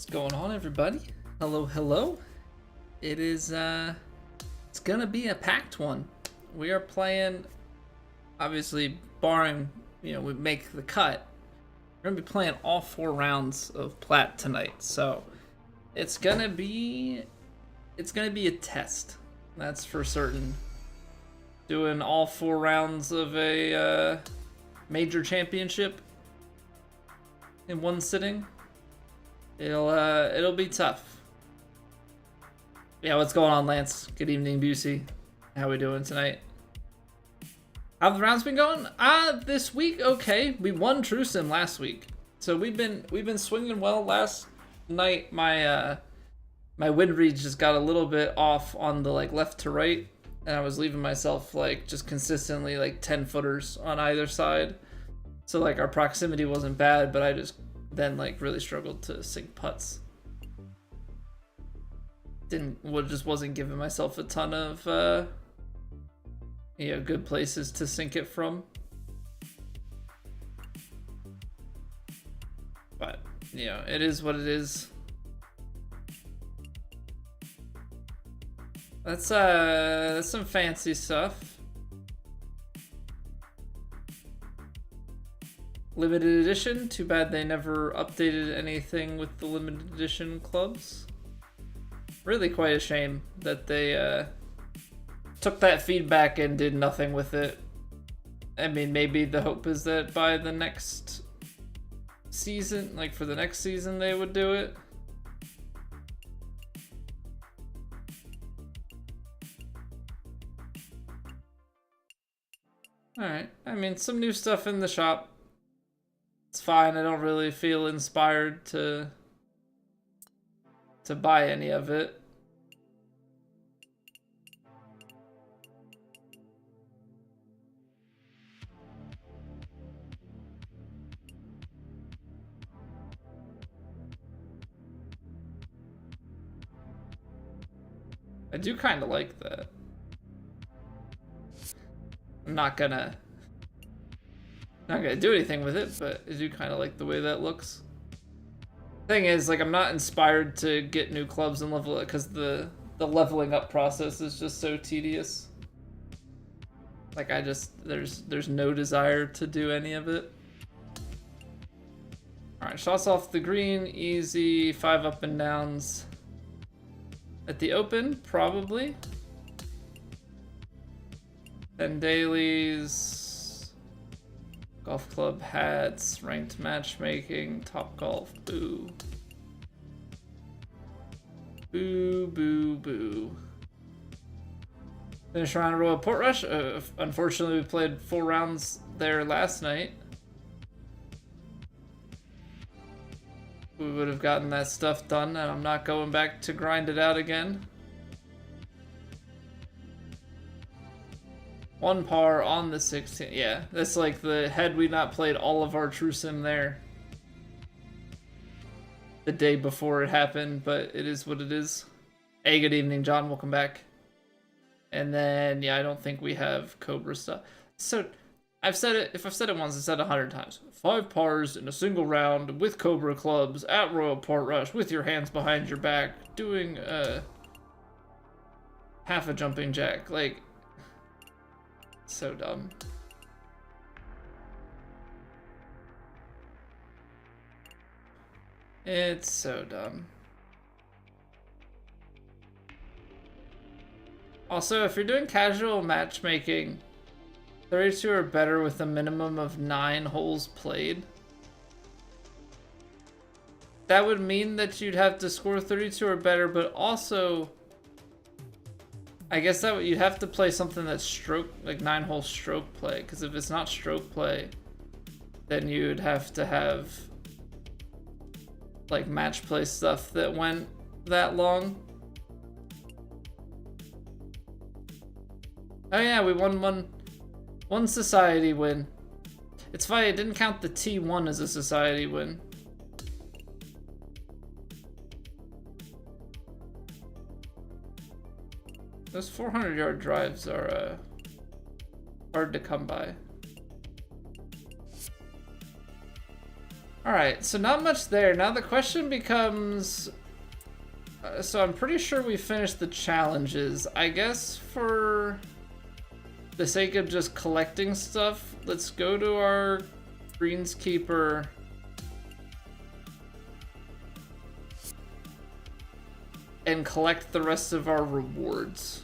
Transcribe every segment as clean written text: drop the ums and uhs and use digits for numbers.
What's going on, everybody? Hello, hello. It is it's gonna be a packed one. We are playing, obviously barring, we make the cut. We're gonna be playing all 4 rounds of Plat tonight. So it's gonna be a test. That's for certain. Doing all 4 rounds of a major championship in one sitting. It'll be tough. Yeah, what's going on, Lance? Good evening, Busey. How we doing tonight? How have the rounds been going? This week, okay. We won Trusim last week, so we've been swinging well. Last night, my wind read just got a little bit off on the left to right, and I was leaving myself just consistently 10 footers on either side. So our proximity wasn't bad, but I just then really struggled to sink putts. Just wasn't giving myself a ton of good places to sink it from. But it is what it is. That's some fancy stuff. Limited edition. Too bad they never updated anything with the limited edition clubs. Really quite a shame that they took that feedback and did nothing with it. I mean, maybe the hope is that by the next season, for the next season, they would do it. Alright, I mean, some new stuff in the shop. It's fine. I don't really feel inspired to buy any of it. I do kind of like that. I'm not gonna do anything with it, but I do kind of like the way that looks. Thing is, I'm not inspired to get new clubs and level it because the leveling up process is just so tedious. There's no desire to do any of it. Alright, shots off the green, easy, 5 up and downs. At the open, probably. 10 dailies. Golf club hats, ranked matchmaking, Top Golf, boo. Boo, boo, boo. Finish round Royal Portrush. Unfortunately, we played 4 rounds there last night. We would have gotten that stuff done, and I'm not going back to grind it out again. 1 par on the 16th. Yeah, that's had we not played all of our Trusim there the day before it happened, but it is what it is. Hey, good evening, John. Welcome back. And then, yeah, I don't think we have Cobra stuff. So, I've said it, if I've said it once, I've said it 100 times. 5 pars in a single round with Cobra clubs at Royal Portrush with your hands behind your back doing half a jumping jack. So dumb. It's so dumb. Also, if you're doing casual matchmaking, 32 or better with a minimum of 9 holes played. That would mean that you'd have to score 32 or better, but also I guess that you'd have to play something that's stroke, 9-hole stroke play, because if it's not stroke play, then you'd have to have match play stuff that went that long. Oh yeah, we won one society win. It's funny, it didn't count the T1 as a society win. Those 400-yard drives are hard to come by. Alright, so not much there. Now the question becomes... so I'm pretty sure we finished the challenges. I guess for the sake of just collecting stuff, let's go to our greenskeeper and collect the rest of our rewards.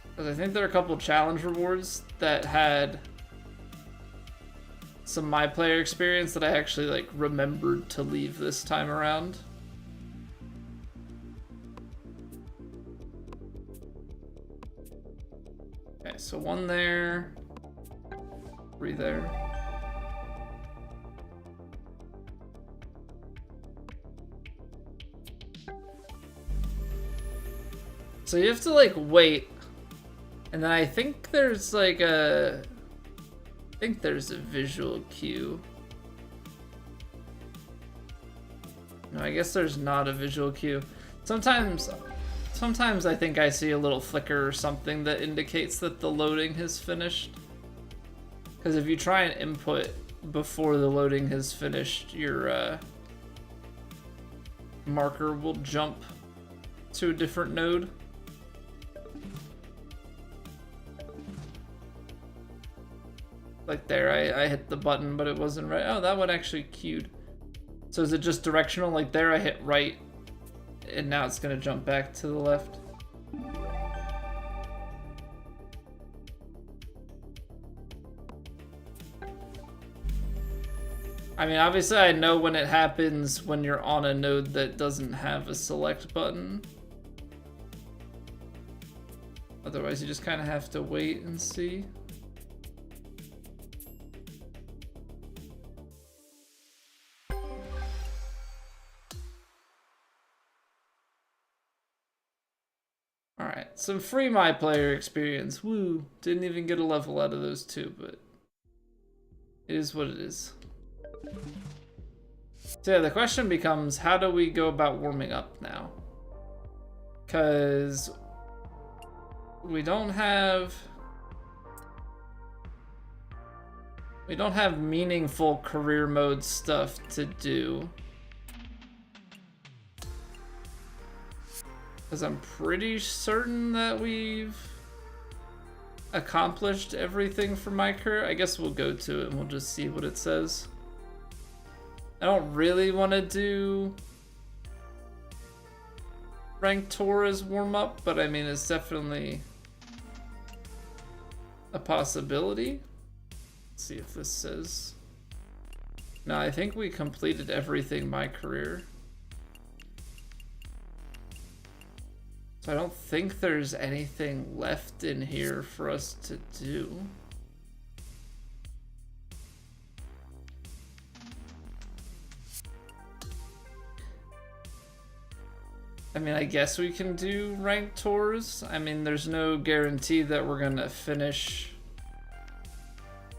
Because I think there are a couple challenge rewards that had some my player experience that I actually like remembered to leave this time around. Okay, so 1 there, 3 there. So you have to like wait, and then I think there's like a, I think there's a visual cue. No, I guess there's not a visual cue. Sometimes I think I see a little flicker or something that indicates that the loading has finished. Because if you try and input before the loading has finished, your marker will jump to a different node. Like there, I hit the button, but it wasn't right. Oh, that one actually queued. So is it just directional? Like there, I hit right, and now it's gonna jump back to the left. I mean, obviously I know when it happens when you're on a node that doesn't have a select button. Otherwise, you just kind of have to wait and see. Alright, some free my player experience. Woo! Didn't even get a level out of those two, but it is what it is. So yeah, the question becomes, how do we go about warming up now? Because we don't have meaningful career mode stuff to do. Because I'm pretty certain that we've accomplished everything for my career. I guess we'll go to it and we'll just see what it says. I don't really want to do ranked tour as warm-up, but I mean, it's definitely a possibility. Let's see if this says... No, I think we completed everything my career. So I don't think there's anything left in here for us to do. I mean, I guess we can do ranked tours. I mean, there's no guarantee that we're gonna finish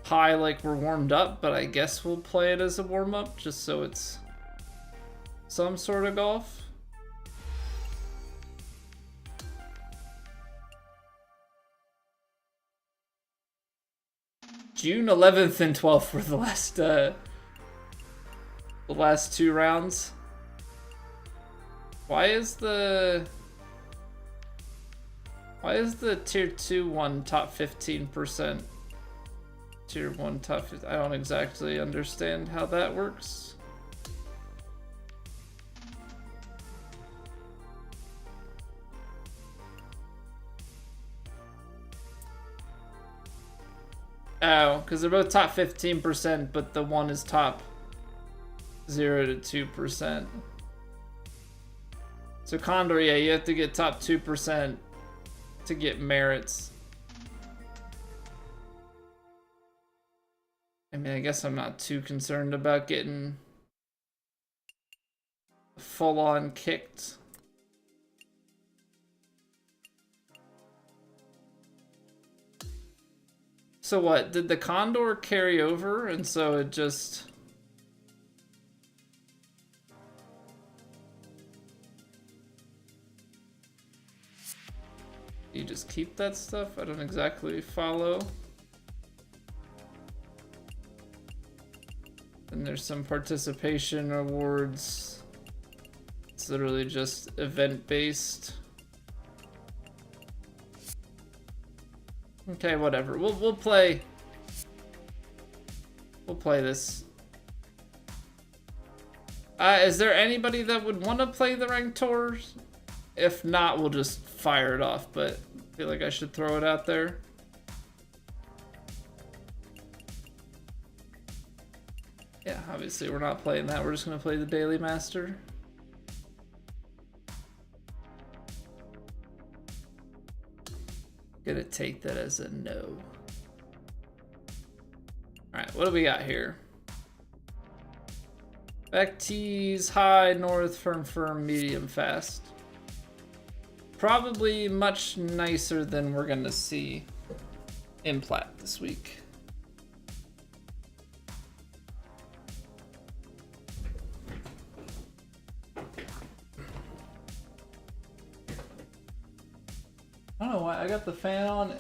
high like we're warmed up, but I guess we'll play it as a warm-up just so it's some sort of golf. June 11th and 12th were the last 2 rounds. Why is the tier 2 one top 15%? Tier 1 top 15? I don't exactly understand how that works. Oh, because they're both top 15%, but the one is top 0 to 2%. So Condor, yeah, you have to get top 2% to get merits. I mean, I guess I'm not too concerned about getting full-on kicked. So what, did the Condor carry over and so it just... You just keep that stuff? I don't exactly follow. there's some participation awards. It's literally just event-based. Okay, whatever. We'll play. We'll play this. Is there anybody that would want to play the ranked tours? If not, we'll just fire it off, but I feel like I should throw it out there. Yeah, obviously we're not playing that. We're just gonna play the Daily Master. Gonna take that as a no. Alright, what do we got here? Back tees, high, north, firm, medium, fast. Probably much nicer than we're gonna see in Platt this week. I don't know why I got the fan on.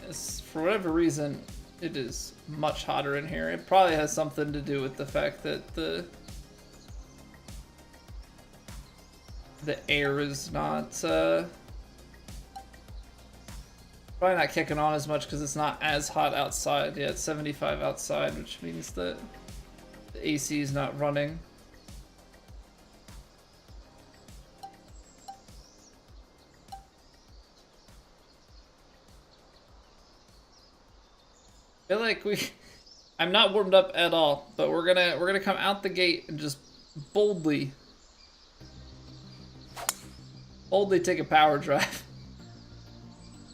For whatever reason, it is much hotter in here. It probably has something to do with the fact that the air is not probably not kicking on as much because it's not as hot outside. Yeah, it's 75 outside, which means that the AC is not running. I feel like I'm not warmed up at all, but we're gonna come out the gate and just boldly take a power drive.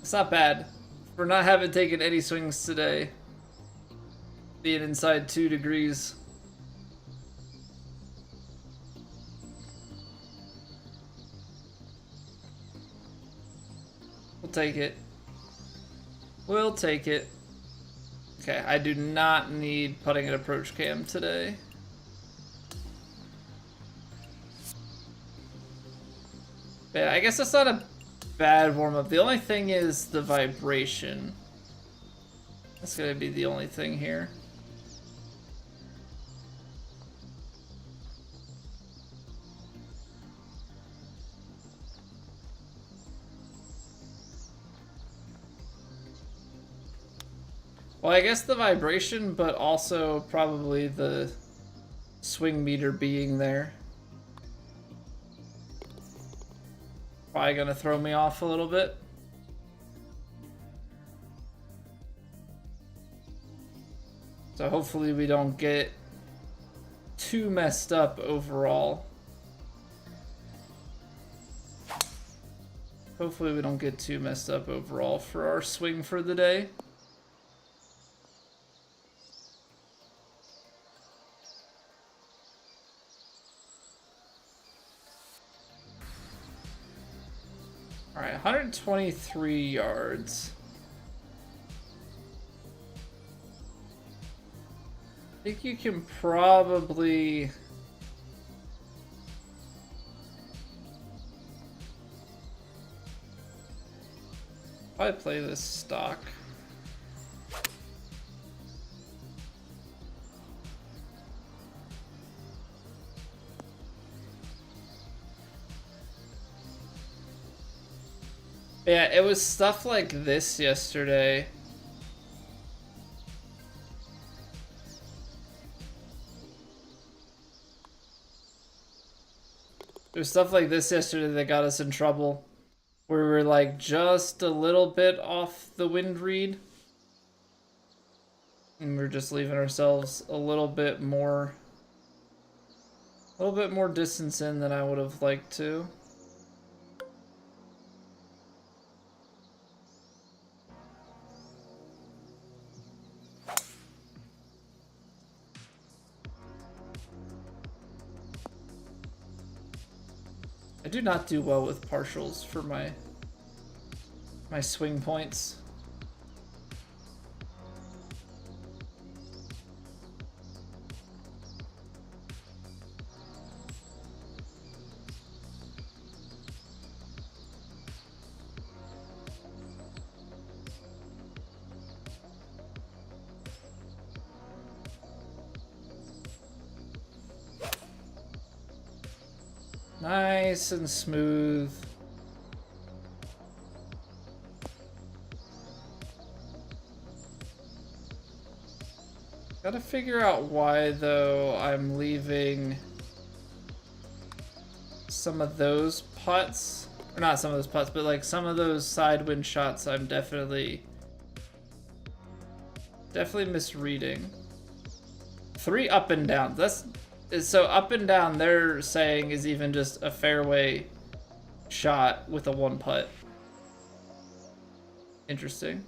It's not bad for not having taken any swings today, being inside 2 degrees. We'll take it. We'll take it. Okay, I do not need putting an approach cam today. Yeah, I guess that's not a bad warm-up. The only thing is the vibration. That's gonna be the only thing here. Well, I guess the vibration, but also probably the swing meter being there. Probably gonna throw me off a little bit. So hopefully we don't get too messed up overall. Hopefully we don't get too messed up overall for our swing for the day. All right, 123 yards. I think you can probably play this stock. Yeah, it was stuff like this yesterday. There's stuff like this yesterday that got us in trouble. Where we were like just a little bit off the wind read. And we're just leaving ourselves a little bit more distance in than I would have liked to. I do not do well with partials for my swing points. Nice and smooth. Gotta figure out why, though, I'm leaving some of those putts. Or not some of those putts, but like some of those side wind shots I'm definitely misreading. 3 up and down. So up and down they're saying is even just a fairway shot with a 1 putt. Interesting.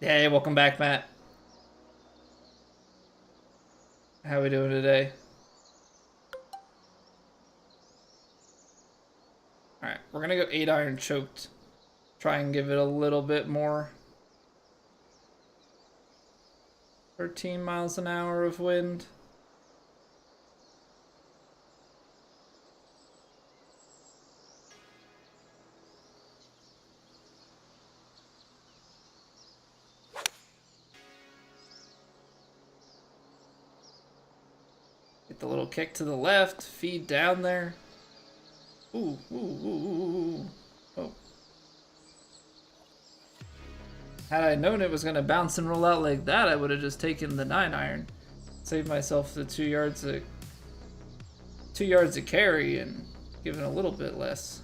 Hey, welcome back, Matt. How we doing today? Alright, we're gonna go 8-iron choked. Try and give it a little bit more. 13 miles an hour of wind. Get the little kick to the left, feed down there. Ooh, ooh, ooh, ooh, ooh. Oh. Had I known it was gonna bounce and roll out like that, I would have just taken the 9-iron. Saved myself the 2 yards of carry and given a little bit less.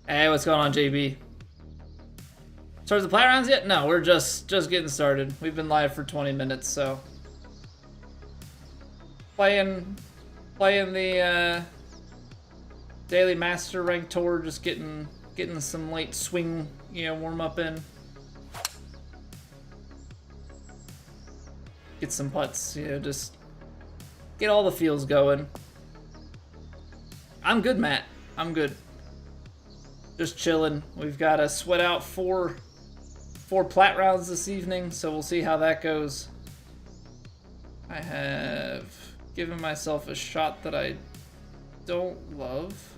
Hey, what's going on, JB? Starts the plat rounds yet? No, we're just getting started. We've been live for 20 minutes, so playing the daily master rank tour, just getting some late swing, warm up in. Get some putts, just get all the feels going. I'm good, Matt. I'm good. Just chilling. We've got to sweat out four plat rounds this evening, so we'll see how that goes. I have given myself a shot that I don't love.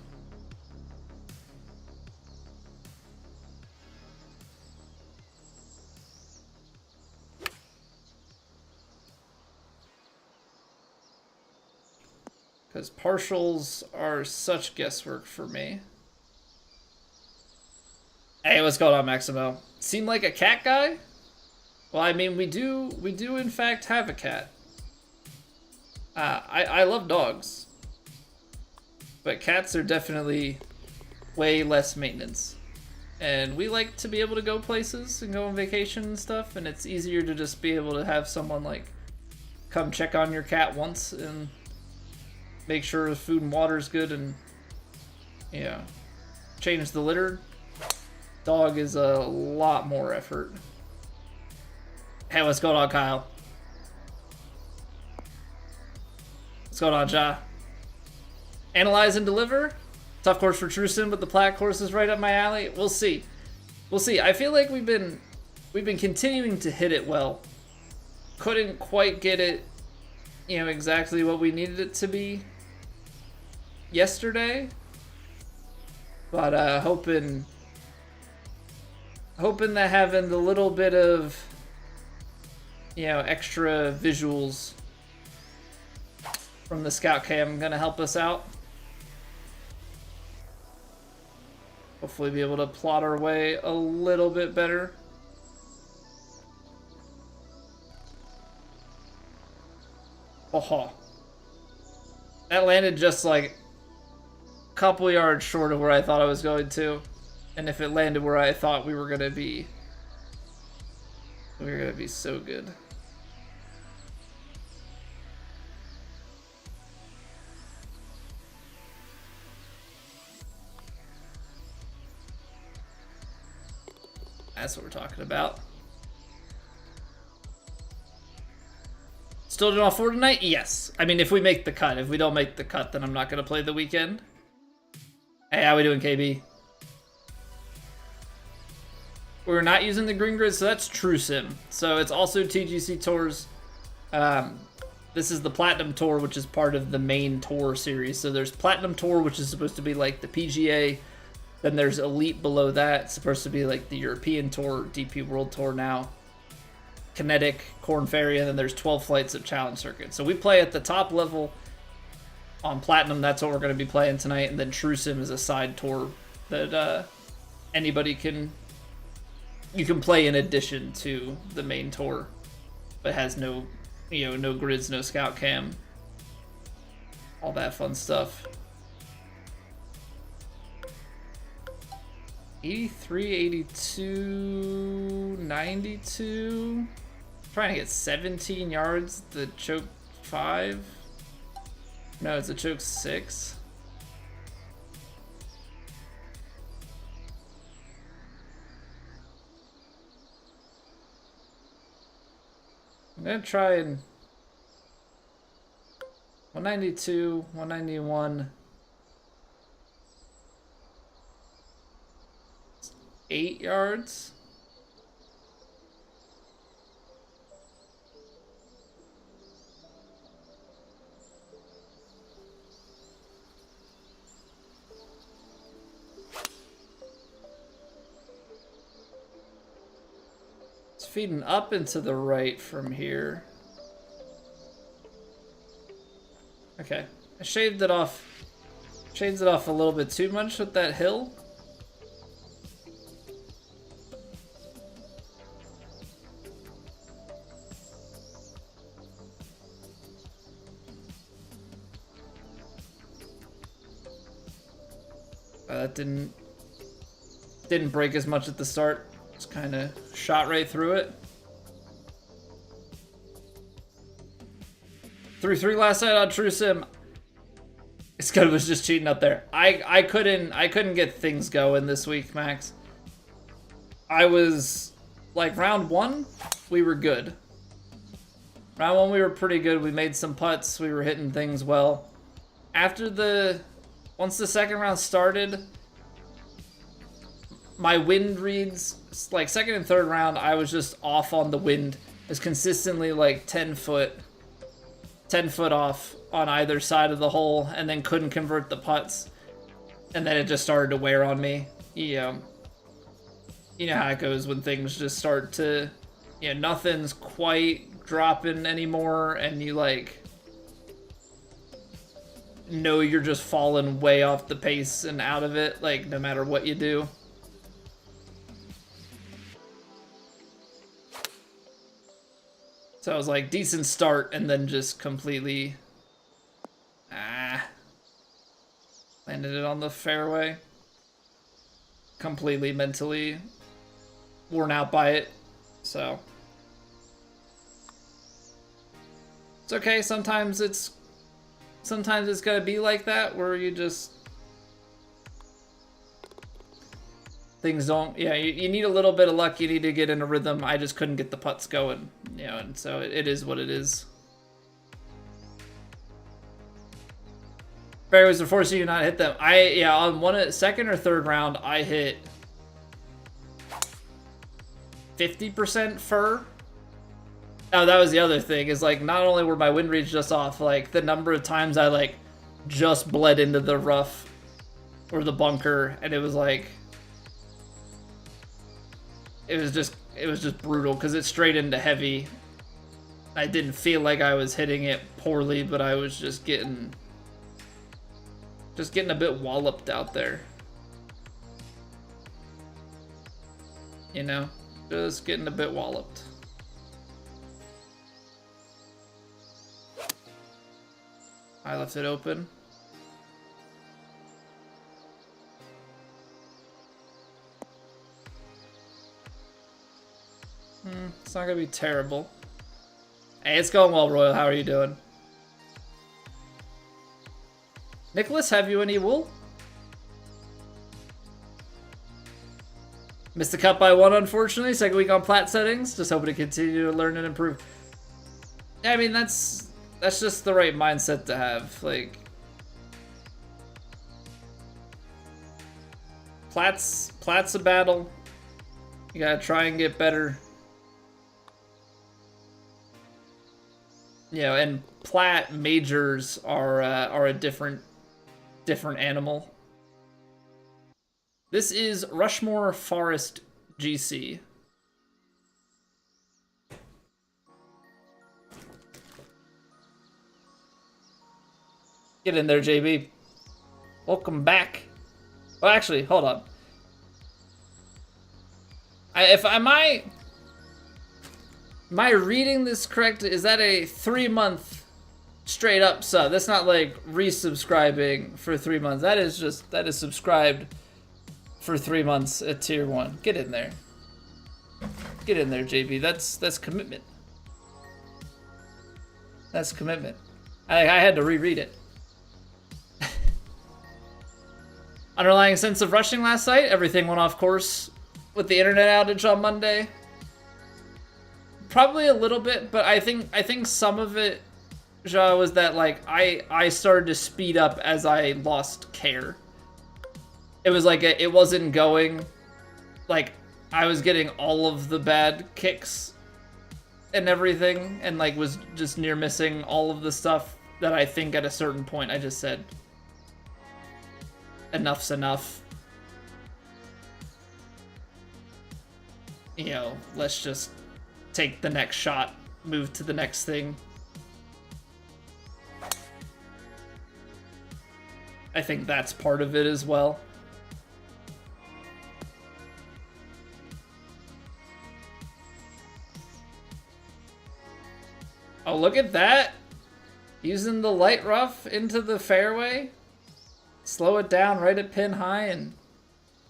Because partials are such guesswork for me. Hey, what's going on, Maximo? Seem like a cat guy? Well, I mean, we do in fact have a cat. I love dogs, but cats are definitely way less maintenance. And we like to be able to go places and go on vacation and stuff, and it's easier to just be able to have someone like come check on your cat once and make sure the food and water's good and change the litter. Dog is a lot more effort. Hey, what's going on, Kyle? What's going on, Ja? Analyze and deliver? Tough course for Truson, but the plat course is right up my alley. We'll see. We'll see. I feel like we've been continuing to hit it well. Couldn't quite get it, exactly what we needed it to be yesterday. But hoping that having the little bit of extra visuals from the scout cam gonna help us out. Hopefully be able to plot our way a little bit better. Oh, that landed just like a couple yards short of where I thought I was going to. And if it landed where I thought we were gonna be so good. That's what we're talking about. Still doing all 4 tonight? Yes. I mean, if we make the cut. If we don't make the cut, then I'm not gonna play the weekend. Hey, how we doing, KB? We're not using the green grid, so that's True Sim. So it's also TGC Tours. This is the Platinum Tour, which is part of the main tour series. So there's Platinum Tour, which is supposed to be like the PGA Then there's Elite below that. It's supposed to be like the European Tour, DP World Tour now. Kinetic, Corn Ferry, and then there's 12 flights of Challenge Circuit. So we play at the top level on Platinum. That's what we're going to be playing tonight. And then True Sim is a side tour that anybody can... You can play in addition to the main tour, but has no, no grids, no scout cam, all that fun stuff. 83, 82, 92. Trying to get 17 yards. The choke 5. No, it's a choke 6. I'm gonna try and 192, 191, 8 yards. Feeding up and to the right from here. Okay, I shaved it off a little bit too much with that hill. That didn't break as much at the start. Just kind of shot right through it. 3-3 last night on True Sim. Scud was just cheating up there. I couldn't get things going this week, Max. I was like round 1, we were good. Round 1 we were pretty good. We made some putts. We were hitting things well. Once the second round started, my wind reads, like second and third round, I was just off on the wind. It was consistently like 10 foot off on either side of the hole, and then couldn't convert the putts. And then it just started to wear on me. You know how it goes when things just start to, nothing's quite dropping anymore, and you like know you're just falling way off the pace and out of it, like no matter what you do. So I was like, decent start, and then just completely, landed it on the fairway. Completely mentally worn out by it, so. It's okay, sometimes it's gonna be like that, where you just, things don't, you need a little bit of luck, you need to get in a rhythm. I just couldn't get the putts going, and so it is what it is. Fairways are forcing you not to hit them. On second or third round, I hit 50% fur. Oh, that was the other thing, is like, not only were my wind reads just off, like the number of times I like just bled into the rough or the bunker, and it was like, it was just brutal, because it's straight into heavy. I didn't feel like I was hitting it poorly, but I was just getting a bit walloped out there. Just getting a bit walloped. I left it open. It's not gonna be terrible. Hey, it's going well, Royal. How are you doing? Nicholas, have you any wool? Missed the cut by 1, unfortunately. Second week on plat settings. Just hoping to continue to learn and improve. I mean, that's just the right mindset to have. Like, plat's a battle. You gotta try and get better. And plat majors are a different animal. This is Rushmore Forest GC. Get in there, JB. Welcome back. Well, actually, hold on. Am I reading this correct? Is that a 3-month straight up sub? That's not like resubscribing for 3 months. That is subscribed for 3 months at tier 1. Get in there. Get in there, JB. That's commitment. That's commitment. I had to reread it. Underlying sense of rushing last night. Everything went off course with the internet outage on Monday. Probably a little bit, but I think some of it, Ja, was that like I started to speed up as I lost care. It was like it wasn't going, like I was getting all of the bad kicks and everything, and like was just near missing all of the stuff that I think at a certain point I just said, enough's enough. You know, let's just take the next shot, move to the next thing. I think that's part of it as well. Oh, look at that. Using the light rough into the fairway. Slow it down right at pin high and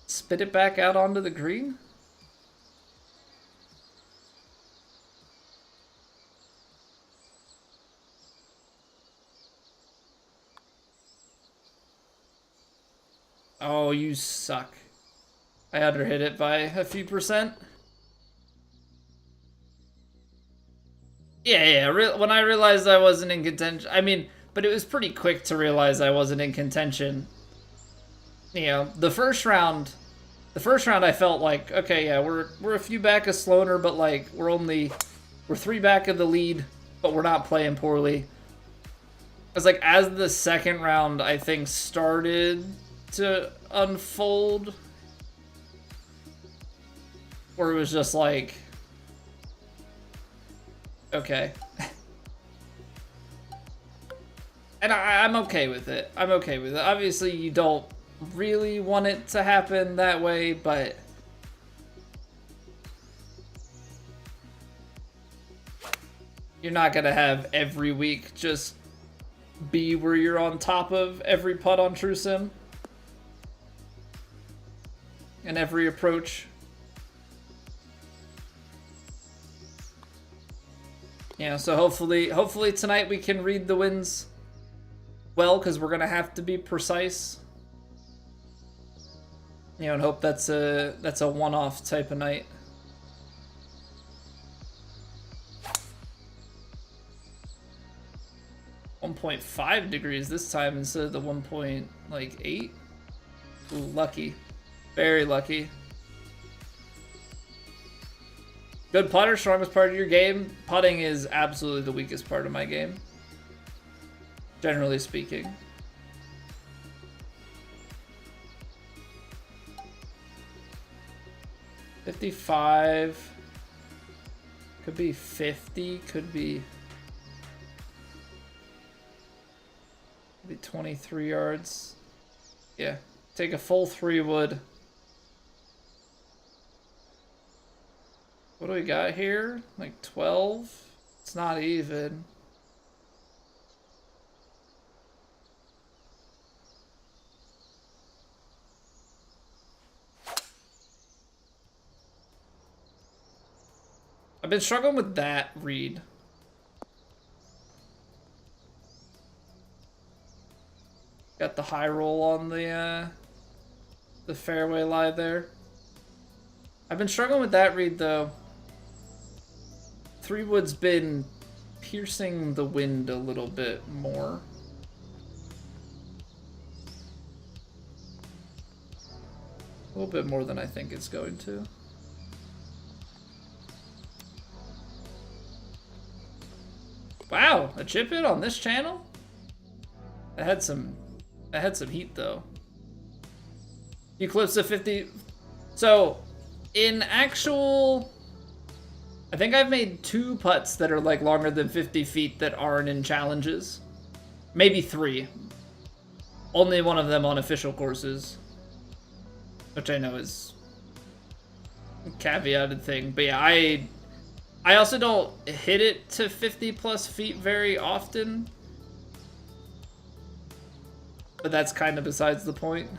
spit it back out onto the green. Oh, you suck. I underhit it by a few percent. Yeah. When I realized I wasn't in contention, I mean, but it was pretty quick to realize I wasn't in contention. You know, the first round I felt like, okay, yeah, we're a few back of Sloaner, but like we're 3 back of the lead, but we're not playing poorly. It's like as the second round I think started to unfold, where it was just like, okay. And I'm okay with it. I'm okay with it. Obviously, you don't really want it to happen that way, but you're not gonna have every week just be where you're on top of every putt on True Sim and every approach. Yeah, so hopefully tonight we can read the winds well, because we're gonna have to be precise. You know, and hope that's a one-off type of night. .5 degrees this time instead of the 1.8. Ooh, lucky. Very lucky. Good putter, strongest part of your game. Putting is absolutely the weakest part of my game, generally speaking. $55. Could be 50. Could be 23 yards. Yeah. Take a full 3-wood. What do we got here? Like 12? It's not even. I've been struggling with that read. Got the high roll on the fairway lie there. I've been struggling with that read though. 3-wood's been piercing the wind a little bit more. A little bit more than I think it's going to. Wow, a chip in on this channel? I had some heat though. You clips to 50. So, in actual, I think I've made 2 putts that are like longer than 50 feet that aren't in challenges. Maybe 3. Only one of them on official courses, which I know is a caveated thing. But yeah, I also don't hit it to 50 plus feet very often. But that's kind of besides the point.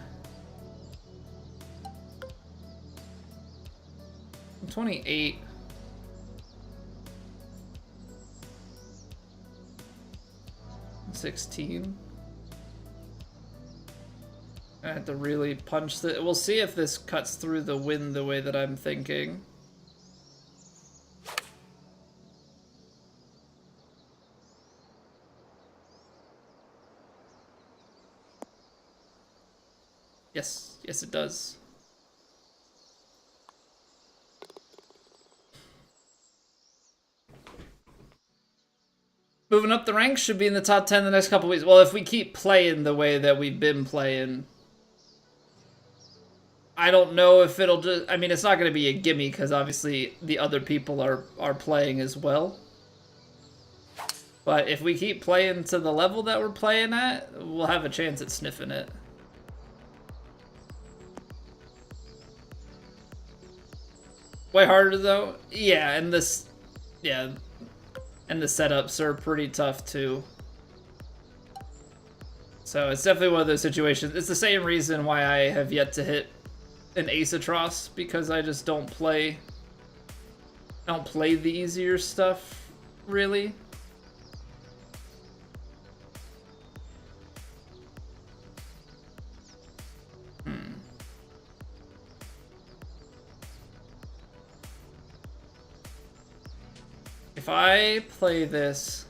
I'm 28. I'm 16. I have to really punch the... We'll see if this cuts through the wind the way that I'm thinking. Yes, yes it does. Moving up the ranks, should be in the top 10 the next couple weeks. Well, if we keep playing the way that we've been playing, I don't know if it'll just... I mean, it's not going to be a gimme because obviously the other people are playing as well. But if we keep playing to the level that we're playing at, we'll have a chance at sniffing it. Way harder though? Yeah, and this... Yeah. And the setups are pretty tough too. So it's definitely one of those situations. It's the same reason why I have yet to hit an Ace Atross, because I just don't play the easier stuff, really. If I play this,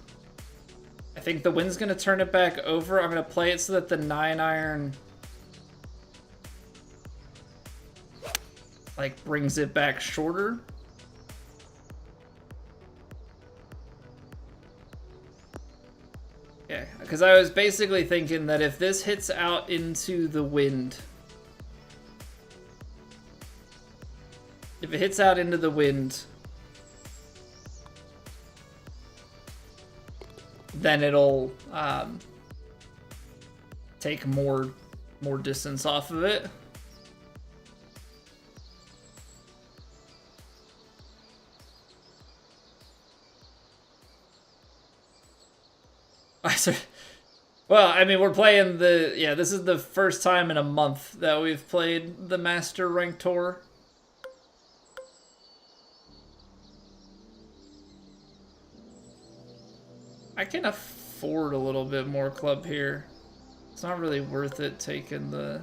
I think the wind's gonna turn it back over. I'm gonna play it so that the 9-iron like brings it back shorter. Yeah, because I was basically thinking that if this hits out into the wind, if it hits out into the wind, then it'll take more distance off of it. Well, I mean, we're playing the... Yeah, this is the first time in a month that we've played the Master Rank Tour. I can afford a little bit more club here. It's not really worth it taking the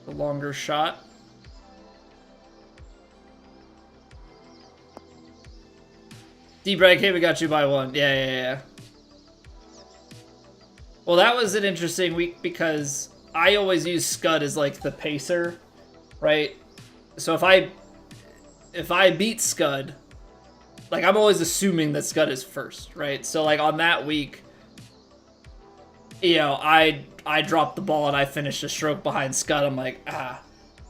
longer shot. D-Brag, hey, we got you by 1. Yeah. Well, that was an interesting week because I always use Scud as like the pacer, right? So if I beat Scud, like I'm always assuming that Scud is first, right? So like on that week, you know, I dropped the ball and I finished a stroke behind Scud. I'm like, ah.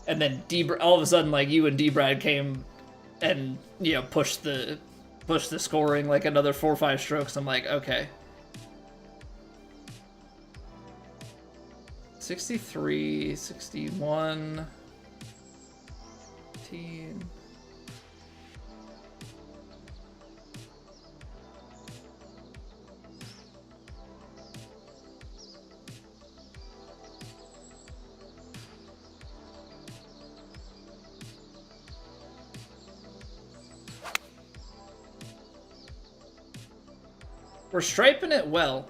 And then all of a sudden, like you and D-Brad came and, you know, pushed the scoring like another 4 or 5 strokes. I'm like, okay. 63, 61, 18. We're striping it well.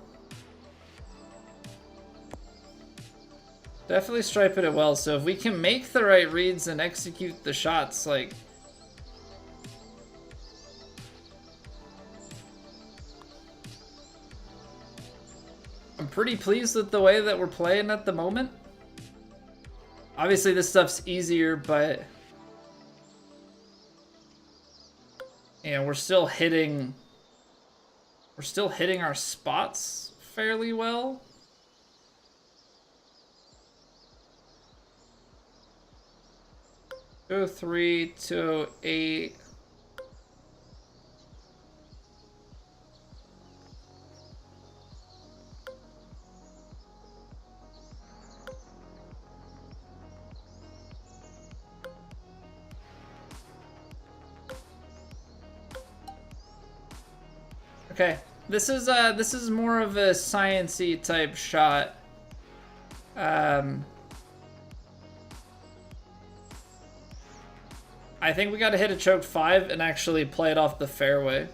Definitely striping it well, so if we can make the right reads and execute the shots, like... I'm pretty pleased with the way that we're playing at the moment. Obviously this stuff's easier, but... You know, we're still hitting our spots fairly well. 203, 208. Okay, this is more of a science-y type shot. I think we gotta hit a choked 5 and actually play it off the fairway.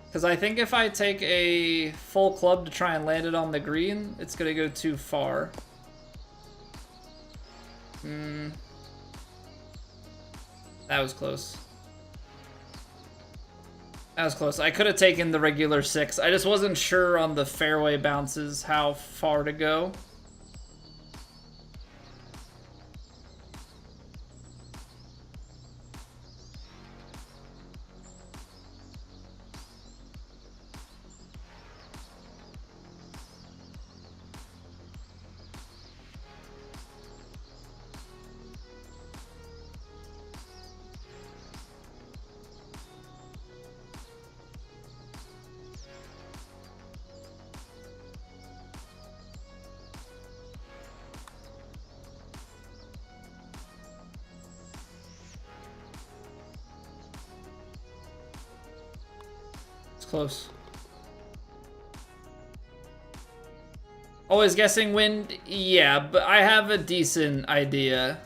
Because I think if I take a full club to try and land it on the green, it's gonna go too far. That was close. That was close. I could have taken the regular 6. I just wasn't sure on the fairway bounces how far to go. Close. Always guessing wind? Yeah, but I have a decent idea.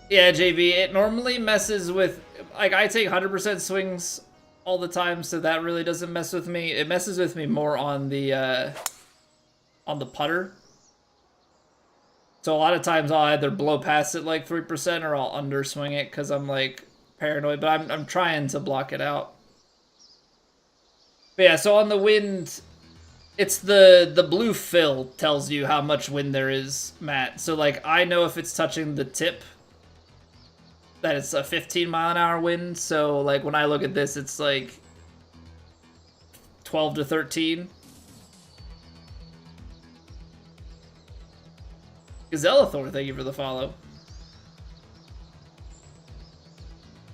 Yeah, JB, it normally messes with... Like, I take 100% swings all the time, so that really doesn't mess with me. It messes with me more on the putter. So a lot of times I'll either blow past it like 3% or I'll underswing it because I'm like... paranoid, but I'm trying to block it out. But yeah, so on the wind, it's the blue fill tells you how much wind there is, Matt. So like I know if it's touching the tip that it's a 15-mile-an-hour wind. So like when I look at this, it's like 12 to 13. Gazellethor, thank you for the follow.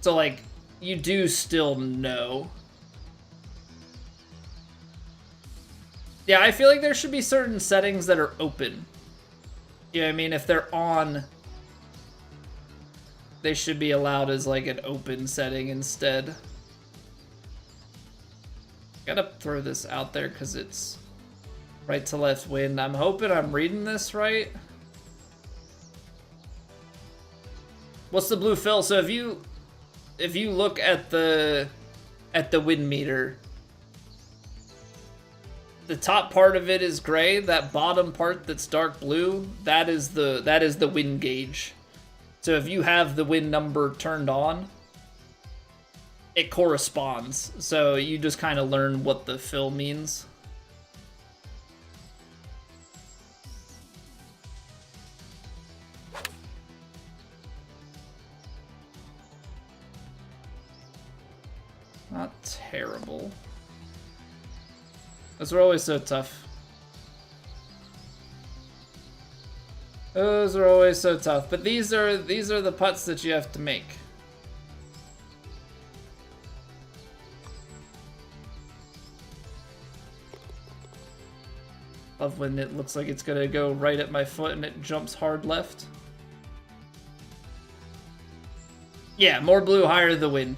So, like, you do still know. Yeah, I feel like there should be certain settings that are open. You know what I mean? If they're on, they should be allowed as, like, an open setting instead. Gotta throw this out there because it's right to left wind. I'm hoping I'm reading this right. What's the blue fill? So if you look at the wind meter, the top part of it is gray. That bottom part that's dark blue, that is the wind gauge. So if you have the wind number turned on, it corresponds. So you just kind of learn what the fill means. Not terrible. Those are always so tough. Those are always so tough. But these are the putts that you have to make. Love when it looks like it's gonna go right at my foot and it jumps hard left. Yeah, more blue, higher the wind.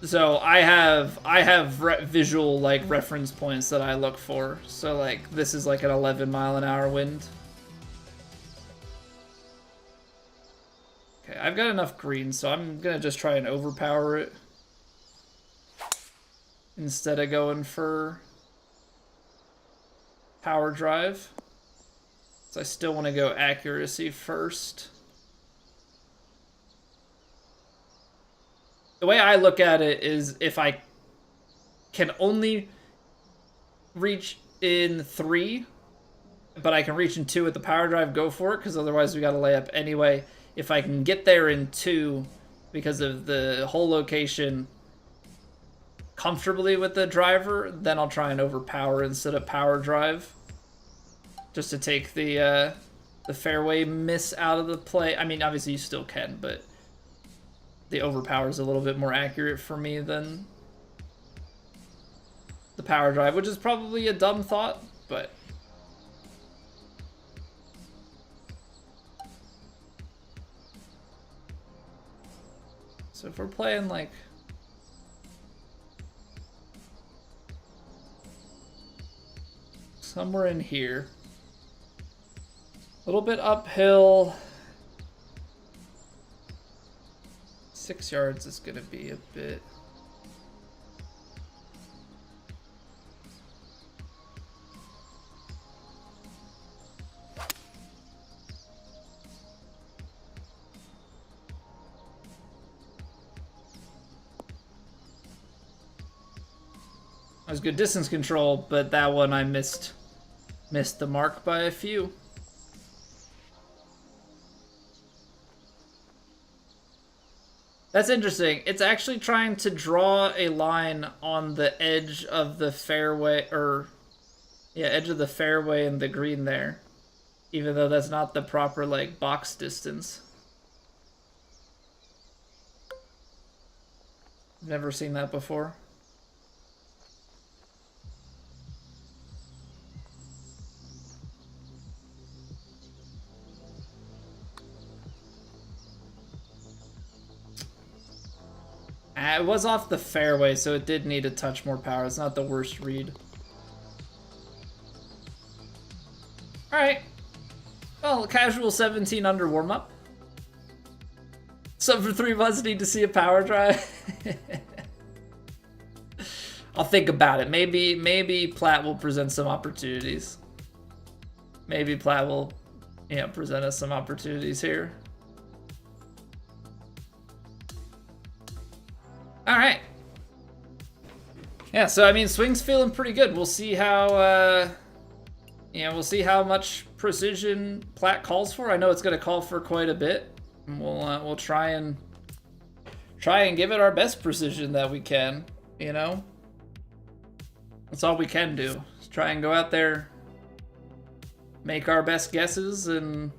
So I have visual like reference points that I look for. So like this is like an 11-mile-an-hour wind. Okay, I've got enough green, so I'm gonna just try and overpower it instead of going for power drive. So I still want to go accuracy first. The way I look at it is if I can only reach in 3, but I can reach in 2 with the power drive, go for it, because otherwise we got to lay up anyway. If I can get there in 2 because of the hole location comfortably with the driver, then I'll try and overpower instead of power drive. just to take the fairway miss out of the play. I mean, obviously you still can, but the overpower is a little bit more accurate for me than the power drive, which is probably a dumb thought, but so if we're playing like somewhere in here, a little bit uphill, 6 yards is gonna be a bit. That was good distance control, but that one I missed the mark by a few. That's interesting. It's actually trying to draw a line on the edge of the fairway, or yeah, edge of the fairway and the green there, even though that's not the proper like box distance. Never seen that before. It was off the fairway, so it did need a touch more power. It's not the worst read. Alright. Well, casual 17 under warm-up. So for 3 months, need to see a power drive. I'll think about it. Maybe Platt will present some opportunities. Maybe Platt will, present us some opportunities here. All right. Yeah, so I mean, swing's feeling pretty good. We'll see how, we'll see how much precision Platt calls for. I know it's going to call for quite a bit. We'll try and give it our best precision that we can. That's all we can do. Just try and go out there, make our best guesses, and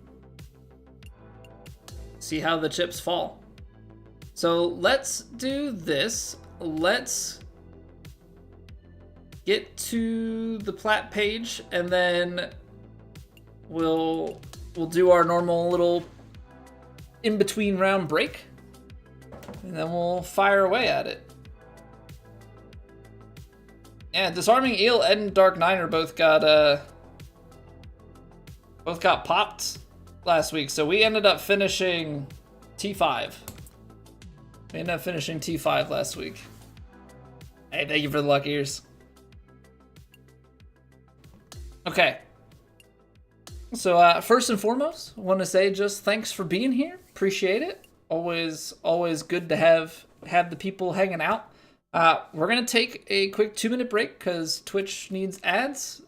see how the chips fall. So let's do this. Let's get to the Platt page, and then we'll do our normal little in-between round break, and then we'll fire away at it. Yeah, Disarming Eel and Dark Niner both got popped last week, so we ended up finishing T5. We ended up finishing T5 last week. Hey, thank you for the luck ears. Okay. So first and foremost, I want to say just thanks for being here. Appreciate it. Always good to have the people hanging out. We're gonna take a quick 2-minute break because Twitch needs ads,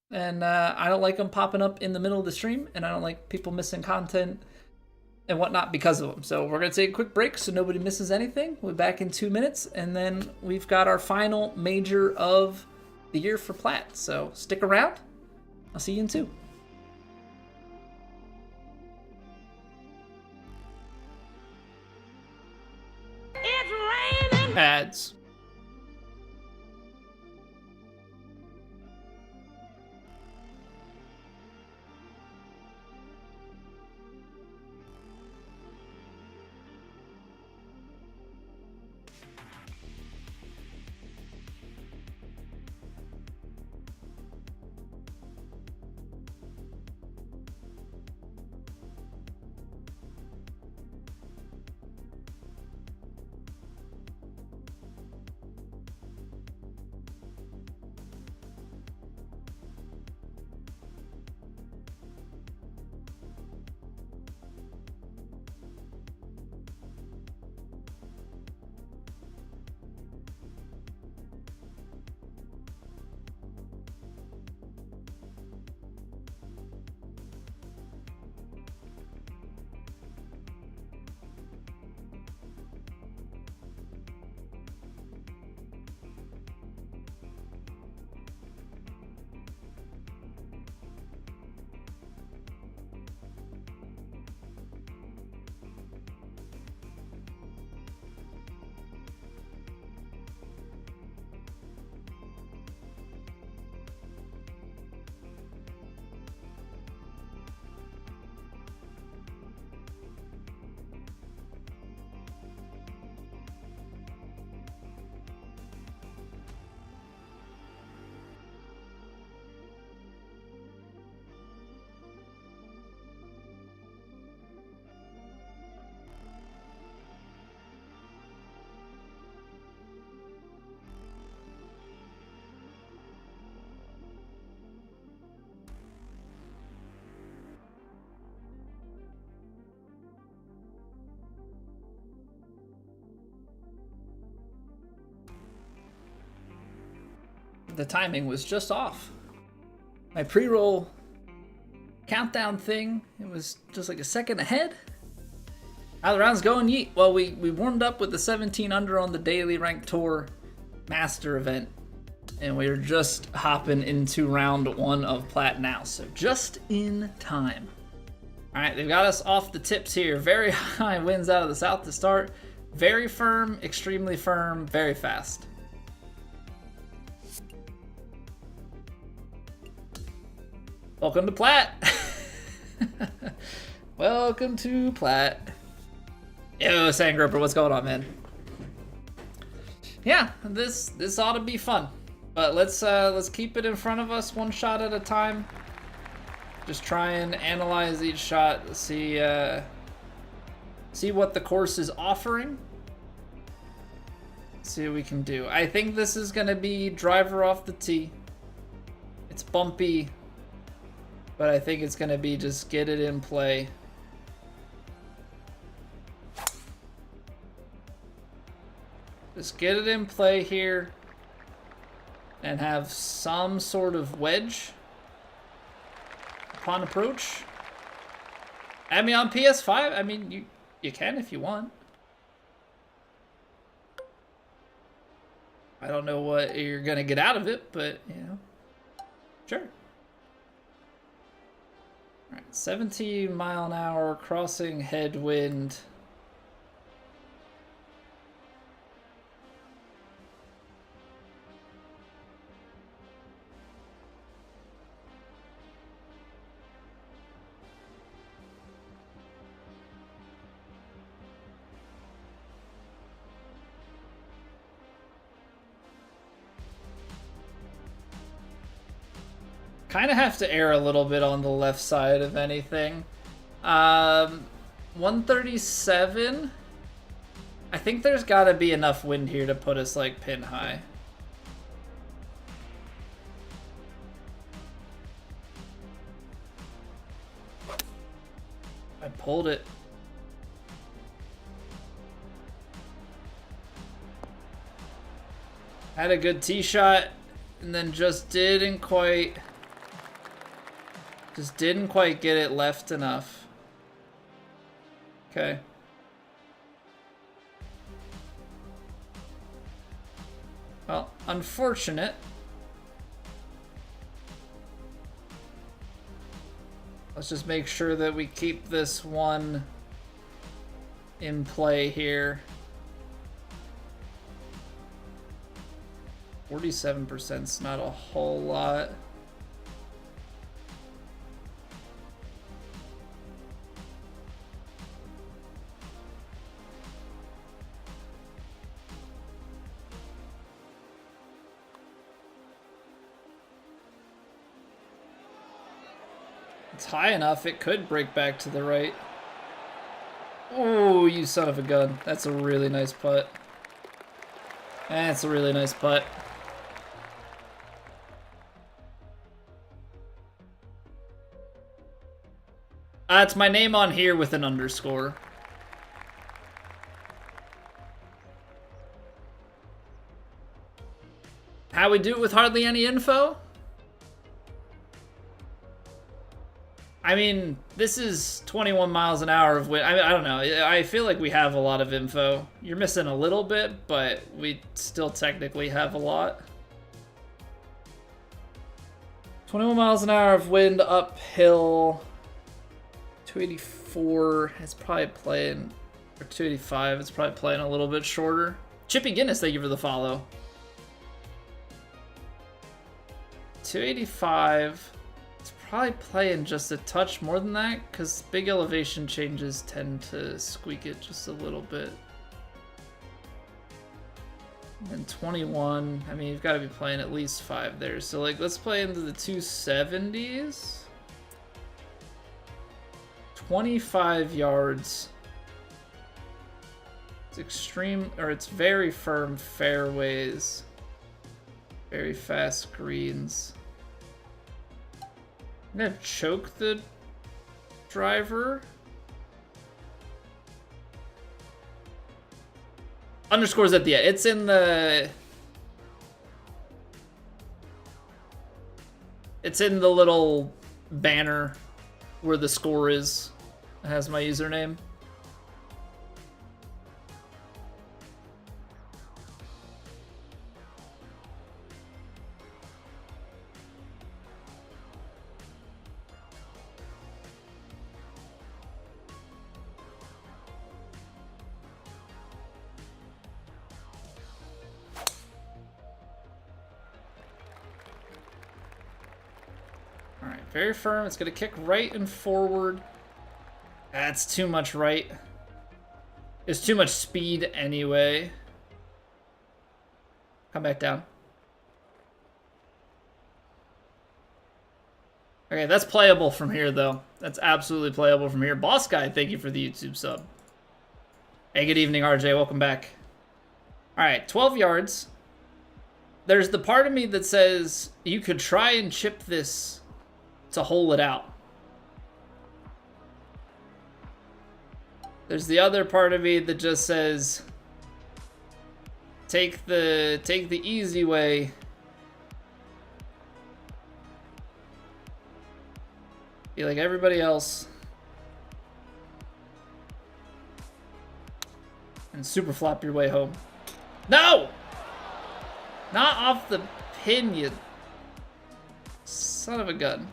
and I don't like them popping up in the middle of the stream, and I don't like people missing content and whatnot because of them. So we're gonna take a quick break so nobody misses anything. We'll be back in 2 minutes, and then we've got our final major of the year for Platt. So stick around. I'll see you in 2. It's raining. Ads. The timing was just off. My pre-roll countdown thing, it was just like a second ahead. How the round's going, yeet. Well, we warmed up with the 17 under on the daily ranked tour master event, and we're just hopping into round 1 of plat now, so just in time. All right, they've got us off the tips here. Very high winds out of the south to start. Very firm, extremely firm, very fast. Welcome to plat. Welcome to plat. Yo, Sandgroper, what's going on, man? Yeah, this ought to be fun, but let's keep it in front of us, one shot at a time. Just try and analyze each shot, see what the course is offering. See what we can do. I think this is gonna be driver off the tee. It's bumpy, but I think it's gonna be just get it in play. Just get it in play here and have some sort of wedge upon approach. I mean, on PS5, I mean, you can if you want. I don't know what you're gonna get out of it, but you know, sure. All right, 17 mile an hour crossing headwind. Kind of have to err a little bit on the left side of anything. 137. I think there's got to be enough wind here to put us like pin high. I pulled it. Had a good tee shot and then just didn't quite get it left enough. Okay. Well, unfortunate. Let's just make sure that we keep this one in play here. 47% is not a whole lot. It's high enough, it could break back to the right. Oh, you son of a gun. That's a really nice putt. That's a really nice putt. It's my name on here with an underscore. How we do it with hardly any info? I mean, this is 21 miles an hour of wind. I don't know. I feel like we have a lot of info. You're missing a little bit, but we still technically have a lot. 21 miles an hour of wind uphill. 284. It's probably playing, or 285. It's probably playing a little bit shorter. Chippy Guinness, thank you for the follow. 285. Probably playing just a touch more than that because big elevation changes tend to squeak it just a little bit. And 21, I mean, you've got to be playing at least 5 there. So like, let's play into the 270s. 25 yards. It's extreme, or it's very firm fairways. Very fast greens. I'm gonna choke the driver. Underscores at the end. It's in the... It's in the little banner where the score is. It has my username. Alright, very firm. It's going to kick right and forward. That's too much right. It's too much speed anyway. Come back down. Okay, that's playable from here, though. That's absolutely playable from here. Boss Guy, thank you for the YouTube sub. Hey, good evening, RJ. Welcome back. Alright, 12 yards. There's the part of me that says you could try and chip this to hole it out. There's the other part of me that just says take the easy way. Be like everybody else. And super flop your way home. No! Not off the pin, you son of a gun.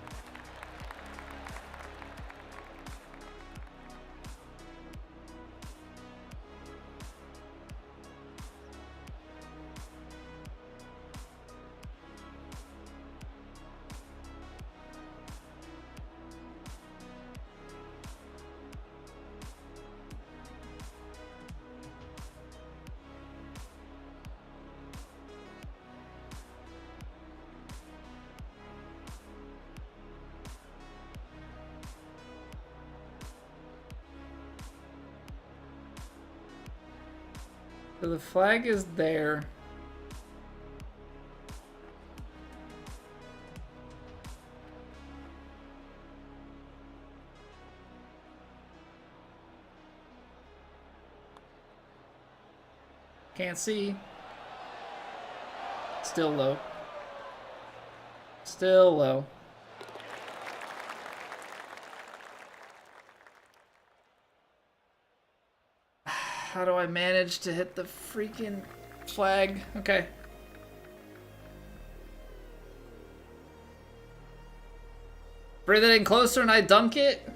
So the flag is there. Can't see. Still low. Still low. How do I manage to hit the freaking flag? Okay. Bring that in closer and I dunk it?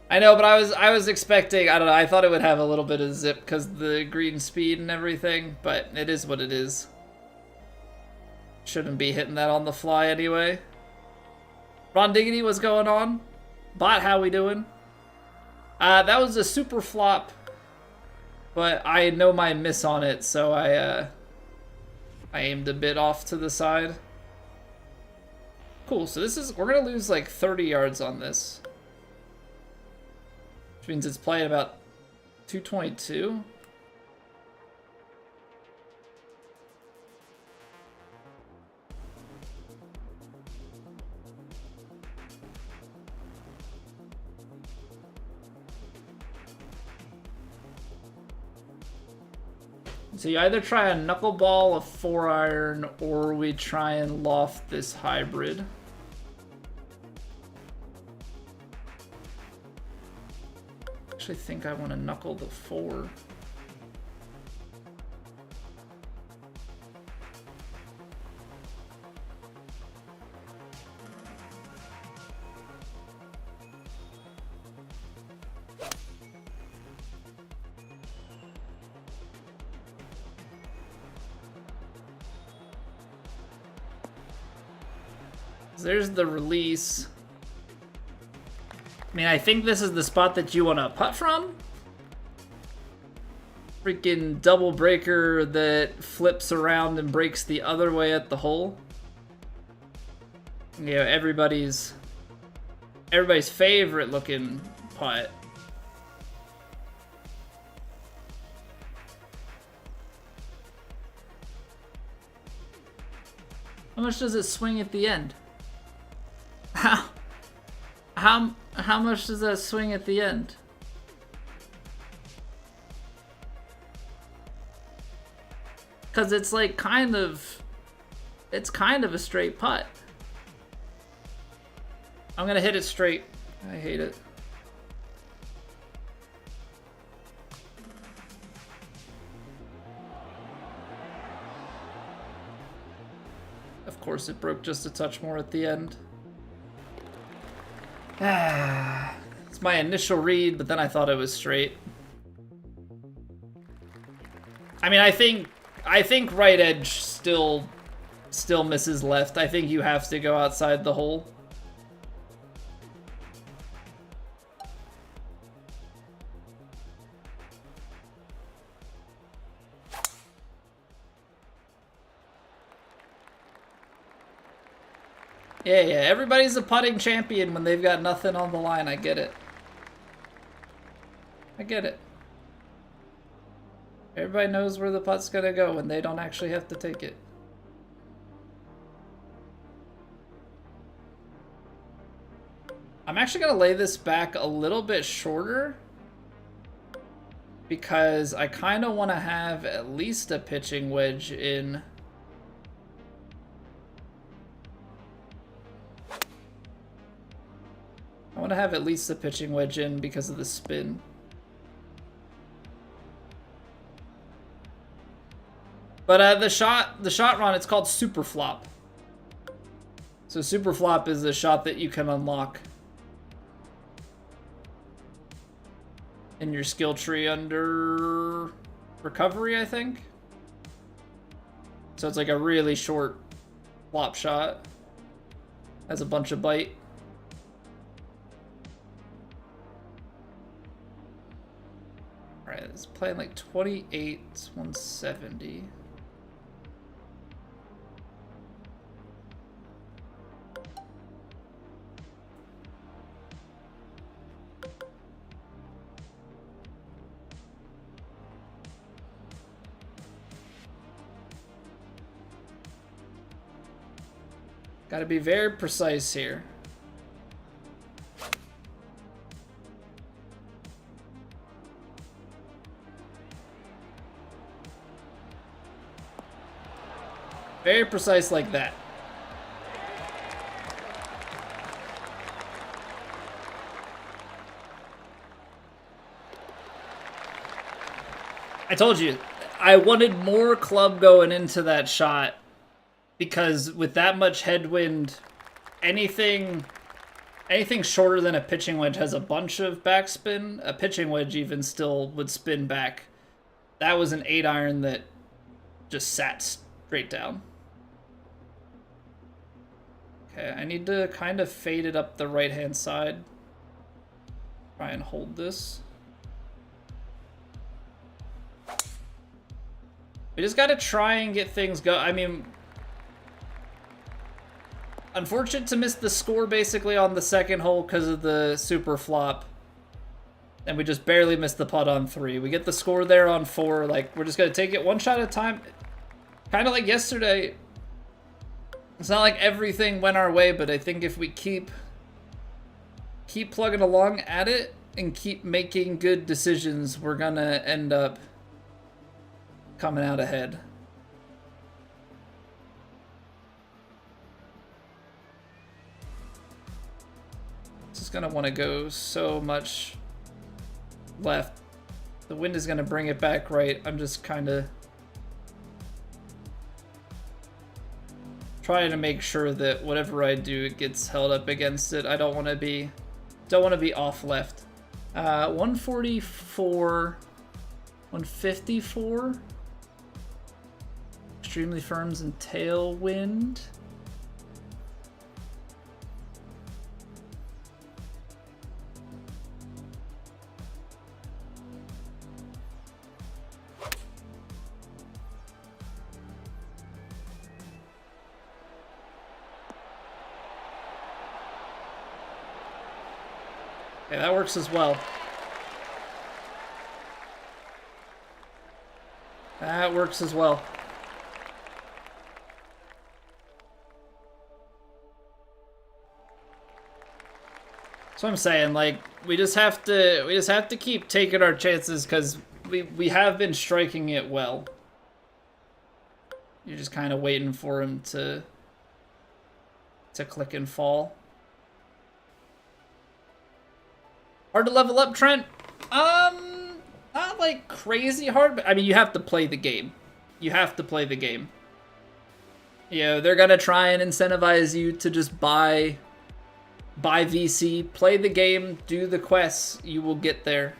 I know, but I was expecting, I don't know, I thought it would have a little bit of zip because the green speed and everything, but it is what it is. Shouldn't be hitting that on the fly anyway. Ron Diggity, what's going on? Bot, how we doing? That was a super flop. But I know my miss on it, so I aimed a bit off to the side. Cool, so this is, we're gonna lose like 30 yards on this. Which means it's playing about 222. So you either try a knuckleball, a 4-iron, or we try and loft this hybrid. Actually think I want to knuckle the 4. There's the release. I mean, I think this is the spot that you want to putt from. Freaking double breaker that flips around and breaks the other way at the hole. You know, everybody's favorite looking putt. How much does it swing at the end? How much does that swing at the end? Cause it's like it's kind of a straight putt. I'm gonna hit it straight. I hate it. Of course, it broke just a touch more at the end. It's my initial read, but then I thought it was straight. I mean, I think right edge still misses left. I think you have to go outside the hole. Yeah, everybody's a putting champion when they've got nothing on the line. I get it. I get it. Everybody knows where the putt's gonna go and they don't actually have to take it. I'm actually gonna lay this back a little bit shorter because I kind of want to have at least a pitching wedge in. I want to have at least a pitching wedge in because of the spin. But the shot run, it's called super flop. So super flop is the shot that you can unlock in your skill tree under recovery, I think. So it's like a really short flop shot. Has a bunch of bite. Alright, it's playing like 28, 170. Got to be very precise here. Very precise like that. I told you, I wanted more club going into that shot. Because with that much headwind, anything shorter than a pitching wedge has a bunch of backspin. A pitching wedge even still would spin back. That was an 8-iron that just sat straight down. Okay, I need to kind of fade it up the right-hand side. Try and hold this. We just gotta try and get things go. I mean, unfortunate to miss the score basically on the second hole because of the super flop. And we just barely missed the putt on 3. We get the score there on 4. Like, we're just going to take it one shot at a time. Kind of like yesterday. It's not like everything went our way, but I think if we keep plugging along at it and keep making good decisions, we're going to end up coming out ahead. Just gonna want to go so much left. The wind is gonna bring it back right. I'm just kind of trying to make sure that whatever I do, it gets held up against it. I don't want to be off left. 144, 154. Extremely firms and tailwind. Okay, that works as well. That works as well. So I'm saying, like, we just have to keep taking our chances because we have been striking it well. You're just kind of waiting for him to click and fall. Hard to level up, Trent? Not like crazy hard, but I mean, you have to play the game. You have to play the game. You know, they're gonna try and incentivize you to just buy VC, play the game, do the quests, you will get there.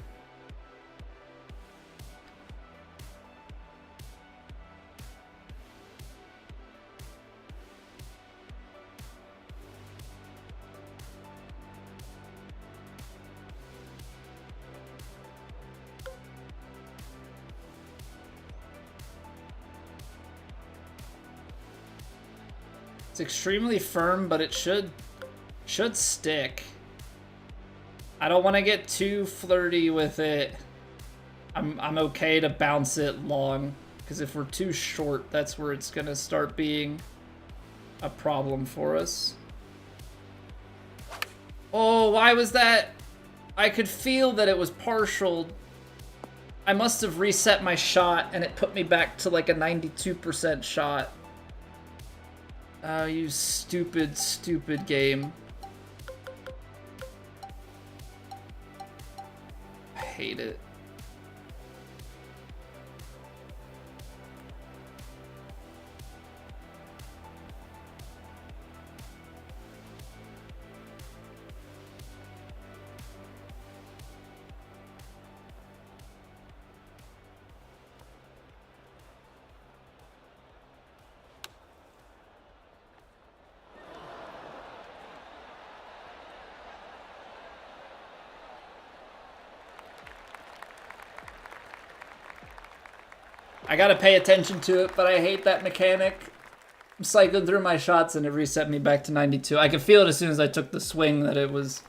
It's extremely firm, but it should stick. I don't want to get too flirty with it. I'm okay to bounce it long, because if we're too short, that's where it's gonna start being a problem for us. Oh, why was that? I could feel that it was partial. I must have reset my shot and it put me back to like a 92% shot. Oh, you stupid, stupid game. I hate it. I gotta pay attention to it, but I hate that mechanic. I'm cycling through my shots and it reset me back to 92. I could feel it as soon as I took the swing that it was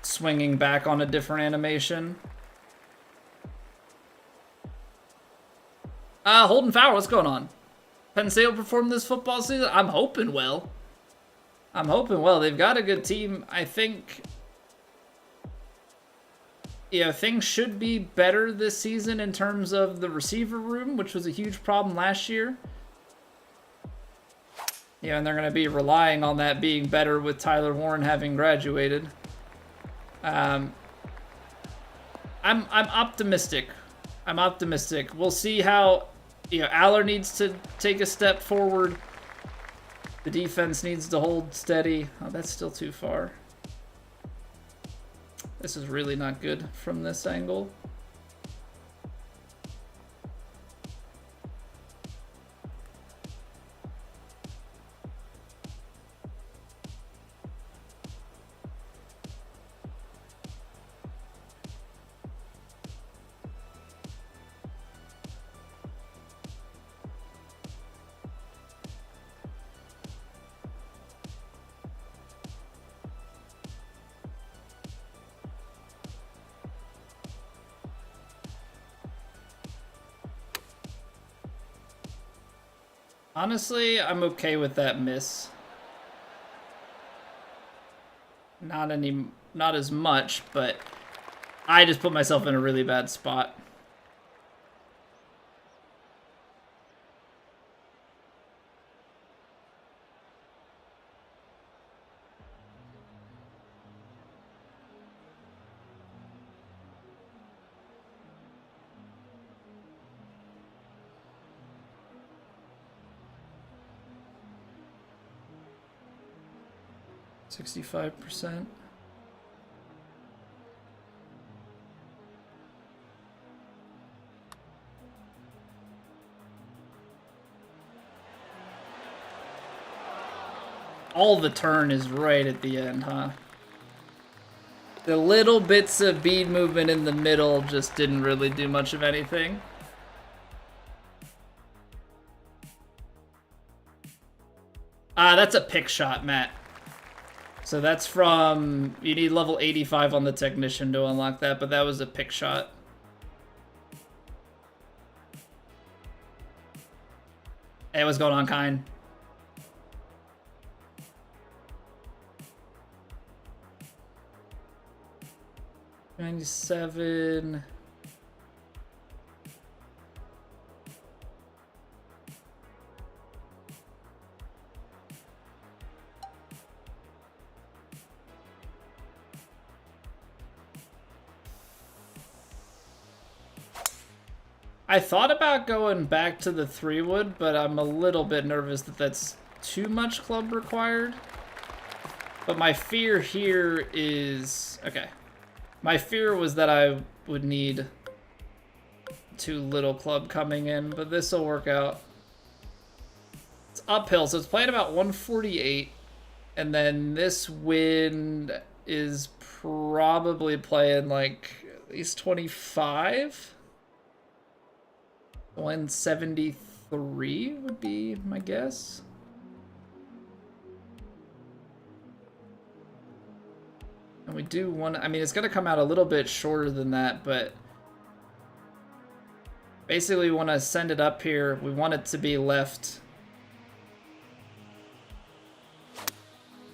swinging back on a different animation. Holden Fowler, what's going on? Penn State will perform this football season? I'm hoping well. I'm hoping well. They've got a good team. I think... yeah, things should be better this season in terms of the receiver room, which was a huge problem last year. Yeah, and they're going to be relying on that being better with Tyler Warren having graduated. I'm optimistic. I'm optimistic. We'll see how, you know, Aller needs to take a step forward. The defense needs to hold steady. Oh, that's still too far. This is really not good from this angle. Honestly, I'm okay with that miss. Not as much, but I just put myself in a really bad spot. %65. All the turn is right at the end, huh? The little bits of bead movement in the middle just didn't really do much of anything. That's a pick shot, Matt. So that's from, you need level 85 on the technician to unlock that, but that was a pick shot. Hey, what's going on, Kine? $97. I thought about going back to the 3-wood, but I'm a little bit nervous that that's too much club required. But my fear here is... Okay. My fear was that I would need too little club coming in, but this will work out. It's uphill, so it's playing about 148. And then this wind is probably playing like at least 25. 173 would be my guess. And we do want, I mean, it's going to come out a little bit shorter than that, but basically we want to send it up here. We want it to be left.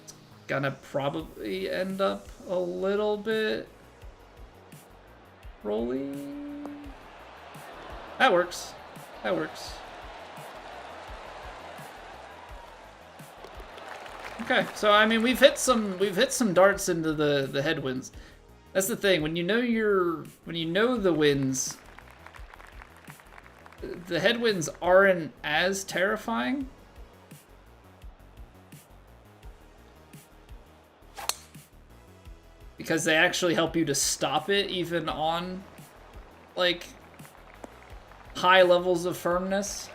It's going to probably end up a little bit rolling. That works. That works. Okay, so I mean we've hit some darts into the headwinds. That's the thing, when you know the winds, the headwinds aren't as terrifying. Because they actually help you to stop it even on like high levels of firmness.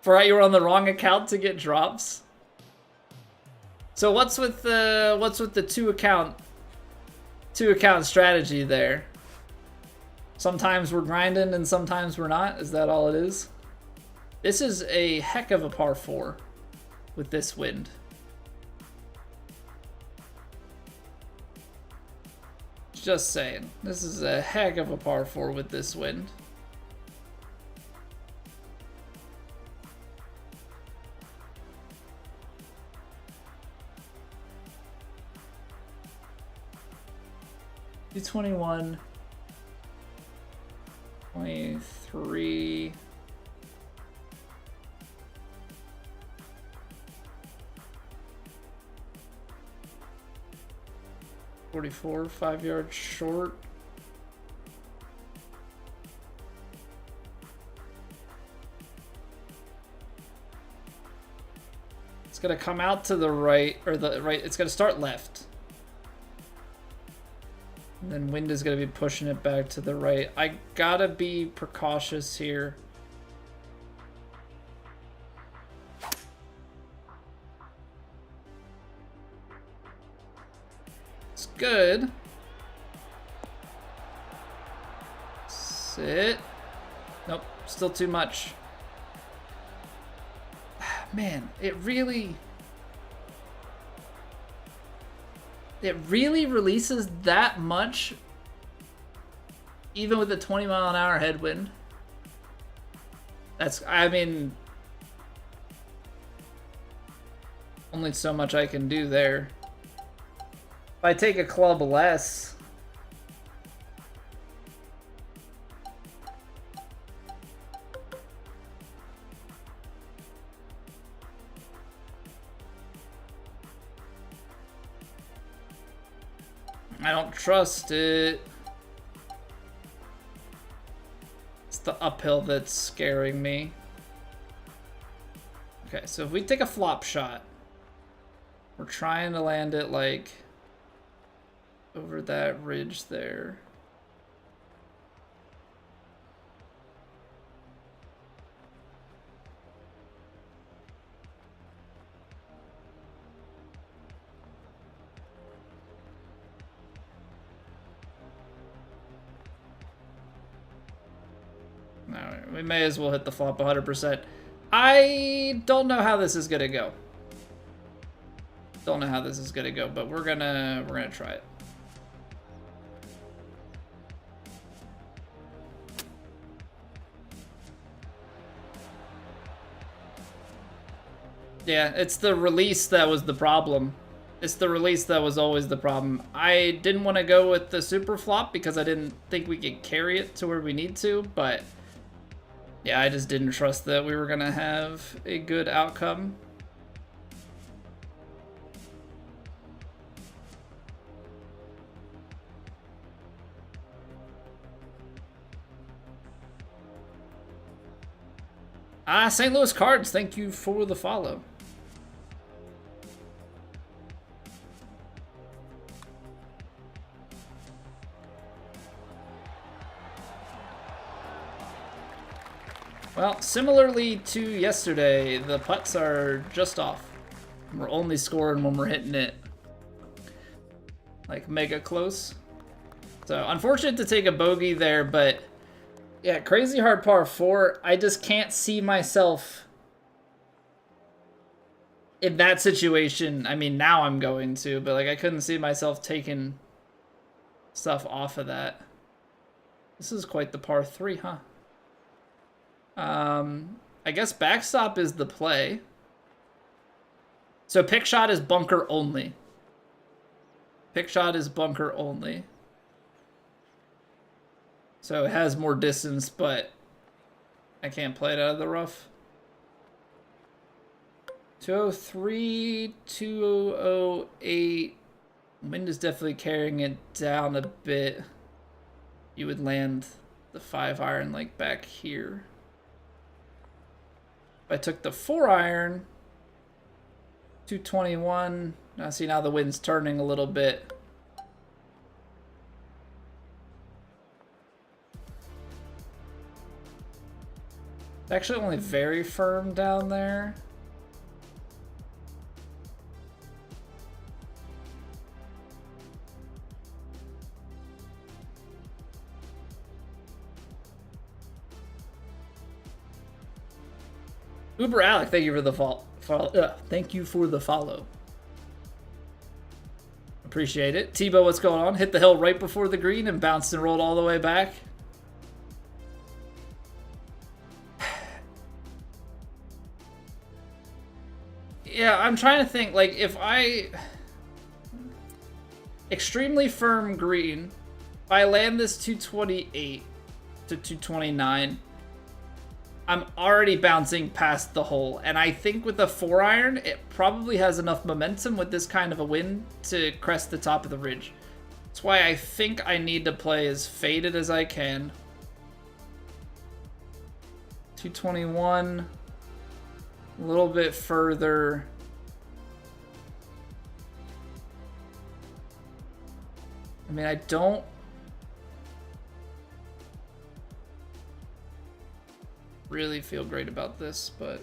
Right, you were on the wrong account to get drops. So what's with the two account strategy there? Sometimes we're grinding and sometimes we're not. Is that all it is? This is a heck of a par 4 with this wind. Just saying. This is a heck of a par 4 with this wind. $221, 23. $44, 5 yards short. It's gonna come out to the right, or the right, it's gonna start left. And then wind is gonna be pushing it back to the right. I gotta be precautious here. It's good. Sit. Nope, still too much. Man, it really releases that much even with a 20-mile-an-hour headwind. That's, I mean, only so much I can do there. If I take a club less, I don't trust it. It's the uphill that's scaring me. Okay, so if we take a flop shot, we're trying to land it like over that ridge there. We may as well hit the flop 100%. I don't know how this is gonna go. Don't know how this is gonna go, but we're gonna try it. Yeah, it's the release that was the problem. It's the release that was always the problem. I didn't want to go with the super flop because I didn't think we could carry it to where we need to, but yeah, I just didn't trust that we were going to have a good outcome. St. Louis Cards, thank you for the follow. Well, similarly to yesterday, the putts are just off. We're only scoring when we're hitting it. Like, mega close. So, unfortunate to take a bogey there, but... yeah, crazy hard par 4. I just can't see myself... in that situation. I mean, now I'm going to, but, like, I couldn't see myself taking stuff off of that. This is quite the par 3, huh? I guess backstop is the play. So pick shot is bunker only. Pick shot is bunker only. So it has more distance, but I can't play it out of the rough. 203, 208. Wind is definitely carrying it down a bit. You would land the 5-iron like back here. If I took the 4-iron, 221. Now see, now the wind's turning a little bit. It's actually only very firm down there. Uber Alec, thank you for the thank you for the follow. Appreciate it. Tebow, what's going on? Hit the hill right before the green and bounced and rolled all the way back. Yeah, I'm trying to think, like, if I... extremely firm green, if I land this 228 to 229, I'm already bouncing past the hole, and I think with the 4-iron, it probably has enough momentum with this kind of a wind to crest the top of the ridge. That's why I think I need to play as faded as I can. 221, a little bit further. I mean, I don't... really feel great about this, but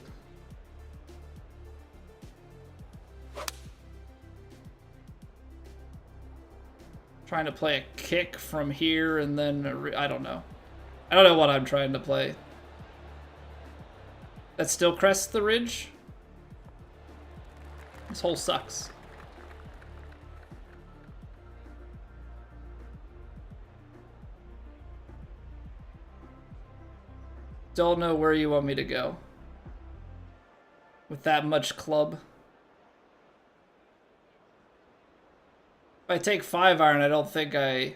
trying to play a kick from here and then I don't know. I don't know what I'm trying to play. That still crests the ridge. This hole sucks. Don't know where you want me to go with that much club. If I take 5-iron, I don't think I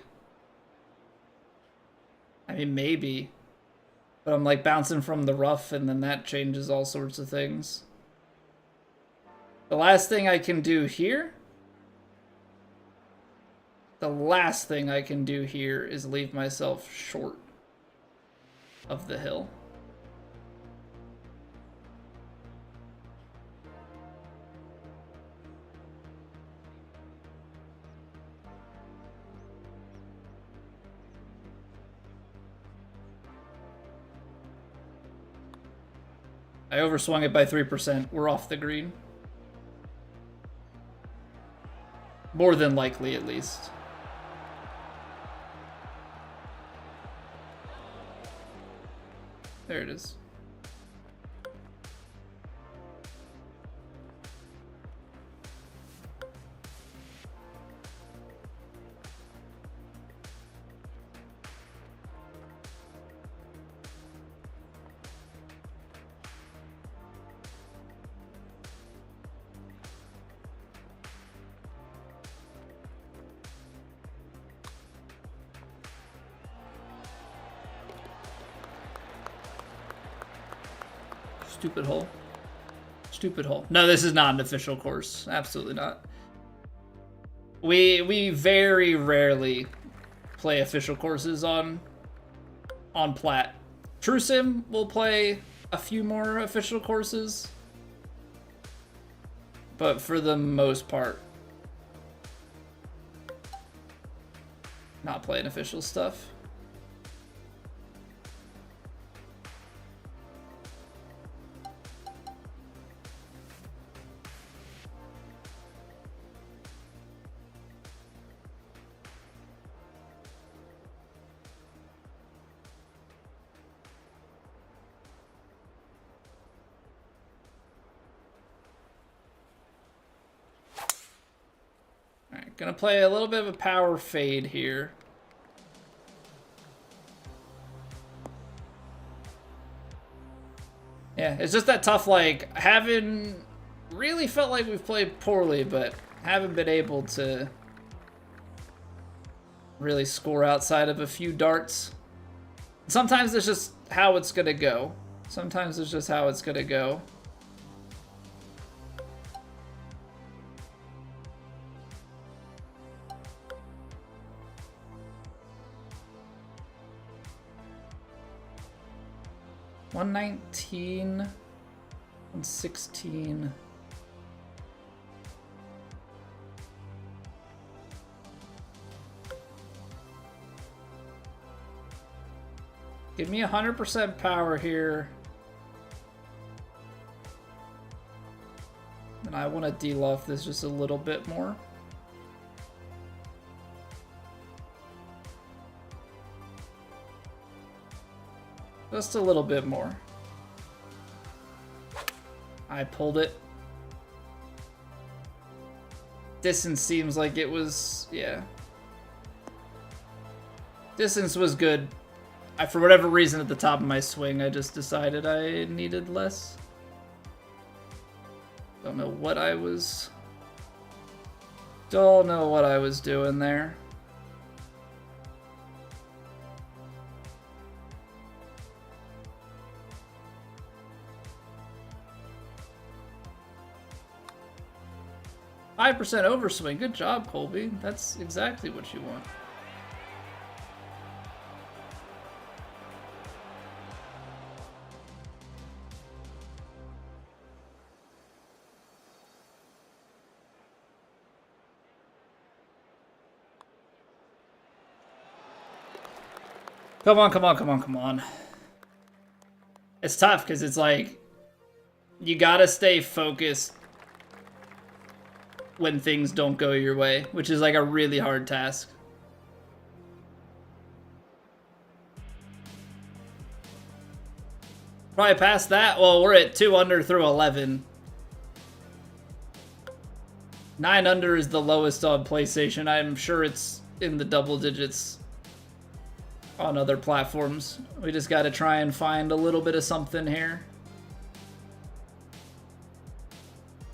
mean, maybe. But I'm like bouncing from the rough and then that changes all sorts of things. The last thing I can do here... the last thing I can do here is leave myself short of the hill. I overswung it by 3%. We're off the green. More than likely, at least. There it is. Stupid hole. Stupid hole. No, this is not an official course. Absolutely not. We very rarely play official courses on Plat. True Sim will play a few more official courses. But for the most part, not playing official stuff. Alright, gonna play a little bit of a power fade here. Yeah, it's just that tough, like, haven't really felt like we've played poorly, but haven't been able to really score outside of a few darts. Sometimes it's just how it's gonna go. Sometimes it's just how it's gonna go. $119, $116. Give me 100% power here. And I want to de-loft this just a little bit more. Just a little bit more. I pulled it. Distance seems like it was, yeah. Distance was good. For whatever reason at the top of my swing, I just decided I needed less. Don't know what I was doing there. $5% overswing. Good job, Colby. That's exactly what you want. Come on, come on, come on, come on. It's tough because it's like, you gotta stay focused when things don't go your way, which is like a really hard task. Probably past that. Well, we're at 2 under through 11. 9 under is the lowest on PlayStation. I'm sure it's in the double digits on other platforms. We just got to try and find a little bit of something here.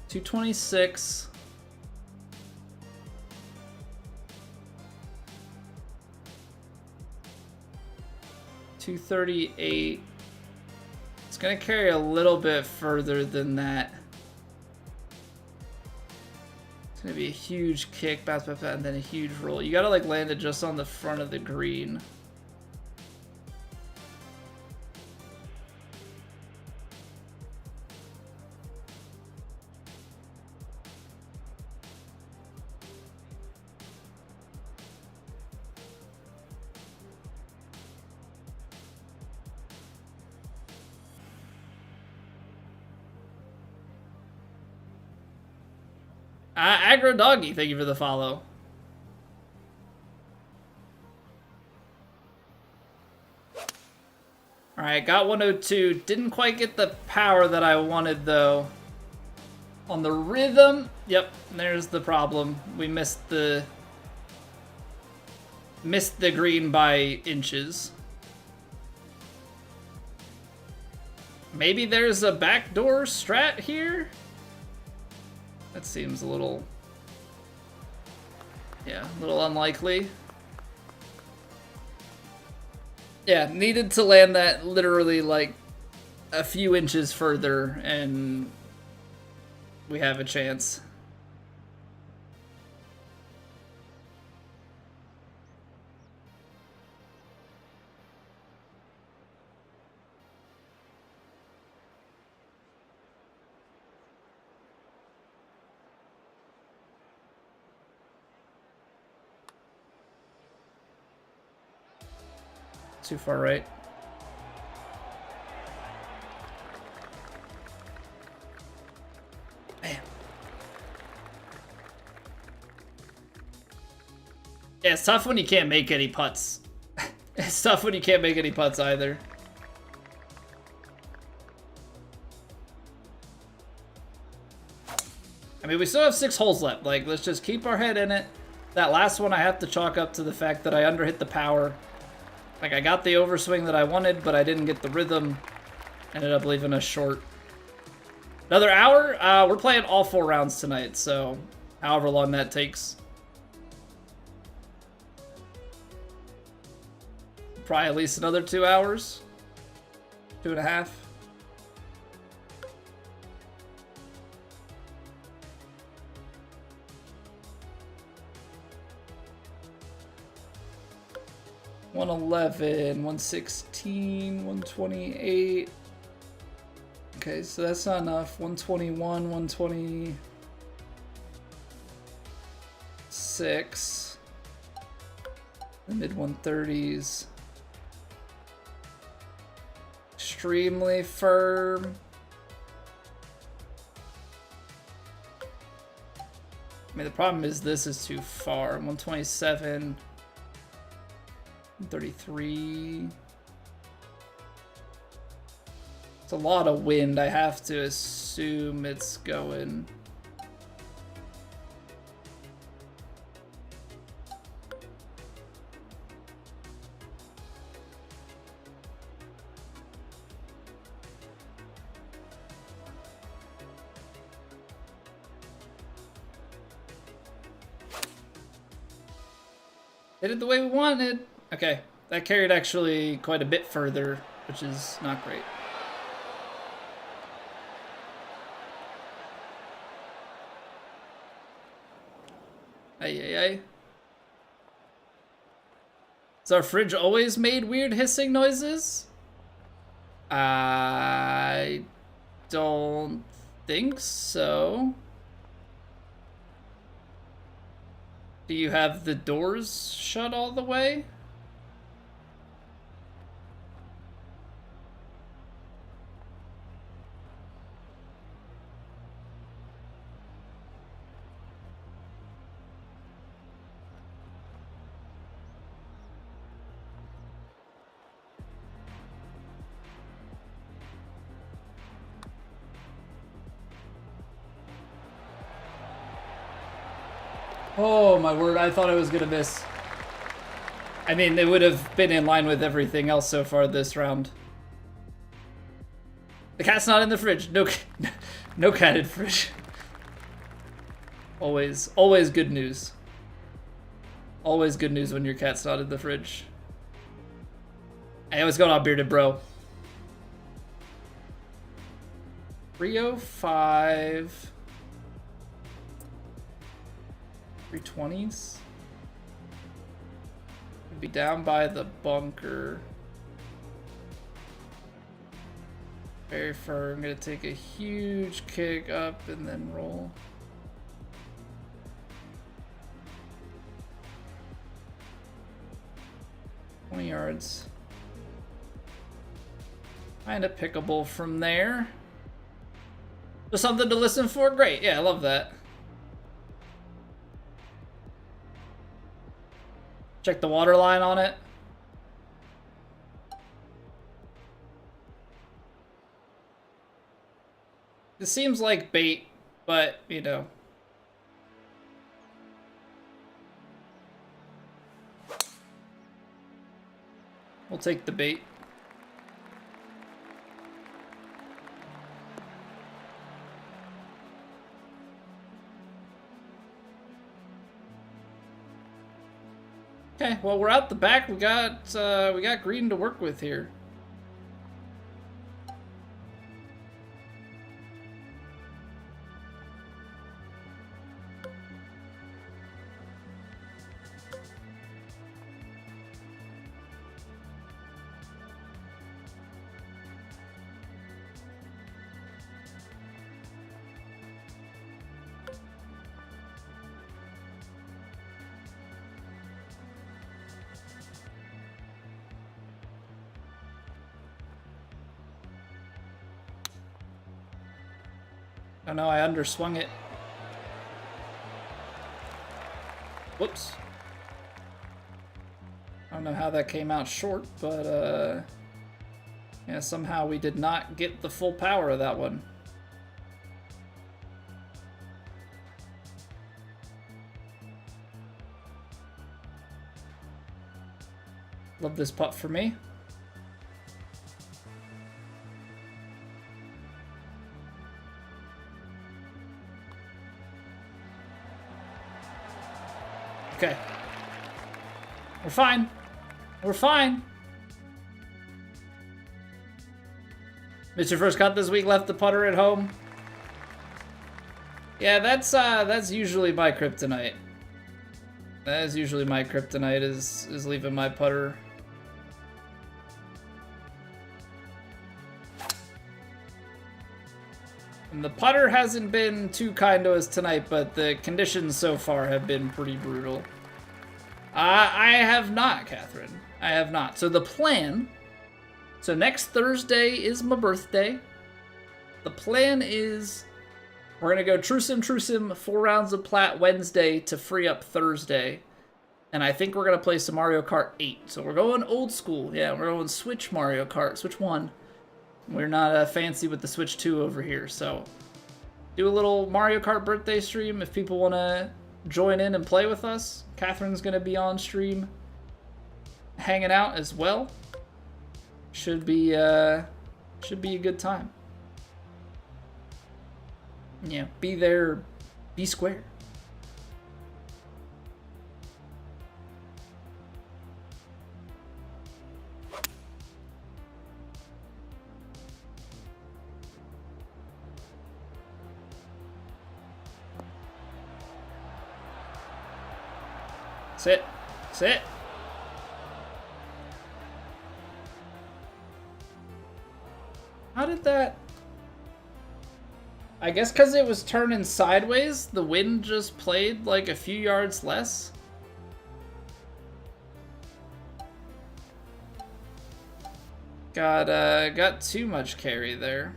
226. $238. It's gonna carry a little bit further than that. It's gonna be a huge kick, bounce back, and then a huge roll. You gotta like land it just on the front of the green. Aggro Doggy, thank you for the follow. Alright, got 102. Didn't quite get the power that I wanted, though. On the rhythm, yep, there's the problem. We missed the green by inches. Maybe there's a backdoor strat here? That seems a little, yeah, a little unlikely. Yeah, needed to land that literally like a few inches further and we have a chance. too far right. Man. Yeah, it's tough when you can't make any putts. It's tough when you can't make any putts either. I mean, we still have 6 holes left. Like, let's just keep our head in it. That last one I have to chalk up to the fact that I underhit the power. Like, I got the overswing that I wanted, but I didn't get the rhythm. Ended up leaving us short. Another hour? We're playing all 4 rounds tonight, so however long that takes. Probably at least another 2 hours. 2.5. $111, $116, $128. Okay, so that's not enough. $121, $126. The mid 130s. Extremely firm. I mean, the problem is this is too far. 127. 33. It's a lot of wind. I have to assume it's going. Did it the way we wanted. Okay, that carried actually quite a bit further, which is not great. Ay, ay, ay. Has our fridge always made weird hissing noises? I don't think so. Do you have the doors shut all the way? Oh my word, I thought I was gonna miss. I mean, it would have been in line with everything else so far this round. The cat's not in the fridge. No, no cat in fridge. Always good news. Always good news when your cat's not in the fridge. Hey, what's going on, bearded bro? 305. 320s. Could be down by the bunker. Very firm. I'm gonna take a huge kick up and then roll. $20 yards. Kinda pickable from there. Just something to listen for? Great. Yeah, I love that. Check the water line on it. This seems like bait, but, you know. We'll take the bait. Okay, well, we're out the back. We got green to work with here. Oh no, I underswung it. Whoops. I don't know how that came out short, but yeah, somehow we did not get the full power of that one. Love this putt for me. Okay. We're fine. We're fine. Missed your first cut this week, left the putter at home. Yeah, that's usually my kryptonite. That is usually my kryptonite, is leaving my putter. And the putter hasn't been too kind to us tonight, but the conditions so far have been pretty brutal. I have not, Catherine. I have not. So the plan... So next Thursday is my birthday. The plan is... We're going to go True-Sim, 4 rounds of Plat Wednesday to free up Thursday. And I think we're going to play some Mario Kart 8. So we're going old school. Yeah, we're going Switch Mario Kart. Switch 1. We're not fancy with the Switch 2 over here, so do a little Mario Kart birthday stream if people want to join in and play with us. Catherine's going to be on stream hanging out as well. Should be a good time. Yeah, be there, be square. Sit. Sit. How did that... I guess because it was turning sideways, the wind just played like a few yards less. Got too much carry there.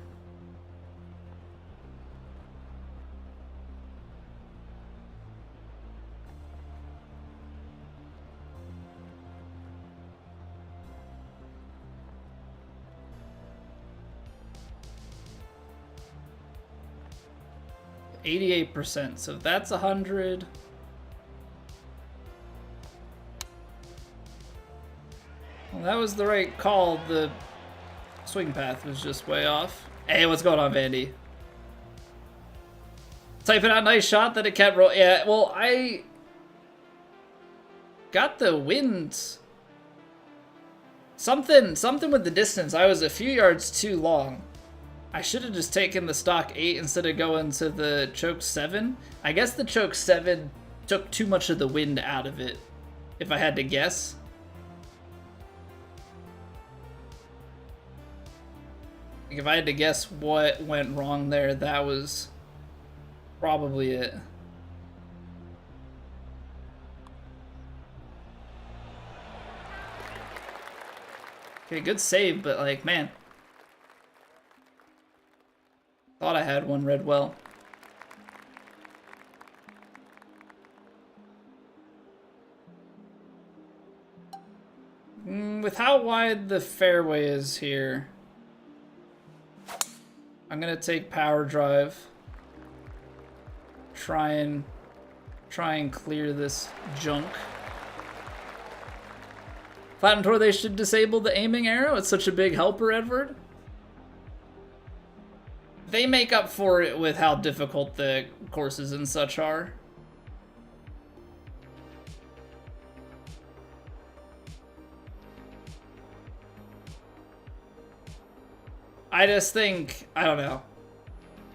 %, so that's 100. Well, that was the right call. The swing path was just way off. Hey, what's going on, Vandy? Typing out nice shot that it kept roll. Yeah, well, I got the wind. Something with the distance. I was a few yards too long. I should have just taken the stock 8 instead of going to the choke 7. I guess the choke 7 took too much of the wind out of it, if I had to guess. If I had to guess what went wrong there, that was probably it. Okay, good save, but like, man. Thought I had one read well. With how wide the fairway is here, I'm gonna take power drive. Try and clear this junk. Platinum Tour, they should disable the aiming arrow. It's such a big helper, Edward. They make up for it with how difficult the courses and such are. I just think, I don't know.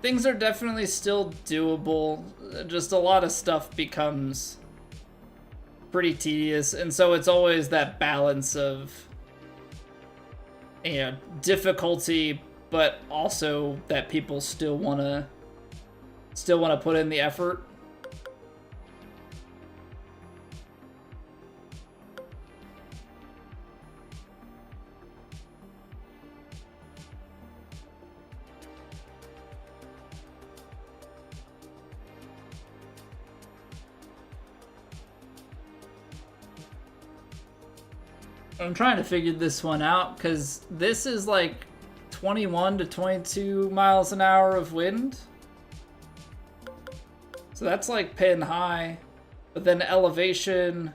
Things are definitely still doable. Just a lot of stuff becomes pretty tedious. And so it's always that balance of, you know, difficulty, but also that people still wanna put in the effort. I'm trying to figure this one out because this is like 21 to 22 miles an hour of wind. So that's like pin high, but then elevation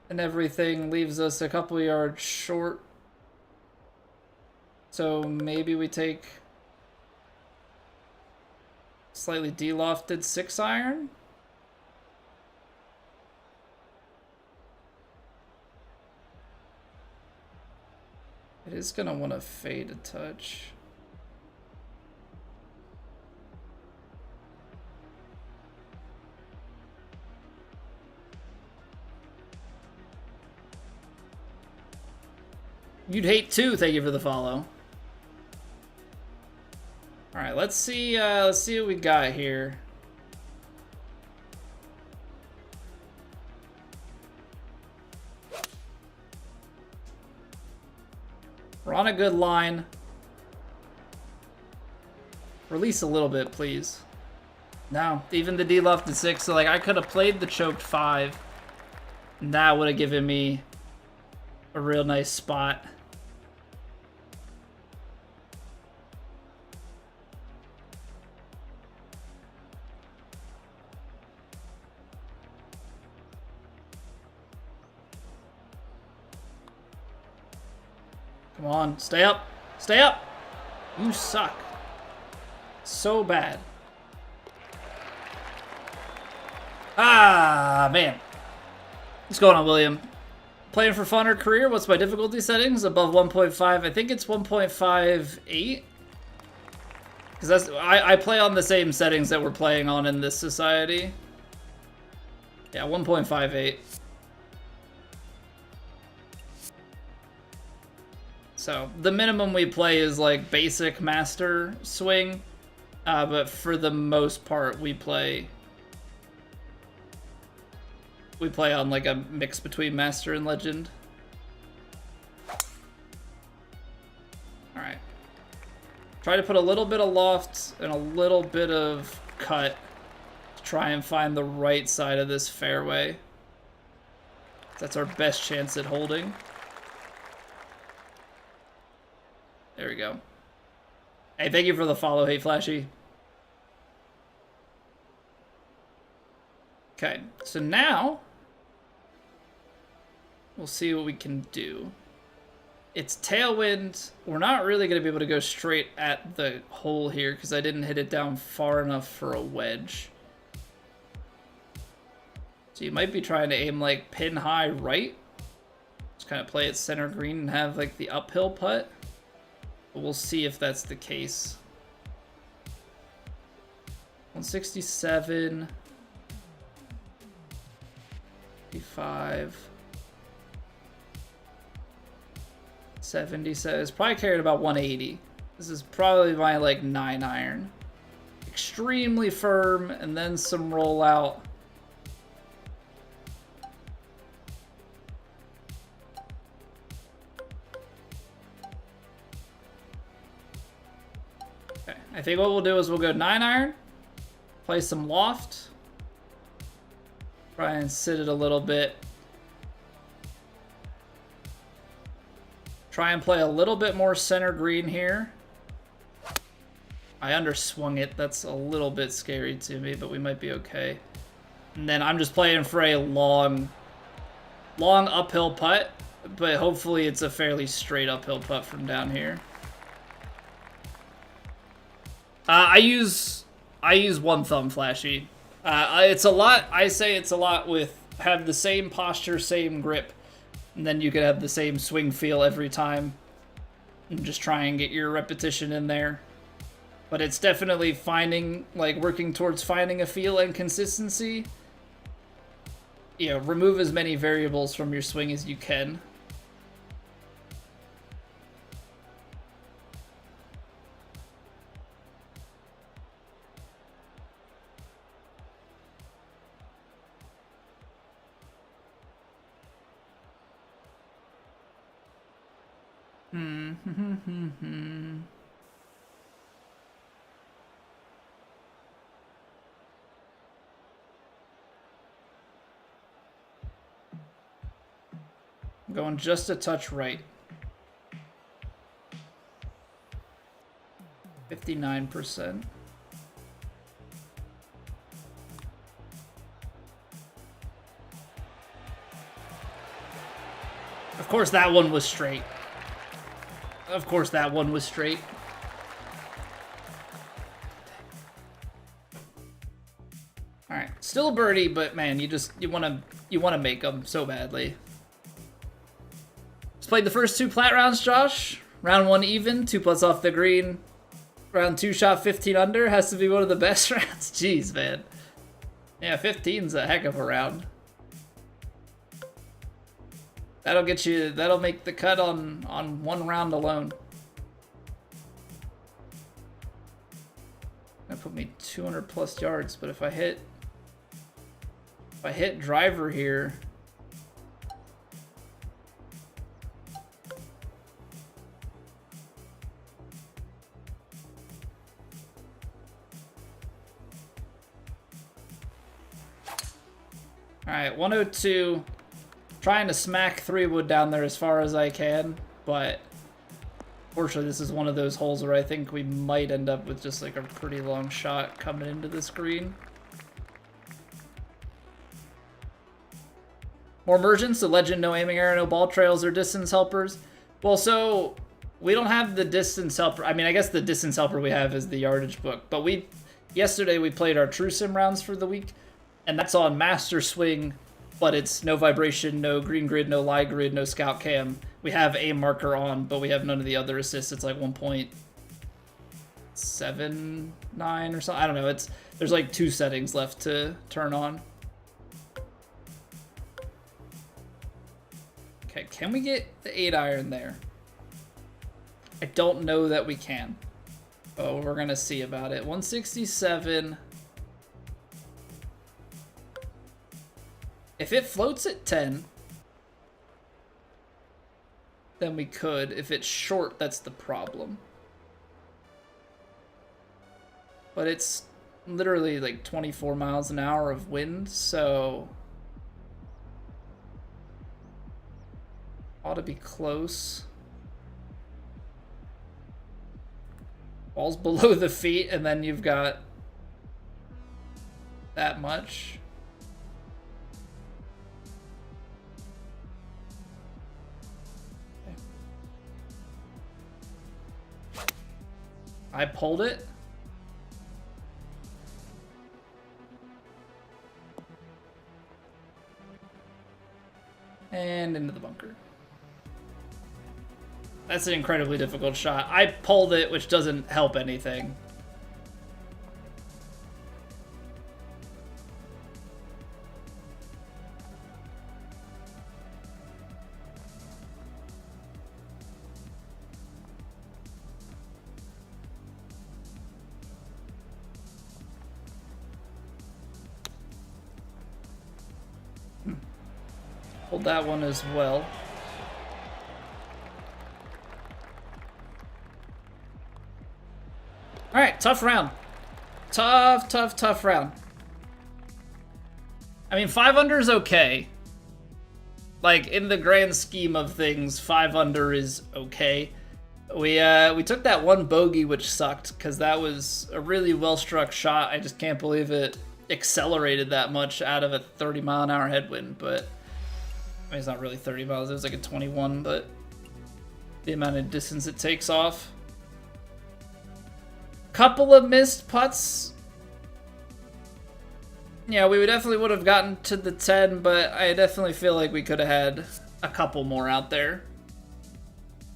and everything leaves us a couple yards short. So maybe we take slightly de-lofted 6-iron. It is gonna want to fade a touch. You'd hate to. Thank you for the follow. All right, let's see what we got here. We're on a good line. Release a little bit, please. No, even the de-lofted 6. So like I could have played the choked 5. And that would have given me a real nice spot. Come on, stay up. Stay up. You suck. So bad. Ah, man. What's going on, William? Playing for fun or career? What's my difficulty settings? Above 1.5. I think it's 1.58. Because that's I play on the same settings that we're playing on in this society. Yeah, 1.58. So the minimum we play is like basic master swing, but for the most part we play on like a mix between master and legend. All right, try to put a little bit of loft and a little bit of cut to try and find the right side of this fairway. That's our best chance at holding. There we go. Hey, thank you for the follow. Hey, Flashy. Okay, so now we'll see what we can do. It's tailwind. We're not really going to be able to go straight at the hole here because I didn't hit it down far enough for a wedge. So you might be trying to aim like pin high right. Just kind of play it center green and have like the uphill putt. But we'll see if that's the case. 167. 55. 77. It's probably carried about 180. This is probably my like 9-iron. Extremely firm and then some rollout. Okay, I think what we'll do is we'll go 9-iron, play some loft, try and sit it a little bit. Try and play a little bit more center green here. I underswung it. That's a little bit scary to me, but we might be okay. And then I'm just playing for a long uphill putt, but hopefully it's a fairly straight uphill putt from down here. I use one thumb, Flashy. It's a lot. I say it's a lot with have the same posture, same grip. And then you could have the same swing feel every time. And just try and get your repetition in there. But it's definitely finding, like, working towards finding a feel and consistency. You know, remove as many variables from your swing as you can. I'm going just a touch right. 59%. Of course that one was straight. Of course that one was straight. All right, still a birdie, but man, you want to make them so badly. Just played the first 2 plat rounds, Josh. Round 1 even, 2 putts off the green. Round 2 shot 15 under, has to be one of the best rounds. Jeez, man. Yeah, 15's a heck of a round. That'll get you, that'll make the cut on 1 round alone. That put me 200 plus yards, but if I hit driver here, all right, 102. Trying to smack 3-wood down there as far as I can, but fortunately this is one of those holes where I think we might end up with just like a pretty long shot coming into this green. More mergents, the legend, no aiming error, no ball trails or distance helpers. Well, so we don't have the distance helper. I mean, I guess the distance helper we have is the yardage book, but yesterday we played our True Sim rounds for the week, and that's on master swing, but it's no vibration, no green grid, no lie grid, no scout cam. We have a marker on, but we have none of the other assists. It's like 1.79 or something. I don't know. There's like 2 settings left to turn on. Okay, can we get the 8-iron there? I don't know that we can. Oh, we're gonna see about it. 167. If it floats at 10, then we could. If it's short, that's the problem. But it's literally like 24 miles an hour of wind, so ought to be close. Ball's below the feet, and then you've got that much. I pulled it. And into the bunker. That's an incredibly difficult shot. I pulled it, which doesn't help anything. Pulled that one as well. All right, tough round. Tough round. I mean, 5 under is okay. Like, in the grand scheme of things, 5 under is okay. We took that one bogey, which sucked, because that was a really well-struck shot. I just can't believe it accelerated that much out of a 30-mile-an-hour headwind, but I mean, it's not really 30 miles, it was like a 21, but the amount of distance it takes off. Couple of missed putts. Yeah, we definitely would have gotten to the 10, but I definitely feel like we could have had a couple more out there.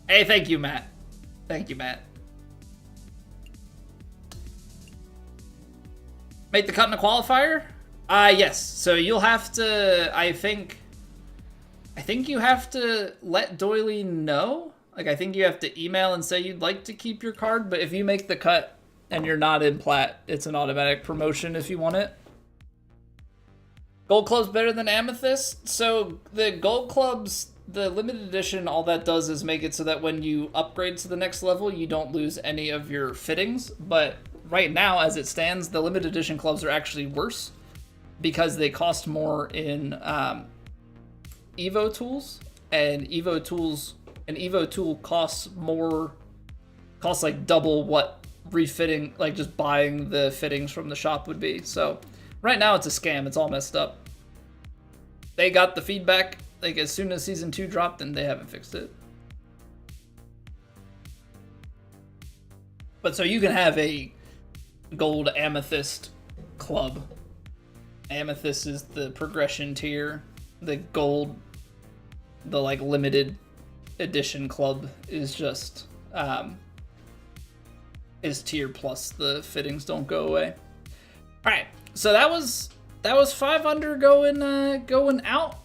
Hey, thank you, Matt. Thank you, Matt. Make the cut in the qualifier? Yes. So you'll have to, I think you have to let Doily know. Like, I think you have to email and say you'd like to keep your card, but if you make the cut and you're not in plat, it's an automatic promotion if you want it. Gold club's better than amethyst. So the gold clubs, the limited edition, all that does is make it so that when you upgrade to the next level, you don't lose any of your fittings. But right now, as it stands, the limited edition clubs are actually worse because they cost more in Evo tools. and an Evo tool costs like double what refitting, like just buying the fittings from the shop would be. So right now it's a scam. It's all messed up. They got the feedback like as soon as season 2 dropped, and they haven't fixed it. But so you can have a gold amethyst club. Amethyst is the progression tier. The gold, the like limited edition club is just is tier plus the fittings don't go away. All right, so that was 5 under going out.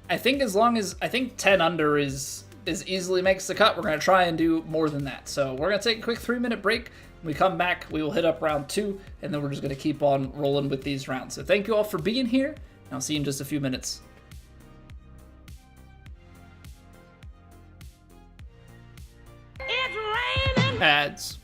I think I think 10 under is easily makes the cut. We're gonna try and do more than that. So we're gonna take a quick 3-minute break. When we come back, we will hit up round 2, and then we're just gonna keep on rolling with these rounds. So thank you all for being here, and I'll see you in just a few minutes. It's raining. Ads.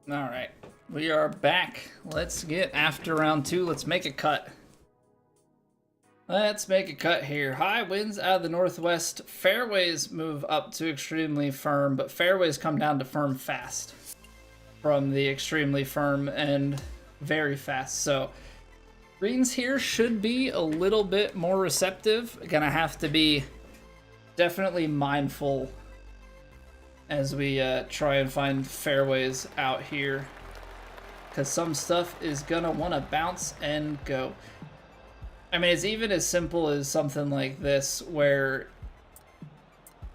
All right, we are back. Let's get after round 2. Let's make a cut. Let's make a cut here. High winds out of the northwest. Fairways move up to extremely firm, but fairways come down to firm fast from the extremely firm and very fast. So greens here should be a little bit more receptive. Gonna have to be definitely mindful as we try and find fairways out here, because some stuff is gonna want to bounce and go. I mean, it's even as simple as something like this, where,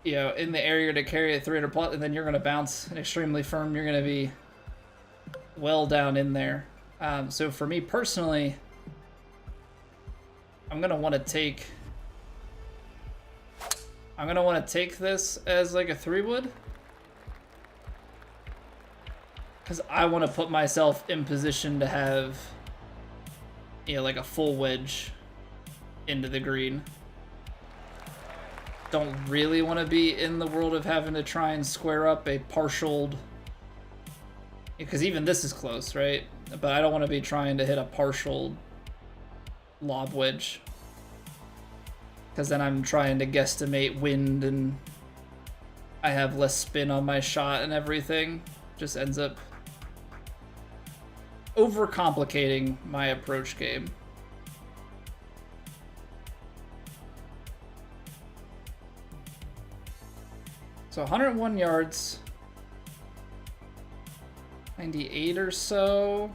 you know, in the area to carry a 300 plus, and then you're gonna bounce an extremely firm. You're gonna be well down in there. So for me personally, I'm gonna want to take I'm gonna want to take this as like a 3-wood. Because I want to put myself in position to have, you know, like a full wedge into the green. Don't really want to be in the world of having to try and square up a partialed, because even this is close, right? But I don't want to be trying to hit a partial lob wedge, because then I'm trying to guesstimate wind and I have less spin on my shot and everything. Just ends up overcomplicating my approach game. So 101 yards, 98 or so,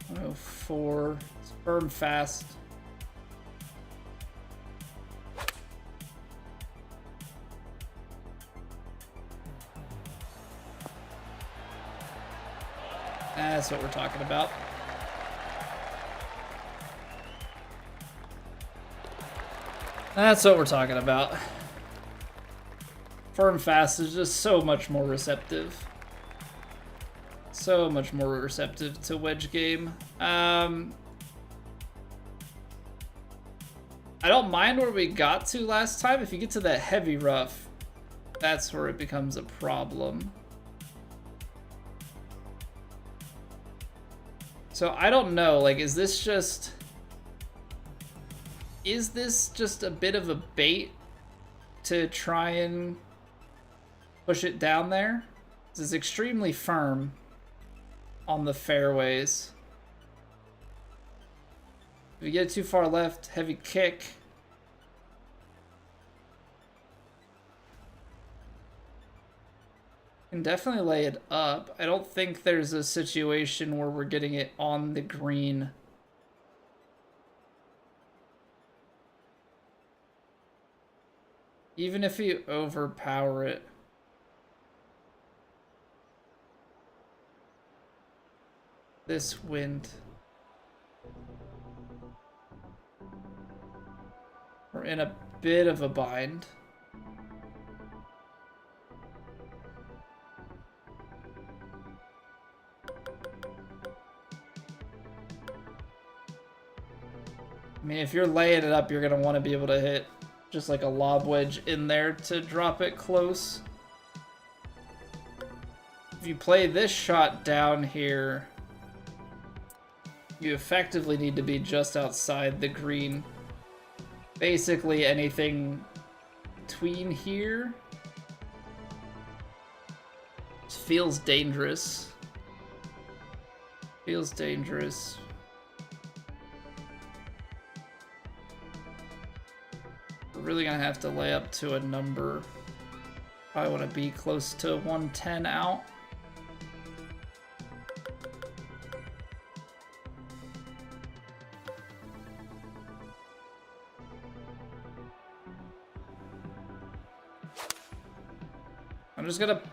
104, it's firm fast. That's what we're talking about. That's what we're talking about. Firm fast is just so much more receptive. So much more receptive to wedge game. I don't mind where we got to last time. If you get to that heavy rough, that's where it becomes a problem. So I don't know, like, is this just a bit of a bait to try and push it down there? This is extremely firm on the fairways. If you get too far left, heavy kick. Can definitely lay it up. I don't think there's a situation where we're getting it on the green. Even if you overpower it. This wind. We're in a bit of a bind. I mean, if you're laying it up, you're going to want to be able to hit just like a lob wedge in there to drop it close. If you play this shot down here, you effectively need to be just outside the green. Basically anything between here feels dangerous. Feels dangerous. We're really gonna have to lay up to a number. Probably want to be close to 110 out.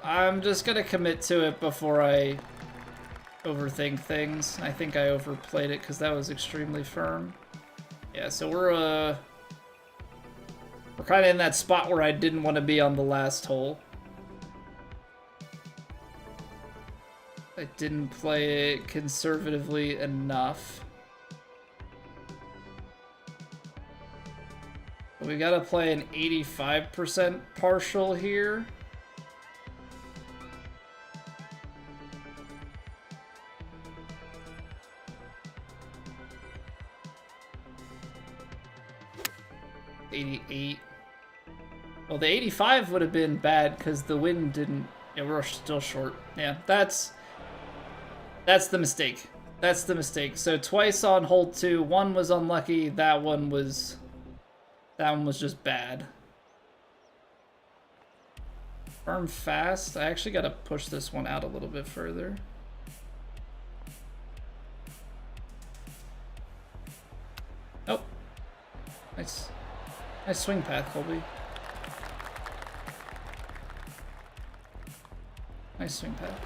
I'm just gonna commit to it before I overthink things. I think I overplayed it because that was extremely firm. Yeah, so we're kind of in that spot where I didn't want to be on the last hole. I didn't play it conservatively enough. We gotta play an 85% partial here. .88. Well, the 85 would have been bad because the wind didn't. Yeah, we're still short. Yeah, that's the mistake. That's the mistake. So twice on hole 2, one was unlucky. That one was just bad. Firm fast. I actually got to push this one out a little bit further. Oh, nice. Nice swing path, Colby. Nice swing path.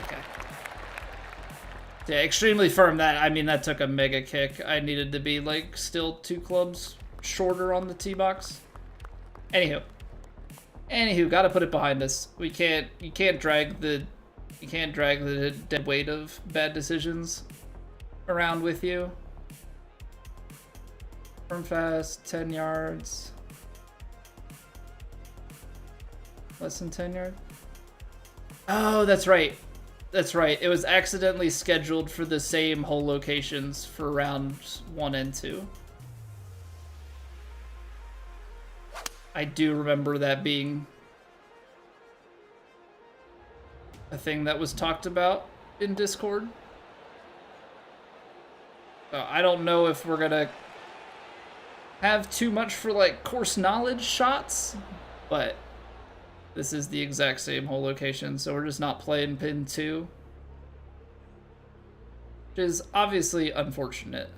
Okay. Yeah, extremely firm. That, I mean, that took a mega kick. I needed to be, like, still 2 clubs shorter on the tee box. Anywho, gotta put it behind us. You can't drag the dead weight of bad decisions around with you. Firm fast, 10 yards. Less than 10 yards. Oh, that's right. That's right. It was accidentally scheduled for the same hole locations for rounds 1 and 2. I do remember that being a thing that was talked about in Discord. So I don't know if we're gonna have too much for like course knowledge shots, but this is the exact same hole location, so we're just not playing pin 2. Which is obviously unfortunate.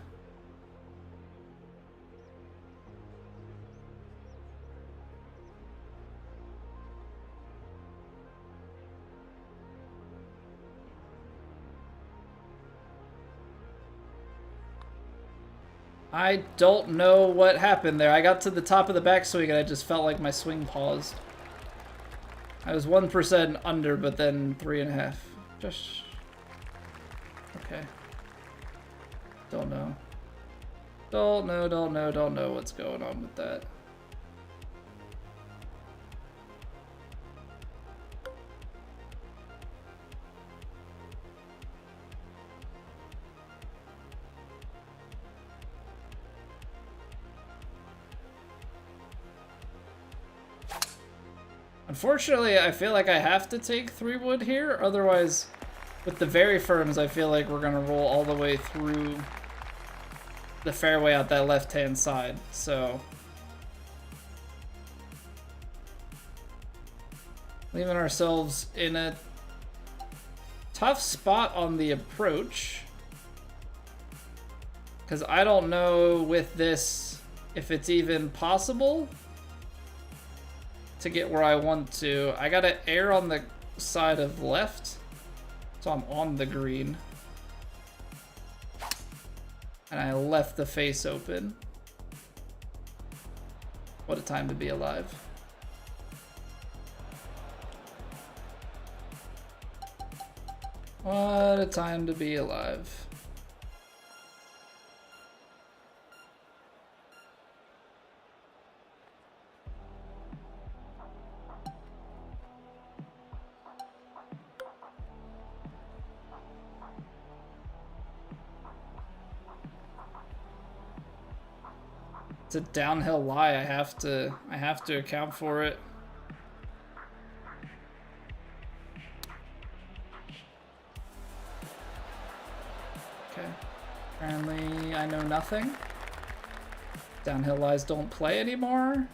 I don't know what happened there. I got to the top of the backswing and I just felt like my swing paused. I was 1% under, but then 3.5. Just... okay. Don't know. Don't know what's going on with that. Unfortunately, I feel like I have to take 3 wood here. Otherwise, with the very firms, I feel like we're going to roll all the way through the fairway out that left-hand side. So, leaving ourselves in a tough spot on the approach. Because I don't know with this if it's even possible to get where I want to. I gotta err on the side of left, so I'm on the green. And I left the face open. What a time to be alive. What a time to be alive. It's a downhill lie. I have to account for it. Okay. Apparently I know nothing. Downhill lies don't play anymore.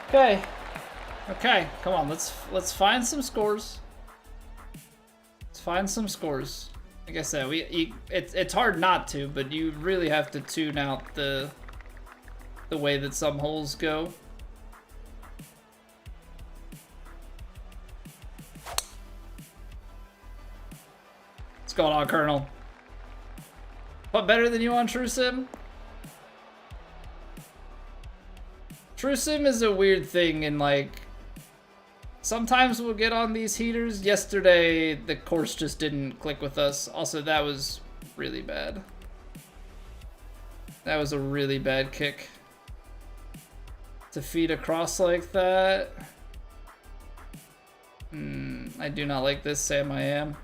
Okay. Okay, come on, let's find some scores. Let's find some scores. Like I said, it's hard not to, but you really have to tune out the way that some holes go. What's going on, Colonel? What, better than you on True Sim? True Sim is a weird thing, and like, sometimes we'll get on these heaters. Yesterday, the course just didn't click with us. Also, that was really bad. That was a really bad kick. To feed across like that. I do not like this, Sam I am.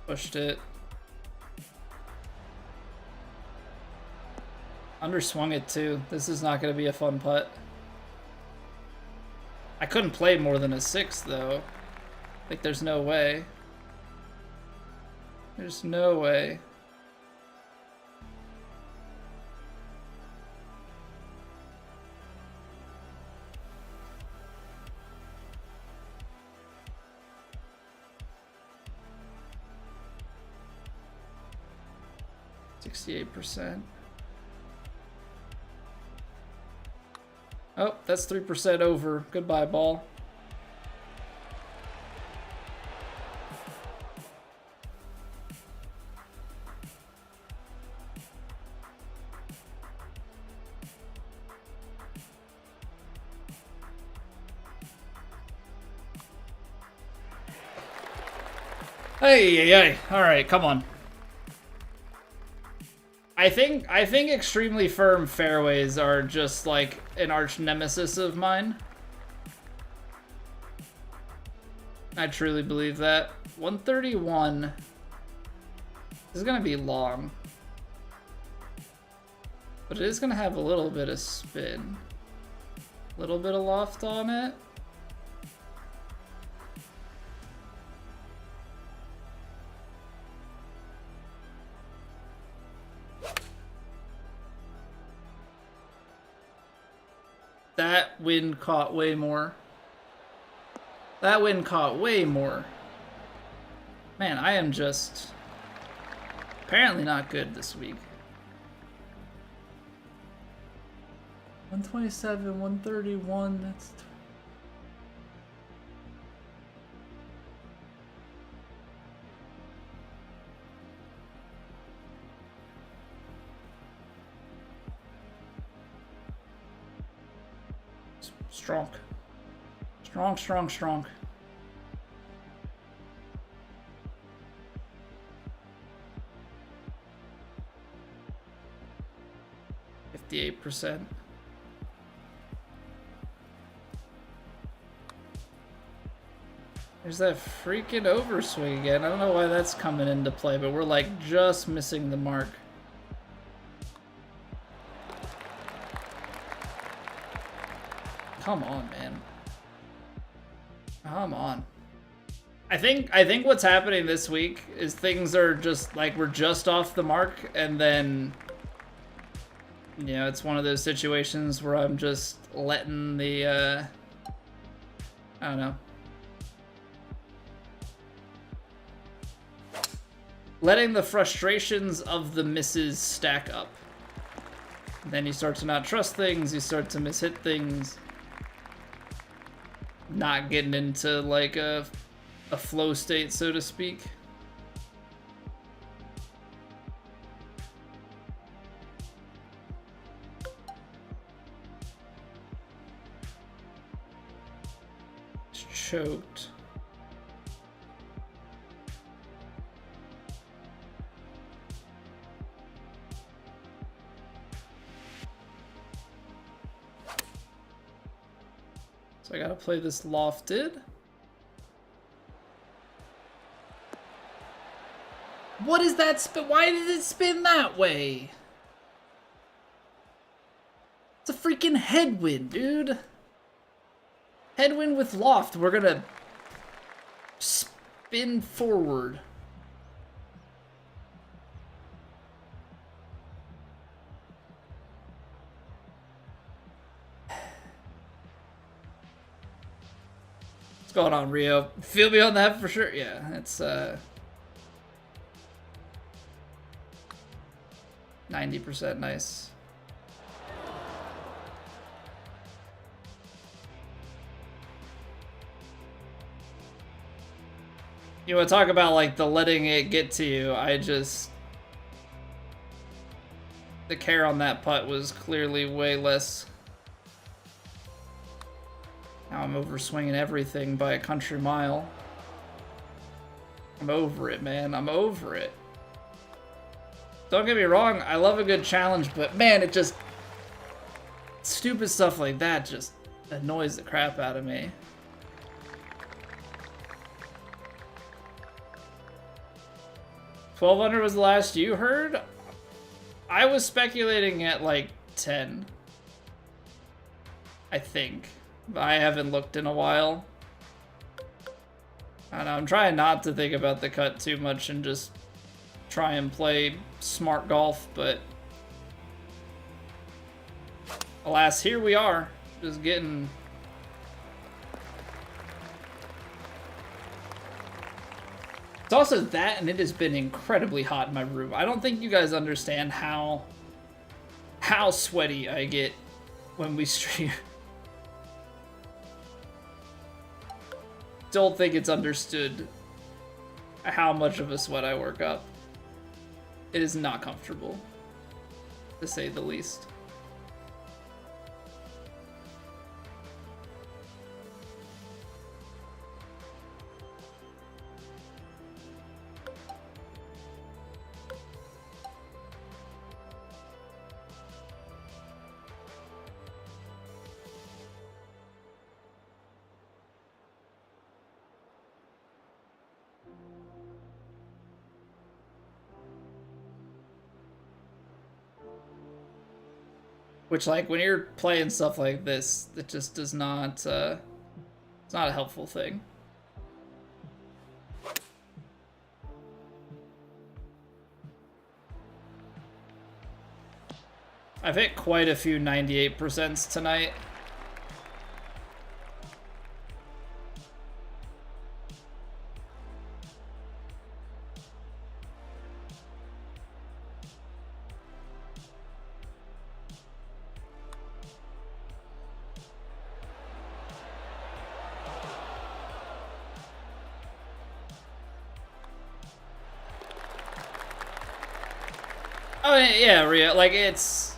Pushed it. Underswung it too. This is not going to be a fun putt. I couldn't play more than a 6 though. Like, there's no way. There's no way. 68%. Oh, that's 3% over. Goodbye, ball. Hey. All right, come on. I think extremely firm fairways are just like an arch nemesis of mine. I truly believe that. 131 is gonna be long, but it is gonna have a little bit of spin, a little bit of loft on it. That wind caught way more. That wind caught way more. Man, I am just apparently not good this week. 127, 131, that's... Strong. Strong. 58%. There's that freaking overswing again. I don't know why that's coming into play, but we're like just missing the mark. Come on, man. Come on. I think what's happening this week is things are just like we're just off the mark, and then you know, it's one of those situations where I'm just letting the I don't know. Letting the frustrations of the misses stack up. Then you start to not trust things, you start to mishit things. Not getting into like a flow state, so to speak. It's choked. So I gotta play this lofted. What is that spin? Why did it spin that way? It's a freaking headwind, dude. Headwind with loft. We're gonna spin forward. What's going on, Rio? Feel me on that for sure? Yeah, it's 90% nice. You want to talk about like the letting it get to you? The care on that putt was clearly way less. Now I'm overswinging everything by a country mile. I'm over it, man. I'm over it. Don't get me wrong, I love a good challenge, but man, it just... stupid stuff like that just annoys the crap out of me. $1,200 was the last you heard? I was speculating at like 10. I think. I haven't looked in a while. I don't know, I'm trying not to think about the cut too much and just try and play smart golf, but alas, here we are, just getting It's also that, and it has been incredibly hot in my room. I don't think you guys understand how sweaty I get when we stream. Don't think it's understood how much of a sweat I work up. It is not comfortable, to say the least. Which, like, when you're playing stuff like this, it just does not, it's not a helpful thing. I've hit quite a few 98% tonight. Oh yeah, Rhea, like it's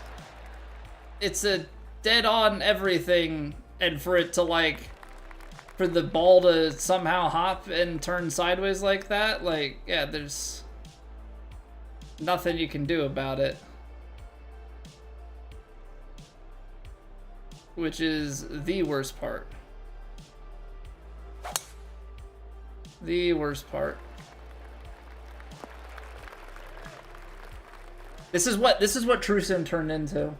a dead on everything, and for it to like, for the ball to somehow hop and turn sideways like that, like, yeah, there's nothing you can do about it. Which is the worst part. The worst part. This is what True Sim turned into.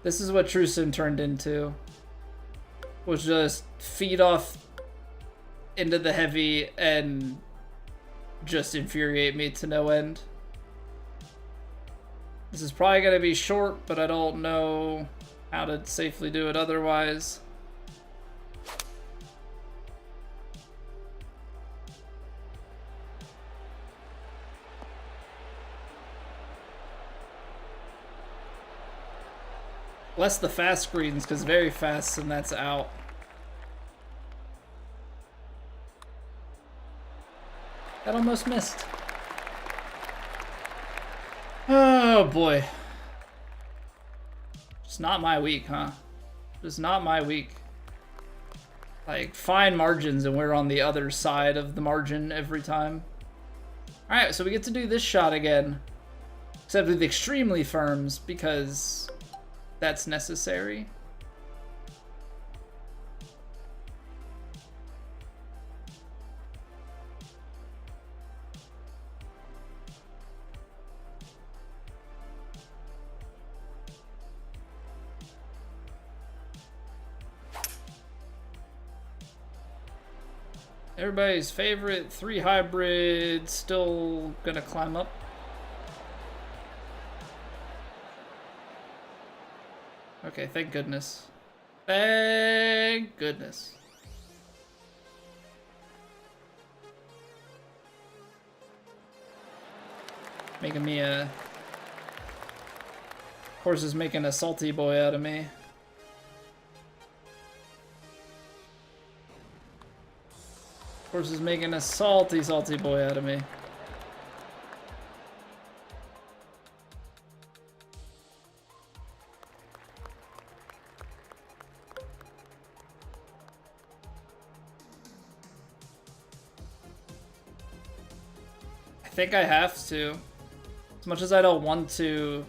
This is what True Sim turned into. Was just feed off into the heavy and just infuriate me to no end. This is probably gonna be short, but I don't know how to safely do it otherwise. Less the fast screens, because very fast and that's out. That almost missed. Oh boy. Just not my week, huh? Just not my week. Like, fine margins and we're on the other side of the margin every time. Alright, so we get to do this shot again. Except with extremely firms, because that's necessary. Everybody's favorite 3 hybrid still gonna climb up. Okay, thank goodness. Thank goodness. Making me a... Horse is making a salty boy out of me. Horse is making a salty, salty boy out of me. I think I have to. As much as I don't want to.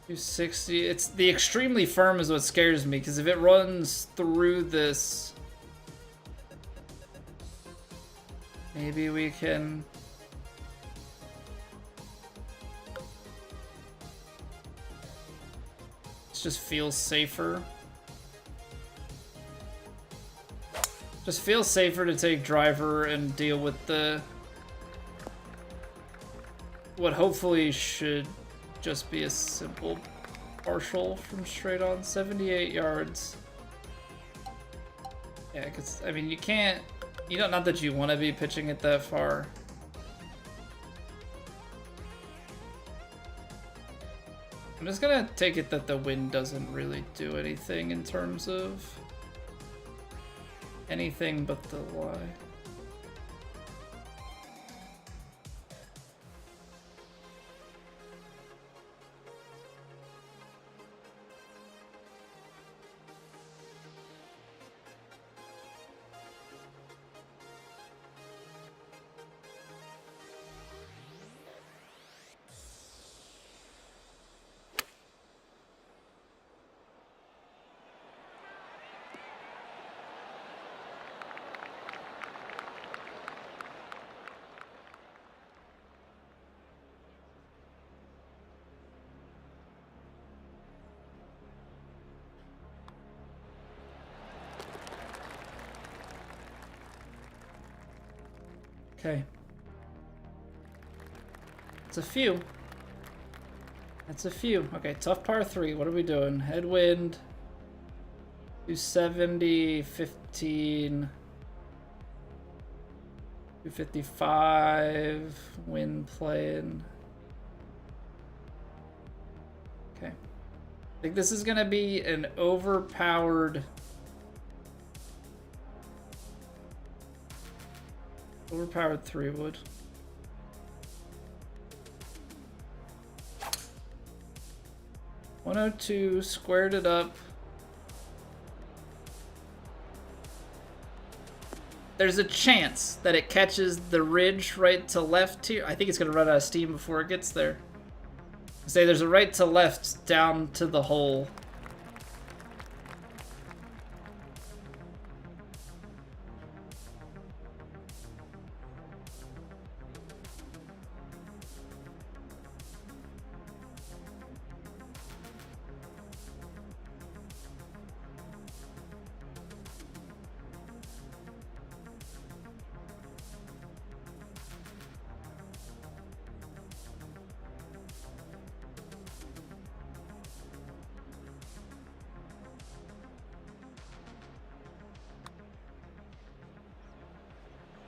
260. It's the extremely firm is what scares me, because if it runs through this, maybe we can. It just feels safer. Just feels safer to take driver and deal with the what hopefully should just be a simple partial from straight on. 78 yards. Yeah, because I mean you can't You know, not that you want to be pitching it that far. I'm just gonna take it that the wind doesn't really do anything in terms of anything but the lie. Okay. It's a few. That's a few. Okay, tough par 3. What are we doing? Headwind. 270, 15. 255. Wind playing. Okay. I think this is going to be an overpowered 3-wood. .102, squared it up. There's a chance that it catches the ridge right to left here. I think it's going to run out of steam before it gets there. Say there's a right to left down to the hole.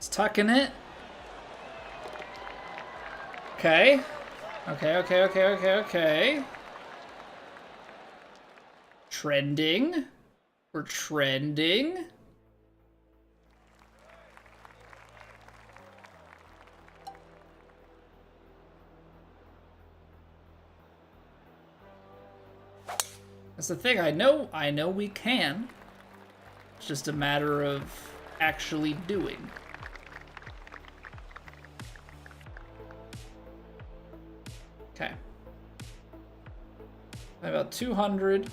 Tucking it. Okay. Okay. Trending. We're trending. That's the thing. I know we can. It's just a matter of actually doing. Okay. About 200.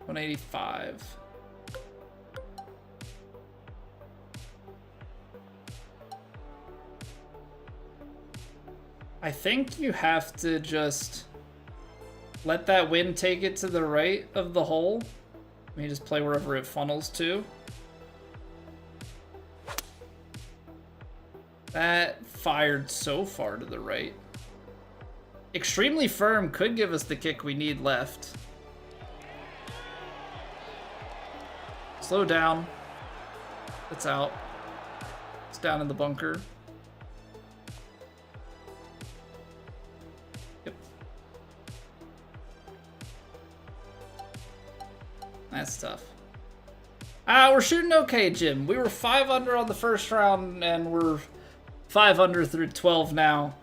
185. I think you have to just let that wind take it to the right of the hole. Let me just play wherever it funnels to. That fired so far to the right. Extremely firm could give us the kick we need left. Slow down. It's out. It's down in the bunker. Yep. That's tough. We're shooting okay, Jim. We were 5 under on the first round, and we're 5 under through 12 now.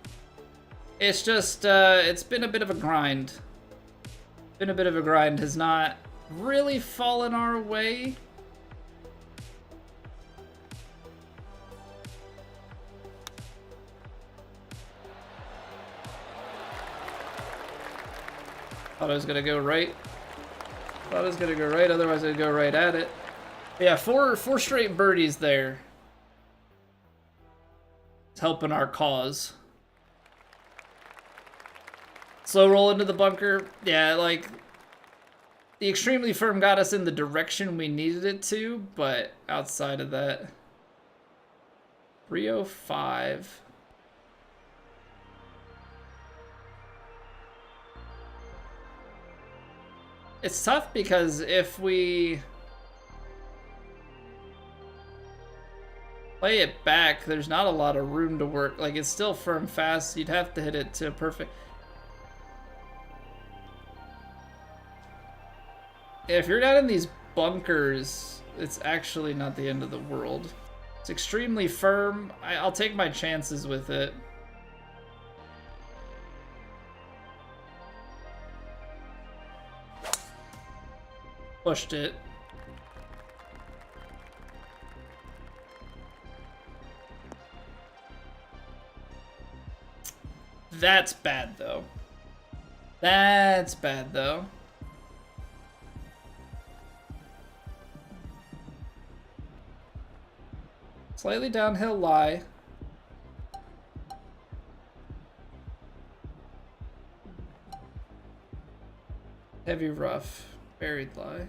It's just, it's been a bit of a grind. Has not really fallen our way. Thought I was gonna go right. Otherwise I'd go right at it. Yeah, four straight birdies there. It's helping our cause. Slow roll into the bunker. Yeah, like, the extremely firm got us in the direction we needed it to, but outside of that. 305. It's tough because if we play it back, there's not a lot of room to work. Like, it's still firm fast. You'd have to hit it to perfect. If you're not in these bunkers, it's actually not the end of the world. It's extremely firm. I'll take my chances with it. Pushed it. That's bad, though. That's bad, though. Slightly downhill lie. Heavy rough. Buried lie.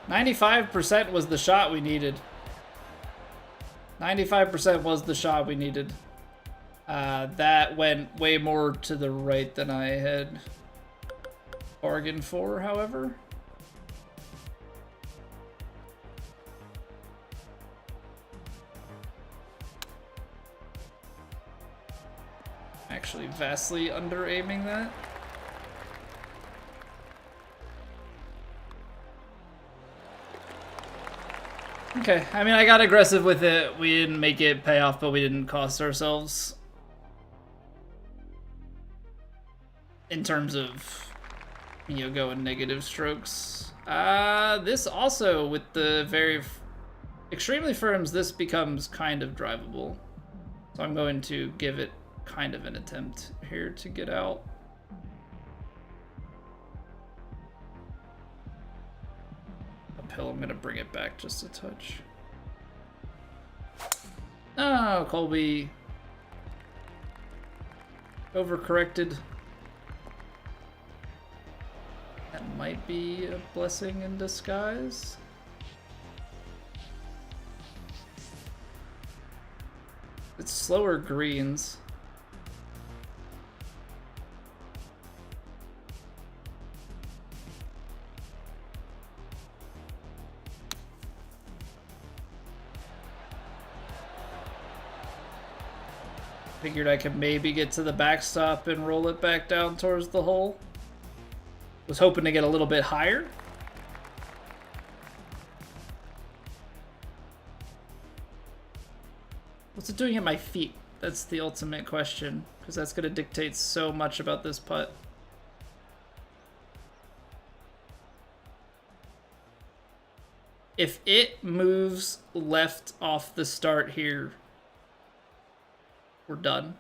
"95% was the shot we needed." 95% was the shot we needed. That went way more to the right than I had bargained for, however. Actually vastly under-aiming that. Okay, I mean, I got aggressive with it. We didn't make it pay off, but we didn't cost ourselves. In terms of, you know, going negative strokes. This also, with the very extremely firms, this becomes kind of drivable. So I'm going to give it kind of an attempt here to get out. Uphill, I'm gonna bring it back just a touch. Oh, Colby overcorrected. That might be a blessing in disguise. It's slower greens. Figured I could maybe get to the backstop and roll it back down towards the hole. Was hoping to get a little bit higher. What's it doing at my feet? That's the ultimate question, because that's going to dictate so much about this putt. If it moves left off the start here, we're done.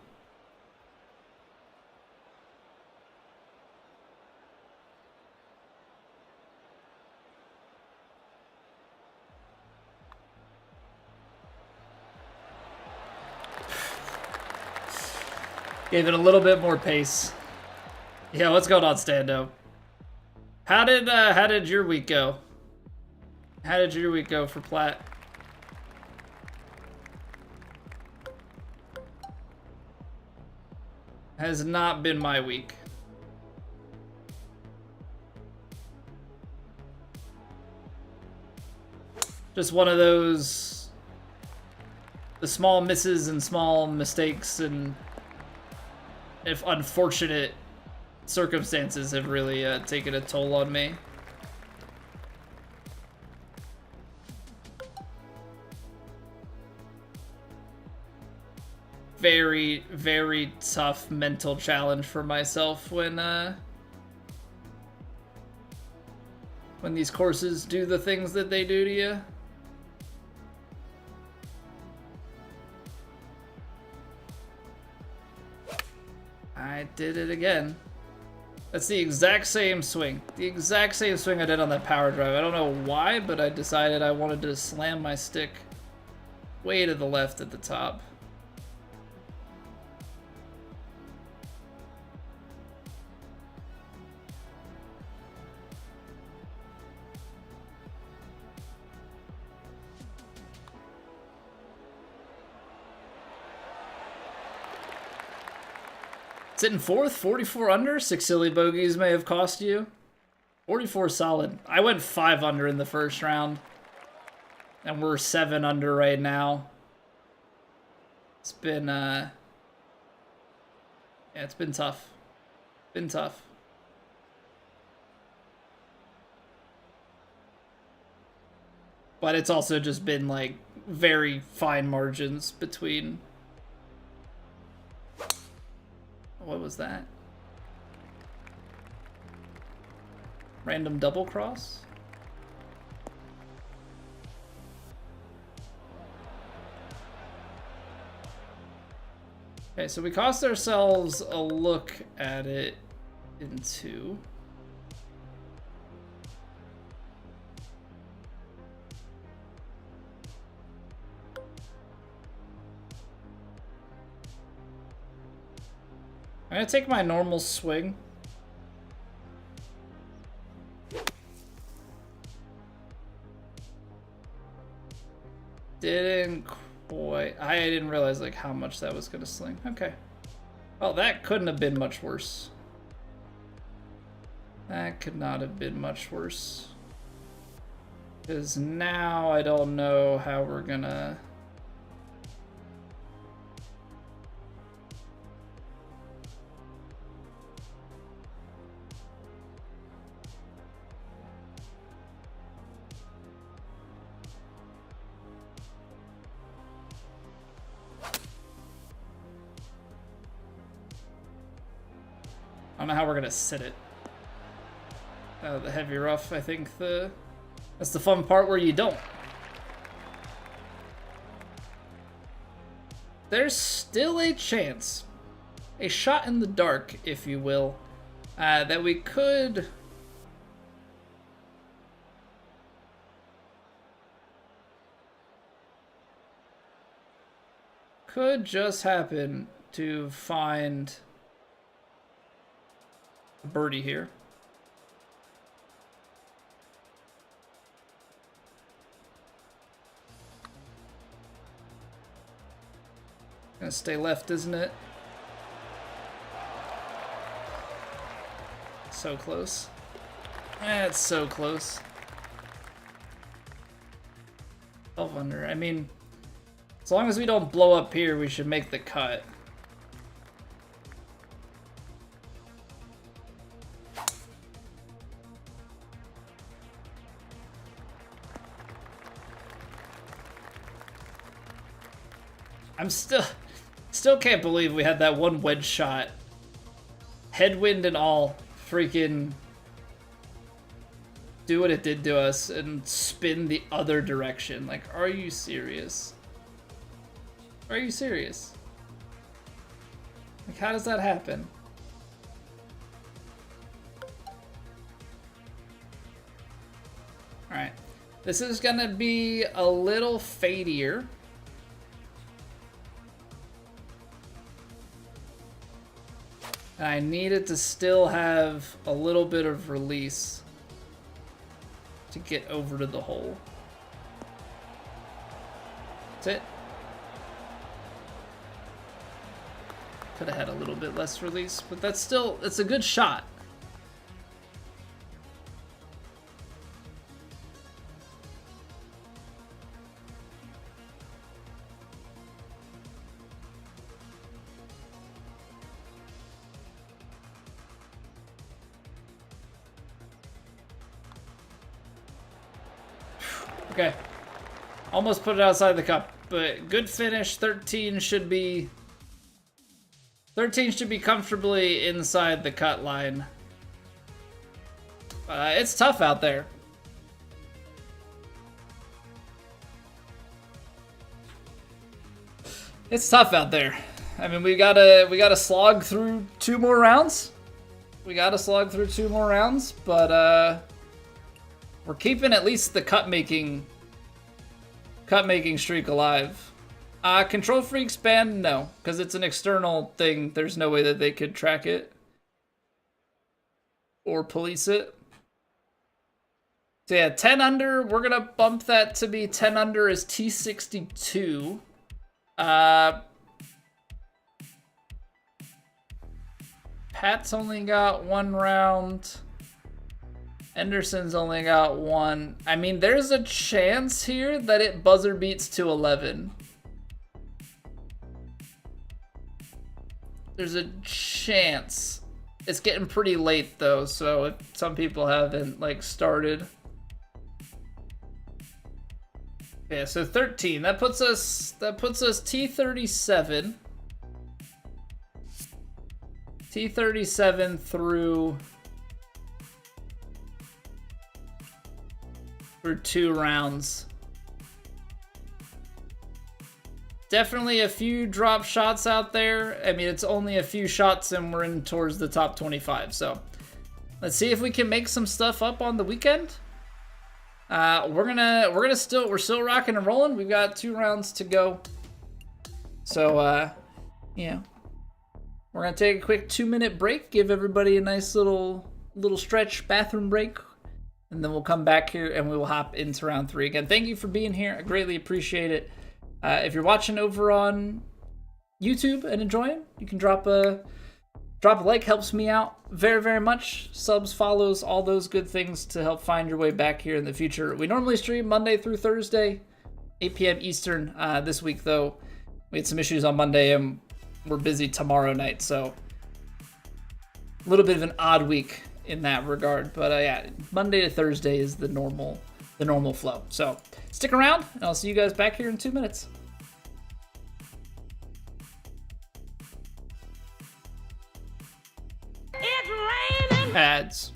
Gave it a little bit more pace. Yeah, what's going on, Stando? How did your week go? How did your week go for Platt? Has not been my week. Just one of those, the small misses and small mistakes and if unfortunate circumstances have really taken a toll on me. Very, very tough mental challenge for myself when these courses do the things that they do to you. I did it again. That's the exact same swing. The exact same swing I did on that power drive. I don't know why, but I decided I wanted to slam my stick way to the left at the top. Sitting fourth, 44 under. 6 silly bogeys may have cost you. 44 solid. I went 5 under in the first round. And we're 7 under right now. It's been, yeah, it's been tough. Been tough. But it's also just been, like, very fine margins between... What was that? Random double cross? Okay, so we cost ourselves a look at it in 2. I'm gonna take my normal swing. Didn't quite... I didn't realize like how much that was gonna sling. Okay. Well, that couldn't have been much worse. That could not have been much worse. Because now I don't know how we're gonna... I don't know how we're gonna sit it. The heavy rough, I think that's the fun part where you don't. There's still a chance, a shot in the dark, if you will, that we could just happen to find a birdie here. Gonna stay left, isn't it? So close. It's so close. 12 under. I mean, as long as we don't blow up here, we should make the cut. I'm still can't believe we had that one wedge shot. Headwind and all, freaking do what it did to us and spin the other direction. Like, are you serious? Are you serious? Like, how does that happen? Alright. This is gonna be a little fadier. And I need it to still have a little bit of release to get over to the hole. That's it. Could have had a little bit less release, but that's still, it's a good shot. Okay, almost put it outside the cup, but good finish. 13 should be comfortably inside the cut line. It's tough out there. It's tough out there. I mean, we gotta slog through 2 more rounds. We gotta slog through 2 more rounds, but we're keeping at least the cut making streak alive. Control Freaks banned? No, because it's an external thing. There's no way that they could track it or police it. So yeah, 10 under, we're gonna bump that to be 10 under as T62. Pat's only got 1 round. Anderson's only got 1. I mean, there's a chance here that it buzzer beats to 11. There's a chance. It's getting pretty late though, so if some people haven't like started. Yeah, so 13. That puts us T37. T37 through 2 rounds. Definitely a few drop shots out there. I mean, it's only a few shots and we're in towards the top 25. So let's see if we can make some stuff up on the weekend. We're still rocking and rolling. We've got 2 rounds to go. So yeah. We're gonna take a quick 2-minute break, give everybody a nice little stretch bathroom break, and then we'll come back here and we will hop into round 3 again. Thank you for being here. I greatly appreciate it. If you're watching over on YouTube and enjoying, you can drop a like, helps me out very, very much. Subs, follows, all those good things to help find your way back here in the future. We normally stream Monday through Thursday, 8 p.m. Eastern. This week, though, we had some issues on Monday and we're busy tomorrow night, so a little bit of an odd week in that regard. But yeah, Monday to Thursday is the normal flow. So stick around, and I'll see you guys back here in 2 minutes. It's raining. Ads.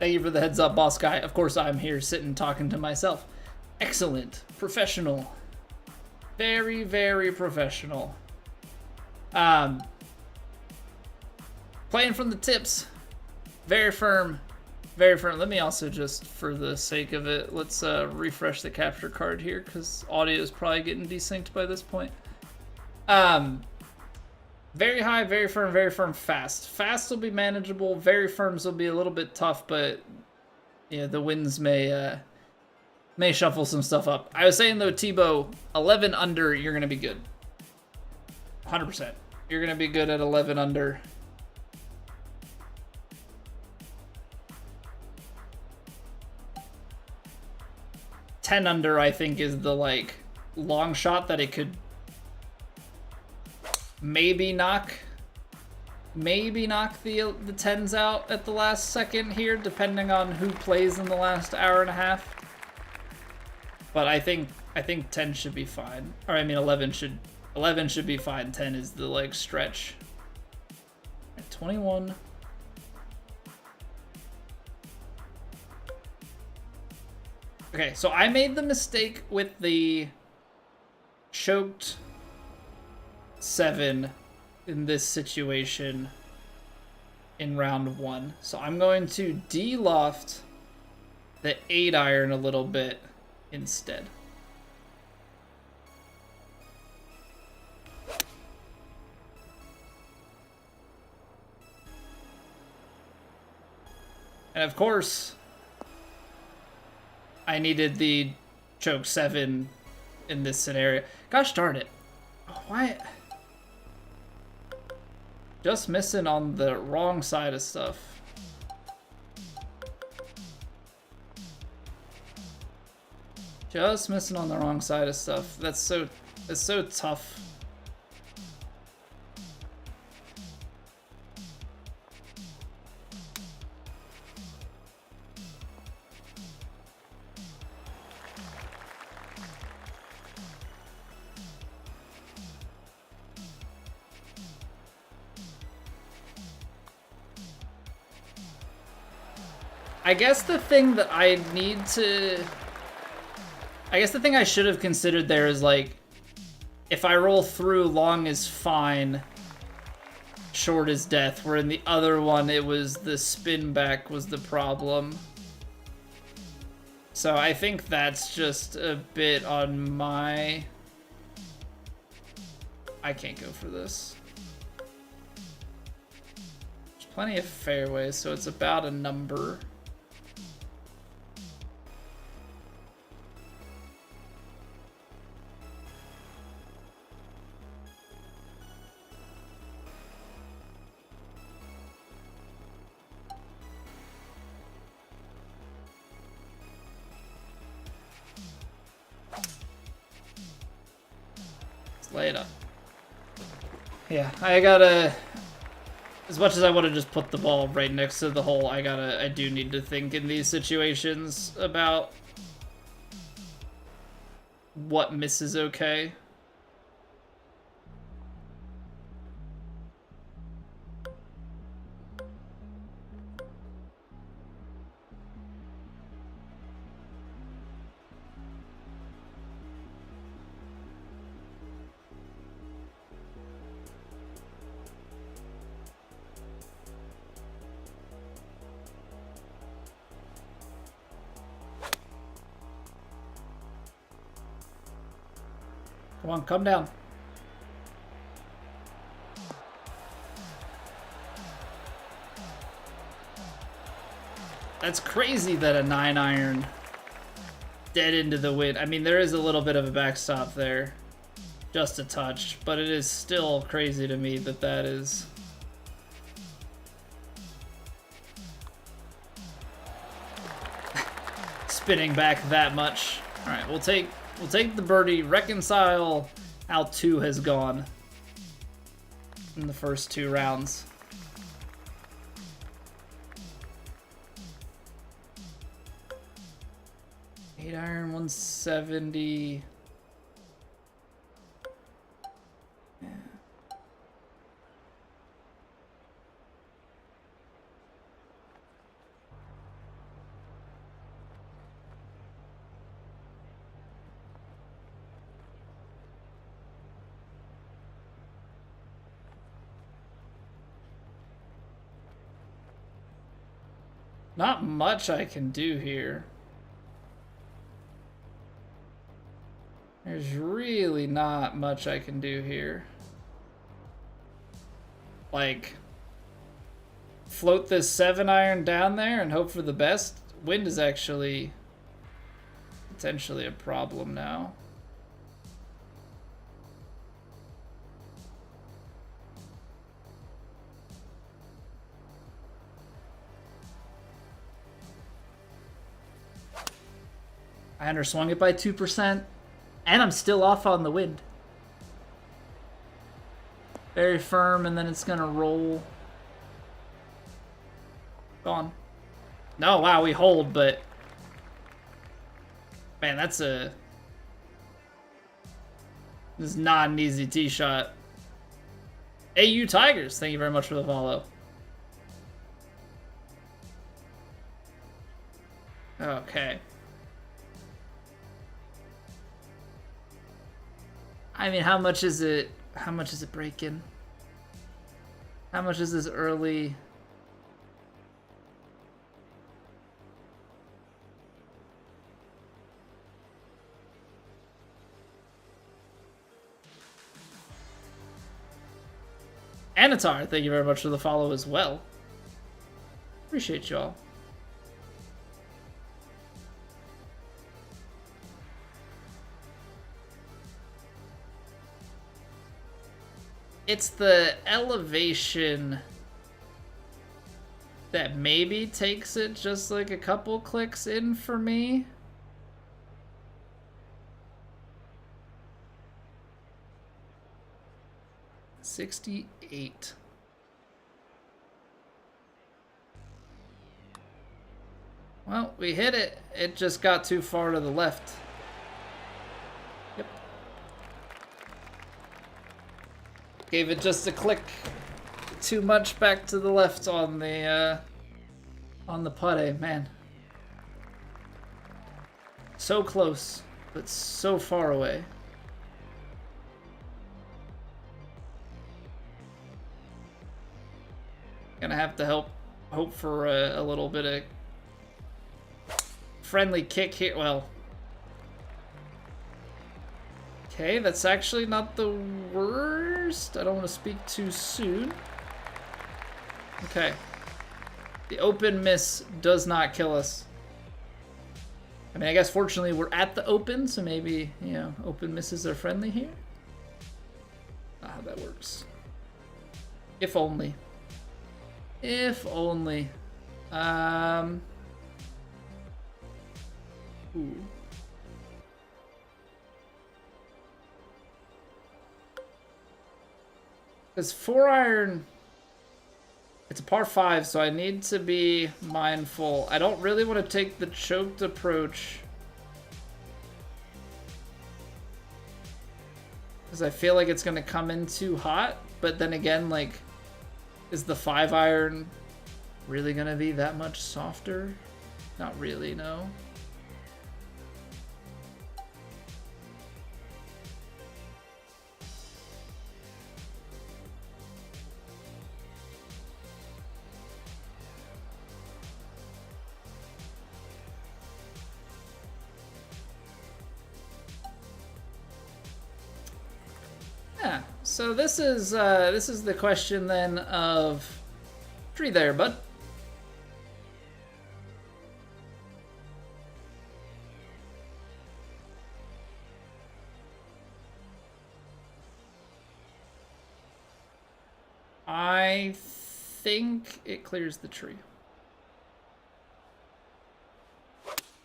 Thank you for the heads up, boss guy. Of course, I'm here sitting talking to myself. Excellent. Professional. Very, very professional. Playing from the tips. Very firm. Very firm. Let me also just, for the sake of it, let's refresh the capture card here because audio is probably getting desynced by this point. Very high, very firm, fast. Fast will be manageable. Very firms will be a little bit tough, but yeah, the winds may shuffle some stuff up. I was saying though, Tebow, 11 under, you're gonna be good. 100%. You're gonna be good at 11 under. $10 under, I think, is the like long shot that it could maybe knock the tens out at the last second here, depending on who plays in the last hour and a half. But I think 10 should be fine. Or I mean 11 should be fine. 10 is the like stretch. At 21. Okay, so I made the mistake with the choked 7 in this situation in round 1. So I'm going to de-loft the 8 iron a little bit instead. And of course, I needed the choke 7 in this scenario. Gosh darn it. Why? Just missing on the wrong side of stuff. Just missing on the wrong side of stuff. That's so tough. I guess the thing that I should have considered there is like, if I roll through, long is fine, short is death, where in the other one it was the spin back was the problem. So I think that's just a bit on my... I can't go for this. There's plenty of fairways, so it's about a number. Lay it up. Yeah, I gotta... As much as I want to just put the ball right next to the hole, I do need to think in these situations about what misses okay. Come on, come down. That's crazy that a 9 iron dead into the wind. I mean, there is a little bit of a backstop there. Just a touch, but it is still crazy to me that that is... spinning back that much. All right, we'll take the birdie, reconcile how 2 has gone in the first 2 rounds. Eight iron, 170. Yeah. Not much I can do here. There's really not much I can do here. Like, float this 7-iron down there and hope for the best. Wind is actually potentially a problem now. I underswung it by 2%, and I'm still off on the wind. Very firm, and then it's gonna roll. Gone. No, wow, we hold, but man, this is not an easy tee shot. AU Tigers, thank you very much for the follow. Okay. I mean, how much is it? How much is it breaking? How much is this early? Anatar, thank you very much for the follow as well. Appreciate y'all. It's the elevation that maybe takes it just like a couple clicks in for me. $68. Well, we hit it. It just got too far to the left. Yep. Gave it just a click too much back to the left on the putty, man. So close, but so far away. Gonna have to hope for a little bit of friendly kick here. Well, okay, that's actually not the worst. I don't want to speak too soon. Okay. The open miss does not kill us. I mean, I guess fortunately we're at the open, so maybe, you know, open misses are friendly here. Not how that works. If only. If only. Ooh. Because 4-iron, it's a par 5, so I need to be mindful. I don't really want to take the choked approach, because I feel like it's going to come in too hot. But then again, like, is the 5-iron really going to be that much softer? Not really, no. Yeah, so this is the question then of tree there, bud. I think it clears the tree.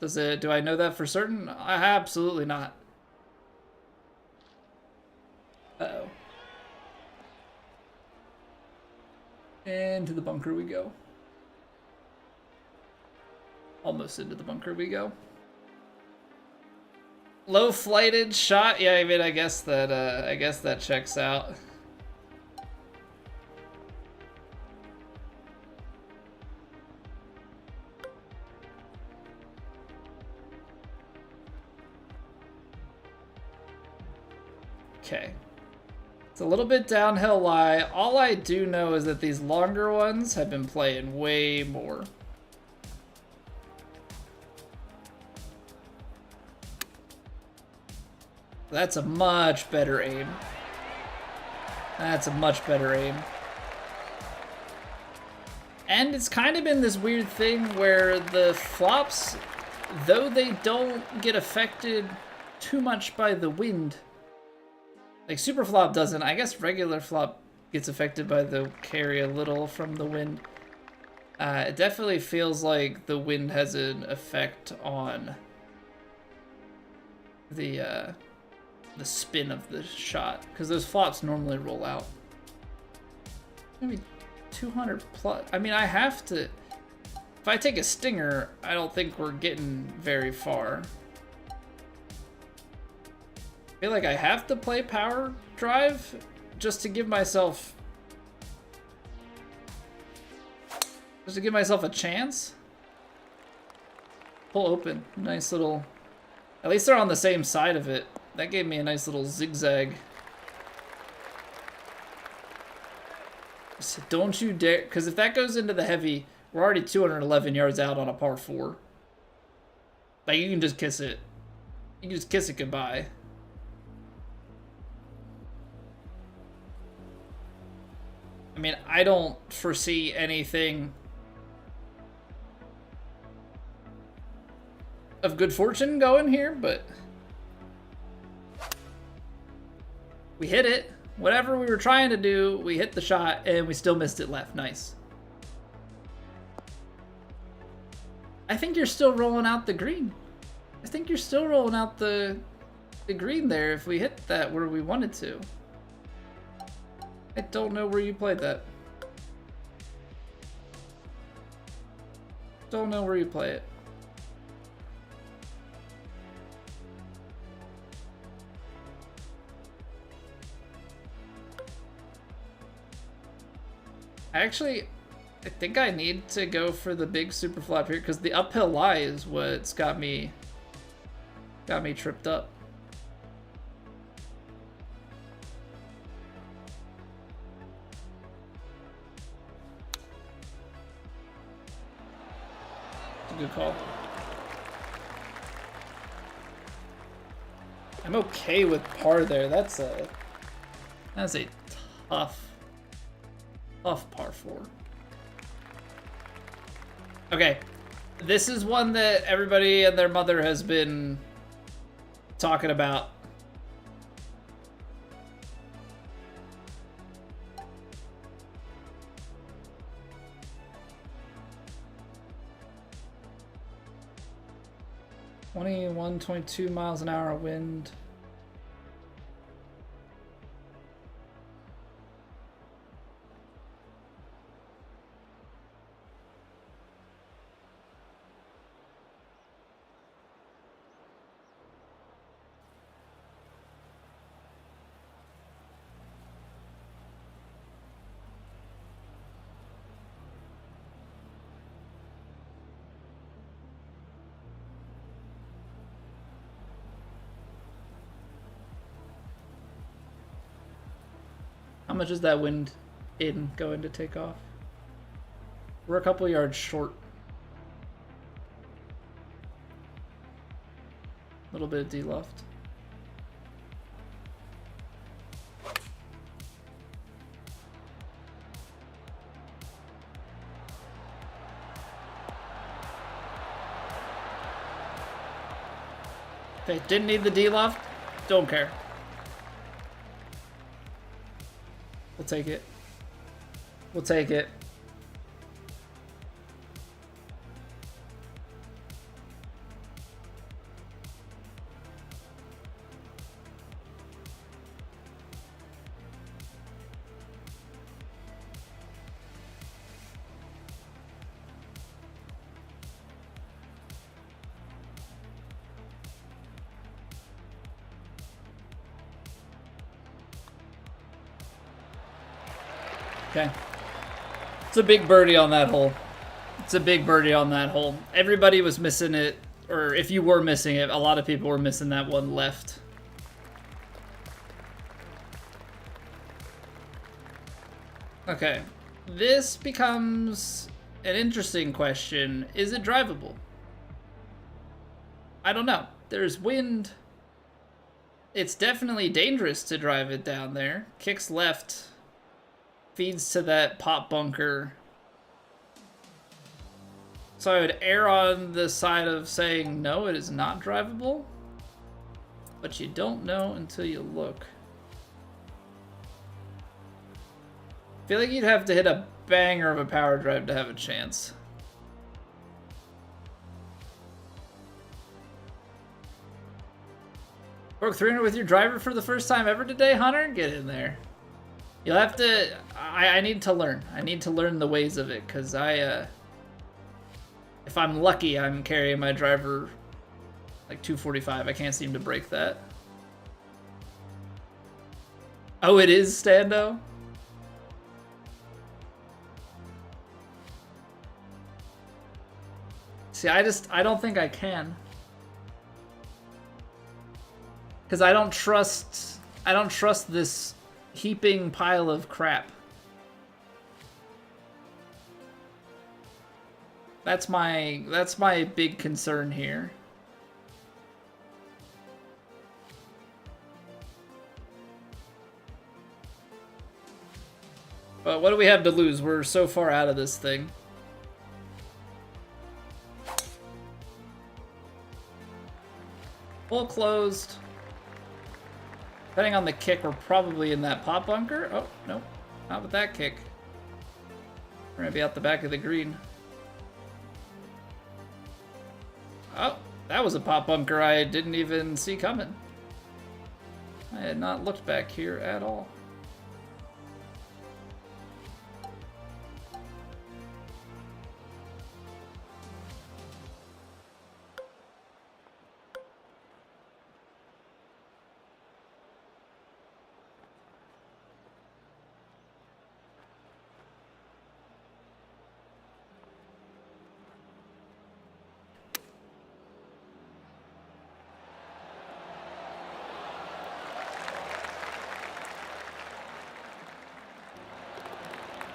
Does it? Do I know that for certain? Absolutely not. Uh-oh. Into the bunker we go. Almost into the bunker we go. Low flighted shot. Yeah, I mean, I guess that checks out. Okay. It's a little bit downhill lie. All I do know is that these longer ones have been playing way more. That's a much better aim. That's a much better aim. And it's kind of been this weird thing where the flops, though they don't get affected too much by the wind, like super flop doesn't. I guess regular flop gets affected by the carry a little from the wind. It definitely feels like the wind has an effect on the spin of the shot, because those flops normally roll out. Maybe 200 plus. I mean, I have to. If I take a stinger, I don't think we're getting very far. I feel like I have to play power drive just to give myself a chance. Pull open. Nice little. At least they're on the same side of it. That gave me a nice little zigzag. So don't you dare, because if that goes into the heavy, we're already 211 yards out on a par 4. Like, you can just kiss it. You can just kiss it goodbye. I mean, I don't foresee anything of good fortune going here, but we hit it. Whatever we were trying to do, we hit the shot and we still missed it left. Nice. I think you're still rolling out the green. I think you're still rolling out the green there if we hit that where we wanted to. I don't know where you played that. Don't know where you play it. I think I need to go for the big super flop here because the uphill lie is what's got me tripped up. It's a good call. I'm okay with par there. That's a tough par 4. Okay, this is one that everybody and their mother has been talking about. (21-22 miles an hour wind). How much is that wind in going to take off? We're a couple yards short. A little bit of D left. Okay, didn't need the D left. Don't care. We'll take it. We'll take it. Okay. It's a big birdie on that hole. It's a big birdie on that hole. Everybody was missing it, or if you were missing it, a lot of people were missing that one left. Okay. This becomes an interesting question. Is it drivable? I don't know. There's wind. it's definitely dangerous to drive it down there. Kicks left, feeds to that pop bunker. So I would err on the side of saying no, it is not drivable. But you don't know until you look. I feel like you'd have to hit a banger of a power drive to have a chance. Broke 300 with your driver for the first time ever today, Hunter? Get in there. You'll have to... I need to learn. I need to learn the ways of it, because if I'm lucky, I'm carrying my driver like 245. I can't seem to break that. Oh, it is Stando? See, I don't think I can. Because I don't trust this heaping pile of crap. That's my big concern here. But what do we have to lose? We're so far out of this thing. Full closed. Depending on the kick, we're probably in that pop bunker. Oh, nope. Not with that kick. We're gonna be out the back of the green. Oh, that was a pop bunker I didn't even see coming. I had not looked back here at all.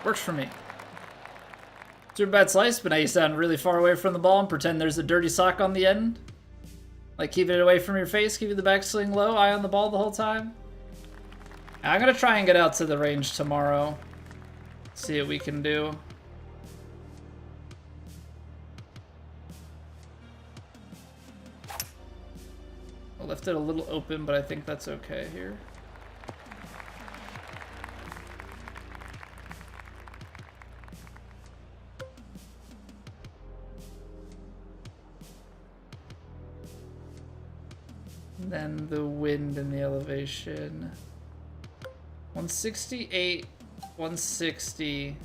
Works for me. Super bad slice, but now you sound really far away from the ball and pretend there's a dirty sock on the end. Like keeping it away from your face, keeping the backswing low, eye on the ball the whole time. I'm gonna try and get out to the range tomorrow. See what we can do. I left it a little open, but I think that's okay here. Then the wind and the elevation. 168, 160.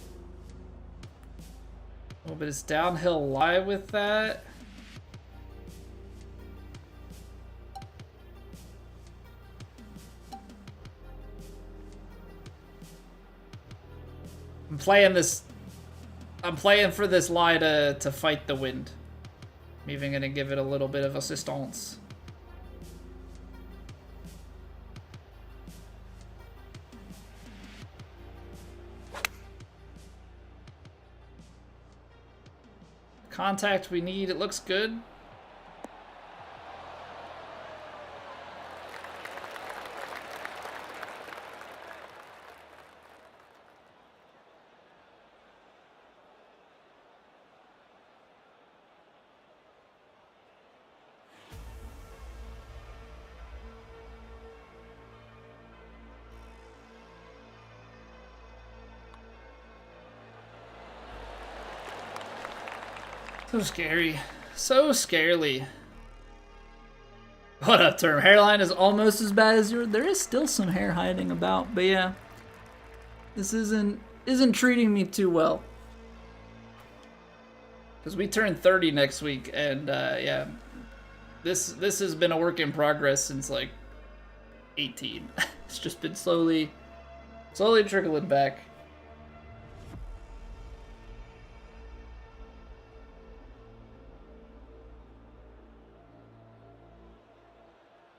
Oh, but it's downhill lie with that. I'm playing for this lie to fight the wind. I'm even gonna give it a little bit of assistance. Contact we need, it looks good. So scary. So scarily. What up, term? Hairline is almost as bad as yours. There is still some hair hiding about, but yeah. This isn't treating me too well. Because we turn 30 next week, and yeah. This has been a work in progress since like 18. It's just been slowly trickling back.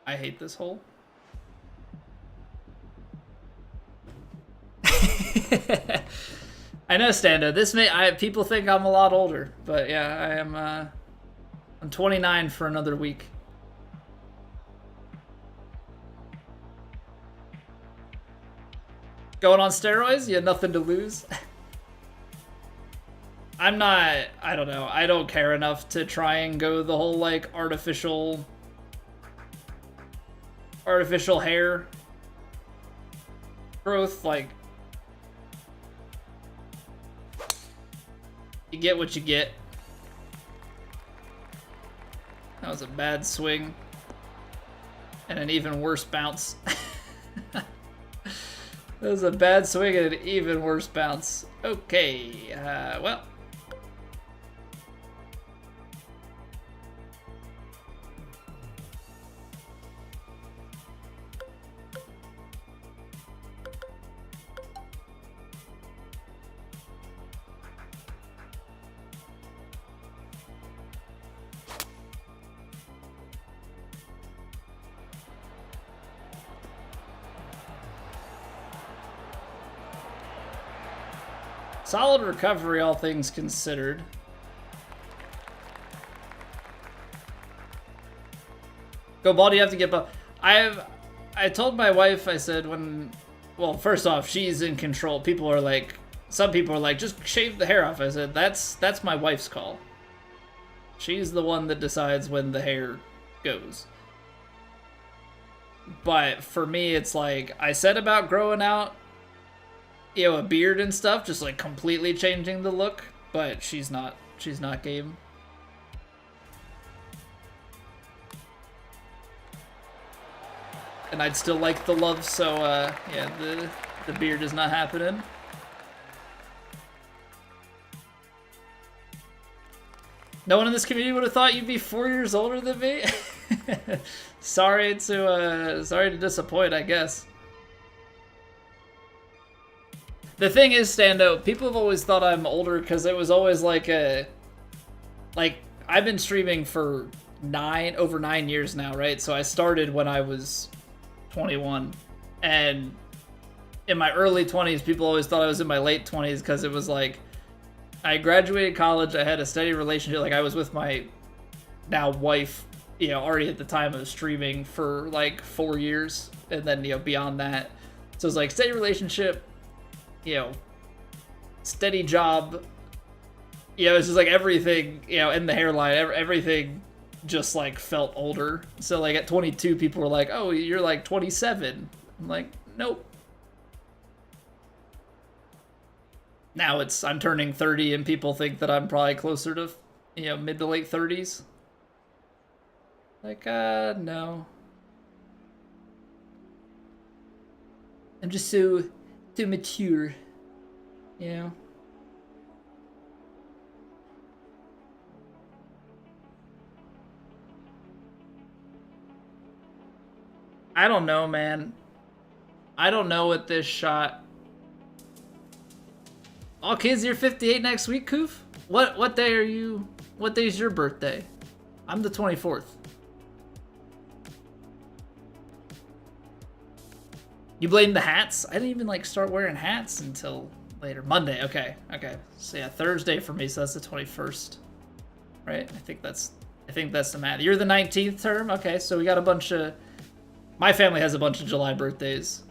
I hate this hole. I know, Stando. People think I'm a lot older, but yeah, I am. I'm 29 for another week. Going on steroids? You had nothing to lose? I'm not, I don't know. I don't care enough to try and go the whole, like, artificial hair growth. Like, you get what you get. That was a bad swing. And an even worse bounce. That was a bad swing and an even worse bounce. Okay, well. Solid recovery, all things considered. Go ball, you have to get ball. I told my wife, I said well, first off, she's in control. People are like, some people are like, just shave the hair off. I said, that's my wife's call. She's the one that decides when the hair goes. But for me, it's like, I said about growing out, you know, a beard and stuff, just like completely changing the look, but she's not game. And I'd still like the love, so yeah, the beard is not happening. No one in this community would have thought you'd be 4 years older than me. Sorry to disappoint, I guess. The thing is, Stando, people have always thought I'm older because it was always like I've been streaming for over 9 years now, right? So I started when I was 21, and in my early 20s, people always thought I was in my late 20s because it was like I graduated college, I had a steady relationship, like I was with my now wife, you know, already at the time of streaming for like 4 years, and then, you know, beyond that, so it was like steady relationship, you know, steady job, you know, it's just like everything, you know, in the hairline, everything just like felt older. So like at 22, people were like, oh, you're like 27. I'm like, nope. Now I'm turning 30 and people think that I'm probably closer to, you know, mid to late 30s. Like, no. I'm just so mature, you know. I don't know, man. I don't know what this shot. Oh, kids, you're 58 next week, Koof? What day are you? What day is your birthday? I'm the 24th. You blame the hats? I didn't even like start wearing hats until later. Monday, okay. So yeah, Thursday for me, so that's the 21st. Right? I think that's the math. You're the 19th term? Okay, so we got a bunch of... My family has a bunch of July birthdays.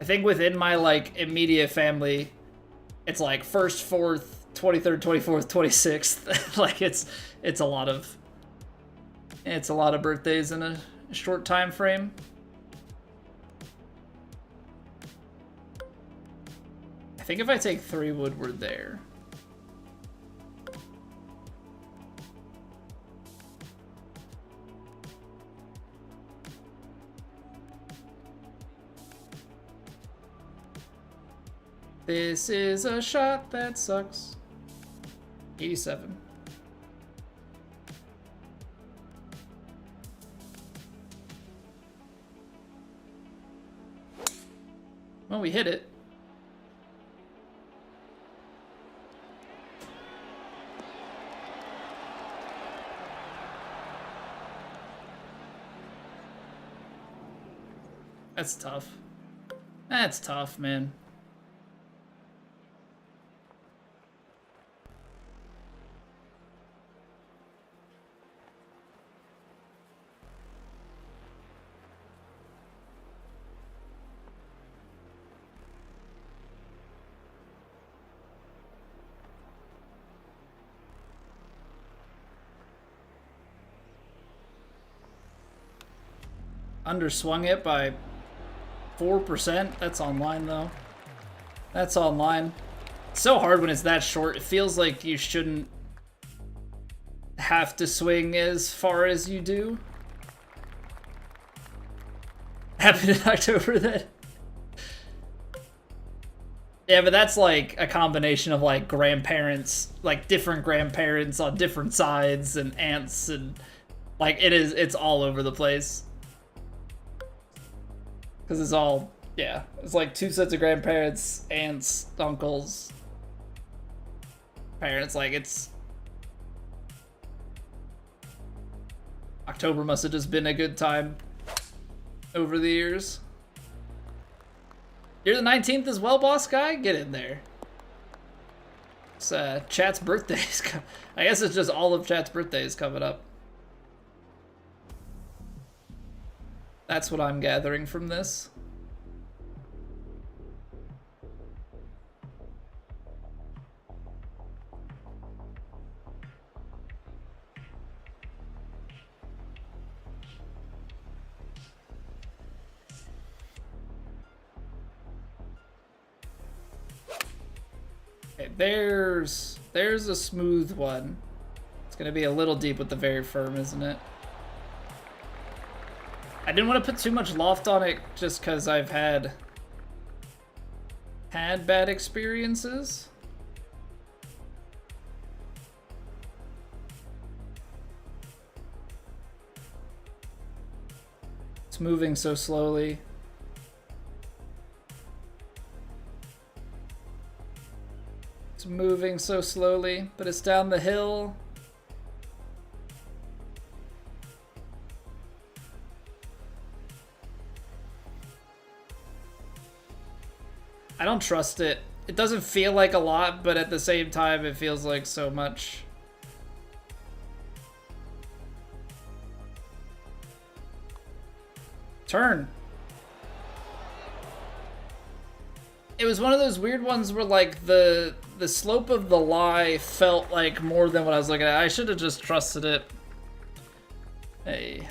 I think within my like immediate family, it's like 1st, 4th, 23rd, 24th, 26th. Like it's a lot of birthdays in a short time frame. I think if I take 3 wood, we're there. This is a shot that sucks. 87. Well, we hit it. That's tough. That's tough, man. underswung it by 4%. That's online though. That's online. It's so hard when it's that short. It feels like you shouldn't have to swing as far as you do. Happened in October then. Yeah, but that's like a combination of like grandparents, like different grandparents on different sides, and aunts, and like it's all over the place. Because it's all, yeah, it's like two sets of grandparents, aunts, uncles, parents. Like it's, October must have just been a good time over the years. You're the 19th as well, boss guy? Get in there. It's Chat's birthdays. I guess it's just all of Chat's birthdays coming up. That's what I'm gathering from this. Okay, there's a smooth one. It's gonna be a little deep with the very firm, isn't it? I didn't want to put too much loft on it just because I've had bad experiences. It's moving so slowly. It's moving so slowly, but it's down the hill. I don't trust it. It doesn't feel like a lot, but at the same time, it feels like so much. Turn. It was one of those weird ones where like the slope of the lie felt like more than what I was looking at. I should have just trusted it. Hey.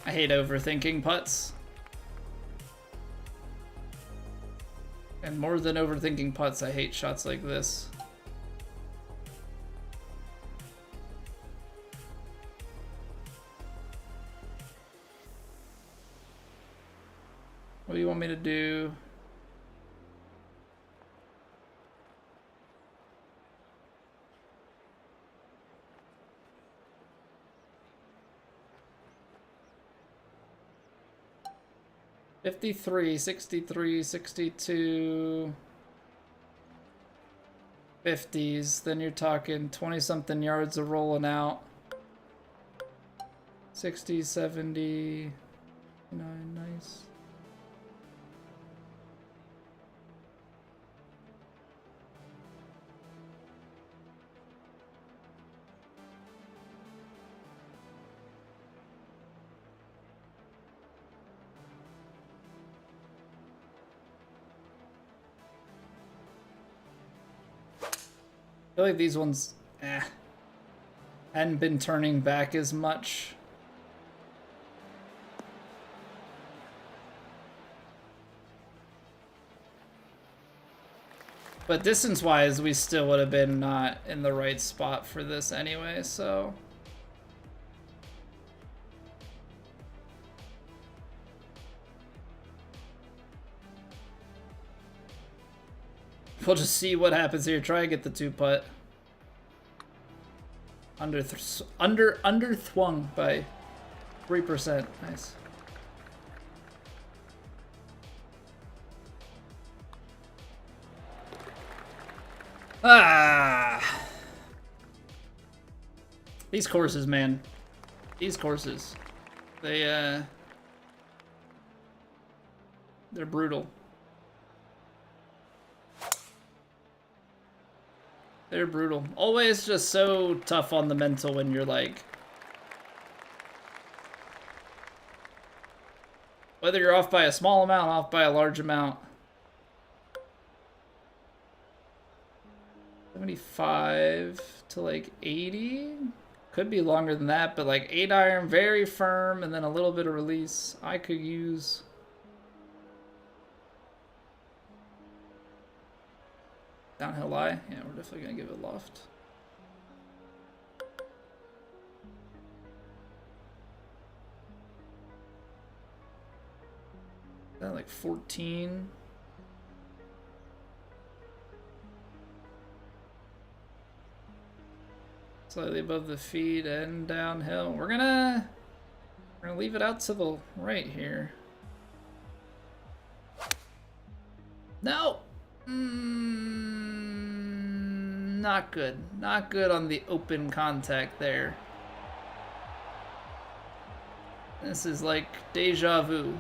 I hate overthinking putts. And more than overthinking putts, I hate shots like this. What do you want me to do? $53, $63, $62, $50s. Then you're talking 20-something yards of rolling out. 60, 70, 9, nice. I feel like these ones, hadn't been turning back as much. But distance-wise, we still would have been not in the right spot for this anyway, so... We'll just see what happens here. Try and get the 2-putt. Under-thwung by 3%. Nice. Ah! These courses, man. These courses. They're brutal. They're brutal. Always just so tough on the mental when you're like... Whether you're off by a small amount, off by a large amount. 75 to like 80? Could be longer than that, but like 8 iron, very firm, and then a little bit of release. I could use... Downhill lie? Yeah, we're definitely gonna give it loft. Is that like 14? Slightly above the feet and downhill. We're gonna leave it out to the right here. No! Not good. Not good on the open contact there. This is like deja vu.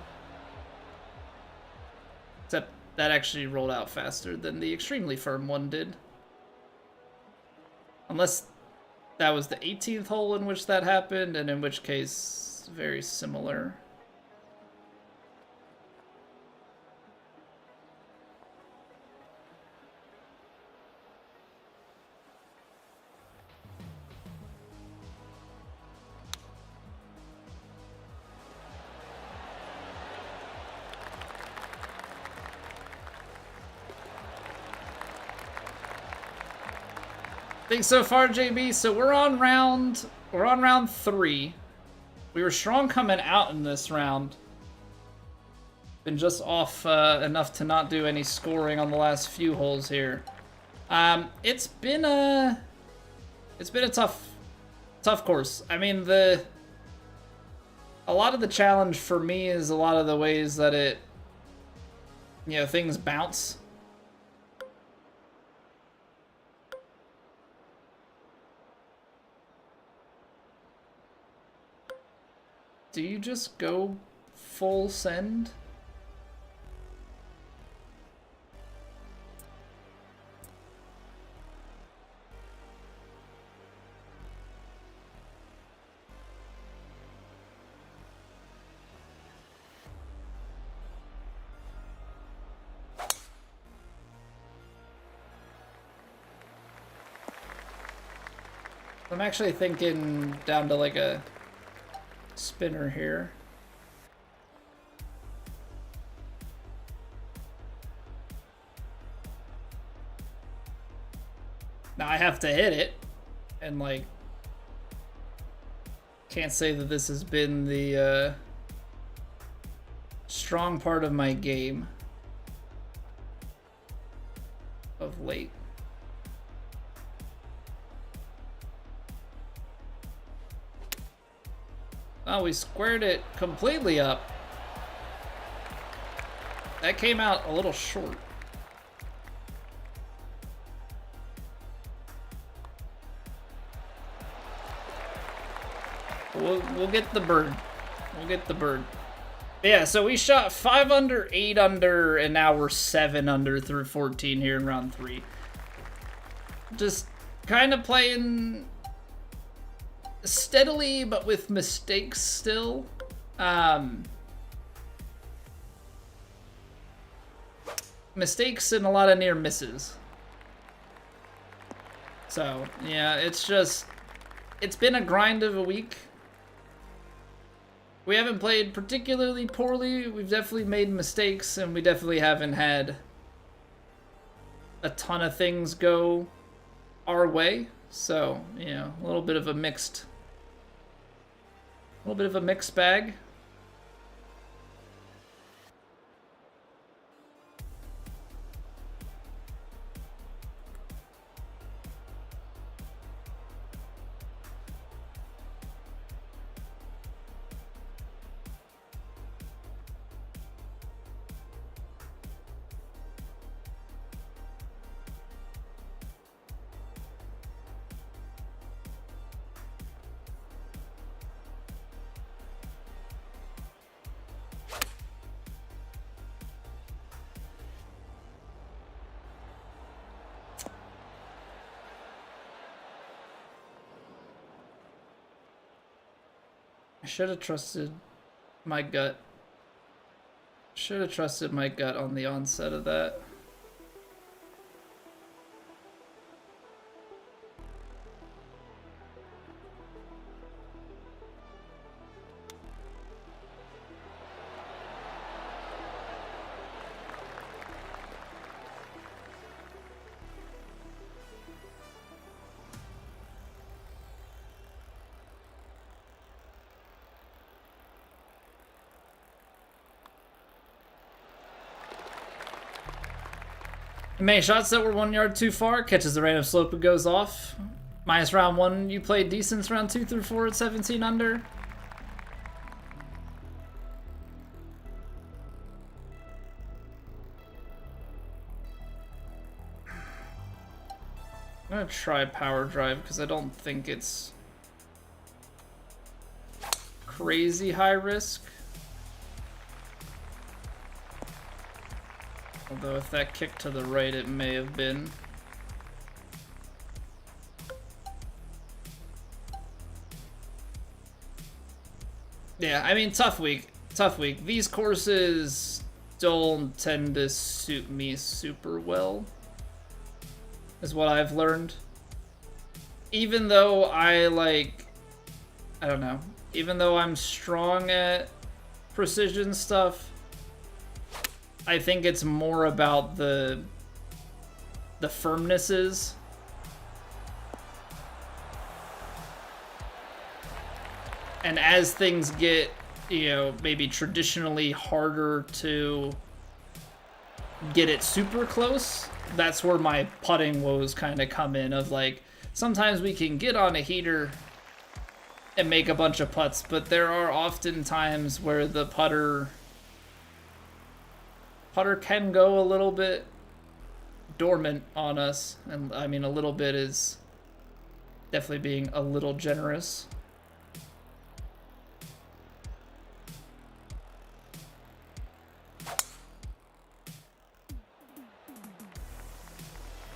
Except that actually rolled out faster than the extremely firm one did. Unless that was the 18th hole in which that happened, and in which case, very similar. Thanks so far, JB. So we're on round 3. We were strong coming out in this round. Been just off enough to not do any scoring on the last few holes here. It's been a tough course. I mean, a lot of the challenge for me is a lot of the ways that things bounce. Do you just go full send? I'm actually thinking down to like a spinner here. Now I have to hit it, and like, can't say that this has been the strong part of my game of late. Oh, we squared it completely up. That came out a little short. We'll get the bird. We'll get the bird. Yeah, so we shot 5 under, 8 under, and now we're 7 under through 14 here in round 3. Just kind of playing steadily, but with mistakes still. Mistakes and a lot of near misses. So, yeah, it's been a grind of a week. We haven't played particularly poorly. We've definitely made mistakes, and we definitely haven't had a ton of things go our way. So, a little bit of a mixed bag. I should have trusted my gut. Should have trusted my gut on the onset of that. Many shots that were 1 yard too far, catches the random slope and goes off. Minus round 1, you played decent round 2 through 4 at 17 under. I'm gonna try power drive because I don't think it's crazy high risk. Although if that kicked to the right, it may have been. Yeah, I mean, tough week. Tough week. These courses don't tend to suit me super well, is what I've learned. Even though I don't know, even though I'm strong at precision stuff, I think it's more about the firmnesses. And as things get, you know, maybe traditionally harder to get it super close, that's where my putting woes kind of come in, of like, sometimes we can get on a heater and make a bunch of putts, but there are often times where the putter can go a little bit dormant on us. And I mean, a little bit is definitely being a little generous.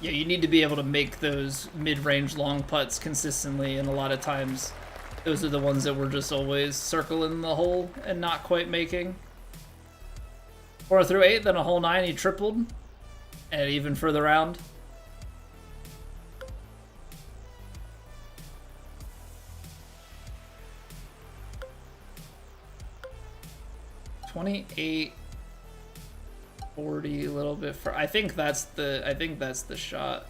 Yeah, you need to be able to make those mid-range long putts consistently, and a lot of times those are the ones that we're just always circling the hole and not quite making. 4 through 8, then a hole 9, he tripled, and even further round. $28. 40, a little bit for. I think that's the shot.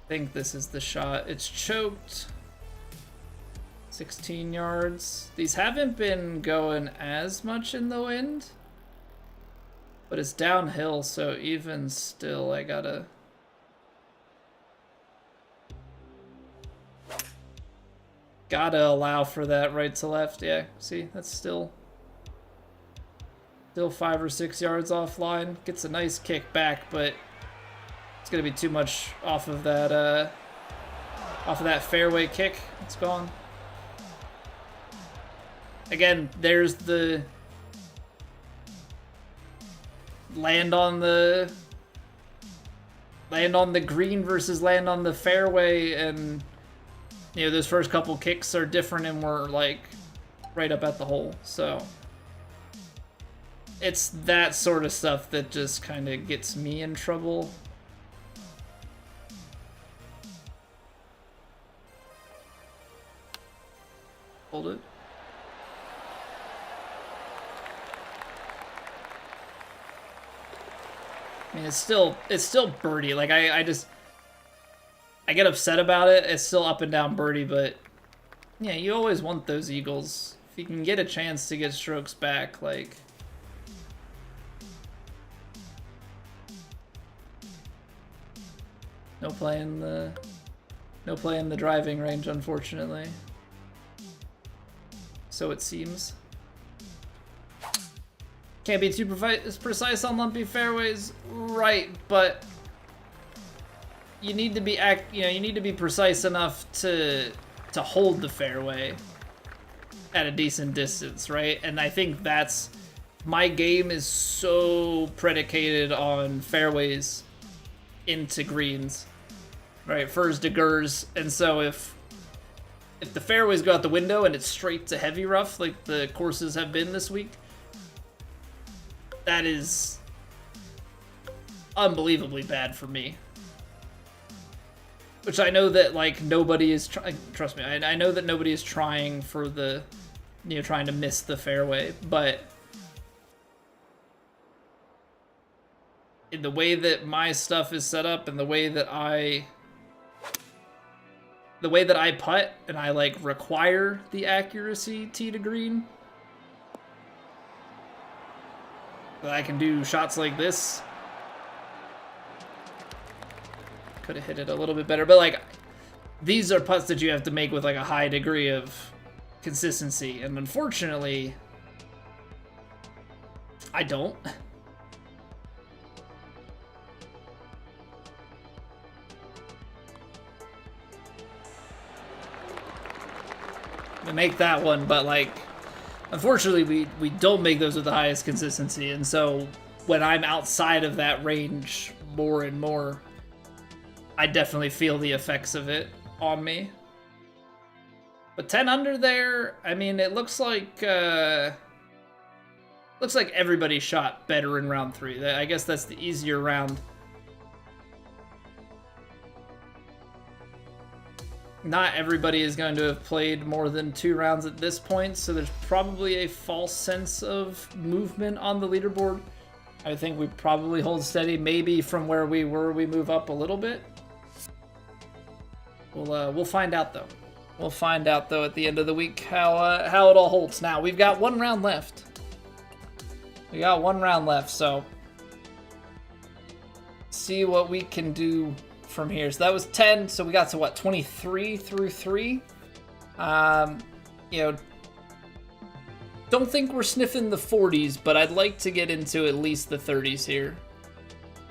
I think this is the shot. It's choked. 16 yards. These haven't been going as much in the wind, but it's downhill, so even still, I gotta. Gotta allow for that right to left. Yeah, see, that's still 5 or 6 yards offline. Gets a nice kick back, but it's gonna be too much off of that fairway kick. It's gone. Again, there's the land on the green versus land on the fairway, and you know, those first couple kicks are different, and we're like right up at the hole. So it's that sort of stuff that just kind of gets me in trouble. Hold it. I mean, it's still birdie. Like, I get upset about it. It's still up and down birdie, but yeah, you always want those eagles. If you can get a chance to get strokes back, like. No play in the driving range, unfortunately. So it seems. Can't be too precise on lumpy fairways, right? But you need to be you need to be precise enough to hold the fairway at a decent distance, right? And I think that's my game is so predicated on fairways into greens. Right, furs to gers, and so if the fairways go out the window and it's straight to heavy rough, like the courses have been this week, that is unbelievably bad for me. Which I know that, like, nobody is trying. Trust me, I know that nobody is trying for the, you know, trying to miss the fairway, but in the way that my stuff is set up and the way that I putt, and I like require the accuracy tee to green, that I can do shots like this. Could have hit it a little bit better, but like these are putts that you have to make with like a high degree of consistency, and unfortunately, I don't. We make that one, but like, unfortunately, we don't make those with the highest consistency, and so when I'm outside of that range more and more, I definitely feel the effects of it on me. But 10 under there, I mean, it looks like everybody shot better in round 3. I guess that's the easier round. Not everybody is going to have played more than 2 rounds at this point, so there's probably a false sense of movement on the leaderboard. I think we probably hold steady. Maybe from where we were, we move up a little bit. We'll find out though. We'll find out though at the end of the week how it all holds. Now we've got 1 round left. We got 1 round left, so see what we can do from here. So that was 10. So we got to what, 23 through 3. You know, don't think we're sniffing the 40s, but I'd like to get into at least the 30s here.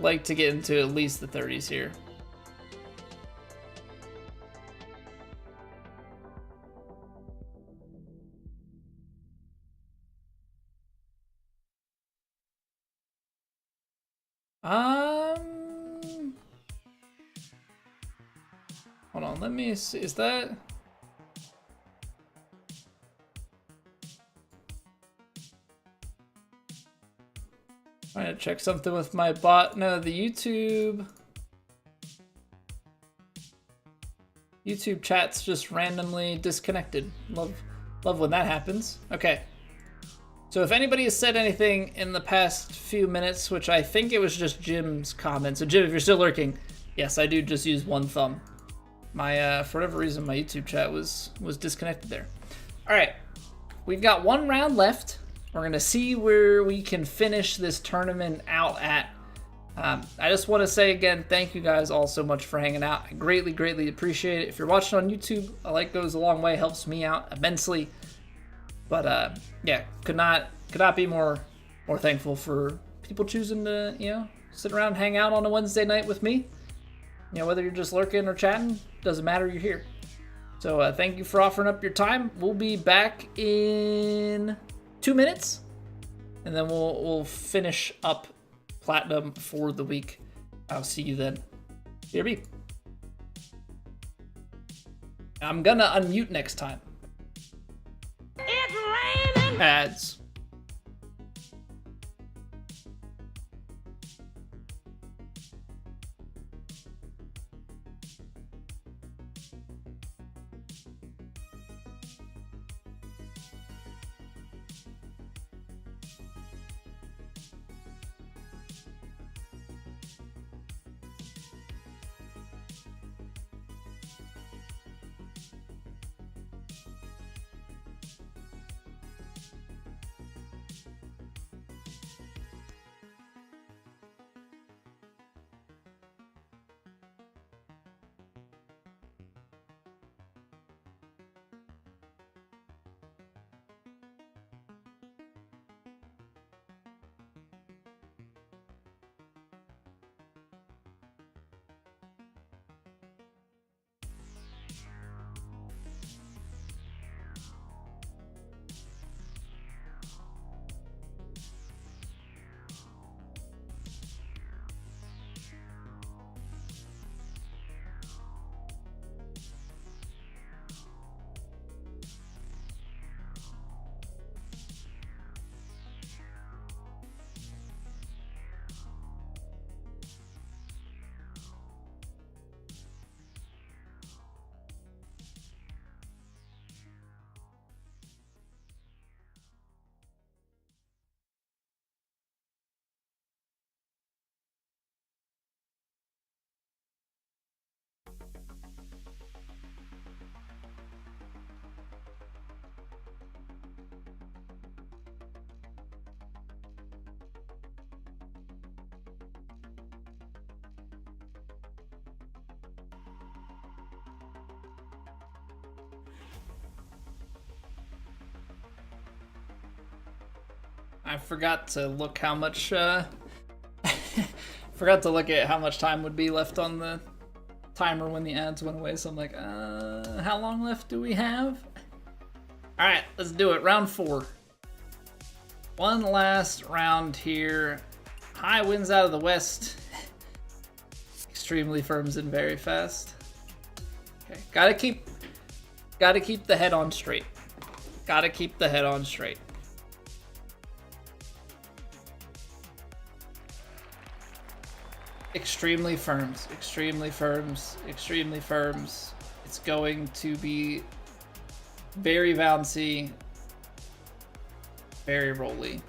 Like to get into at least the 30s here. Hold on, let me see, is that? Trying to check something with my bot. No, the YouTube chat's just randomly disconnected. Love when that happens. Okay. So if anybody has said anything in the past few minutes, which I think it was just Jim's comment. So Jim, if you're still lurking, yes, I do just use 1 thumb. My for whatever reason, my YouTube chat was disconnected there. All right, we've got 1 round left. We're gonna see where we can finish this tournament out at. I just want to say again, thank you guys all so much for hanging out. I greatly appreciate it. If you're watching on YouTube, a like goes a long way, helps me out immensely. But yeah, could not be more thankful for people choosing to, you know, sit around and hang out on a Wednesday night with me. You know, whether you're just lurking or chatting, doesn't matter, you're here. So thank you for offering up your time. We'll be back in 2 minutes, and then we'll finish up Platinum for the week. I'll see you then. BRB. I'm gonna unmute next time. It's raining. Ads. I forgot to look how much, forgot to look at how much time would be left on the timer when the ads went away, so I'm like, how long left do we have? Alright, let's do it. Round 4. One last round here. High winds out of the west. Extremely firms and very fast. Okay, gotta keep the head on straight. Gotta keep the head on straight. Extremely firms, extremely firms, extremely firms. It's going to be very bouncy, very rolly.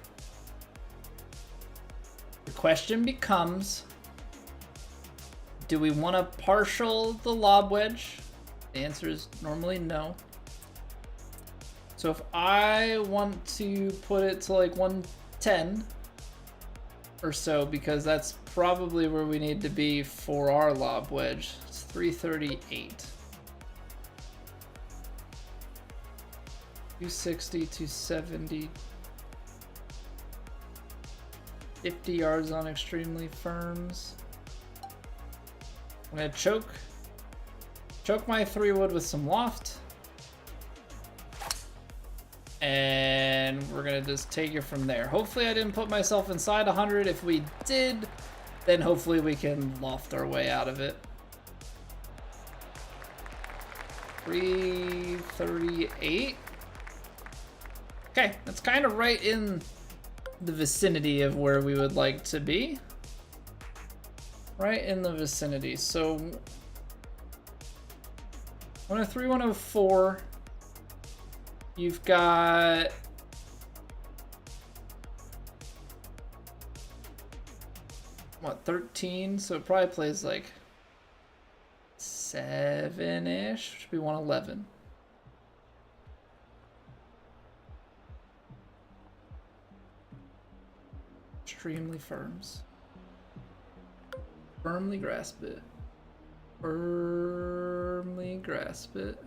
The question becomes, do we want to partial the lob wedge? The answer is normally no. So if I want to put it to like 110 or so, because that's probably where we need to be for our lob wedge. It's 338. 260, 270. 50 yards on extremely firms. I'm gonna choke my 3-wood with some loft. And we're gonna just take it from there. Hopefully I didn't put myself inside 100. If we did, then hopefully we can loft our way out of it. 338. Okay, that's kind of right in the vicinity of where we would like to be. Right in the vicinity. So 103, 104. You've got what, 13? So it probably plays like 7-ish. Should be 111. Extremely firms. Firmly grasp it. Firmly grasp it.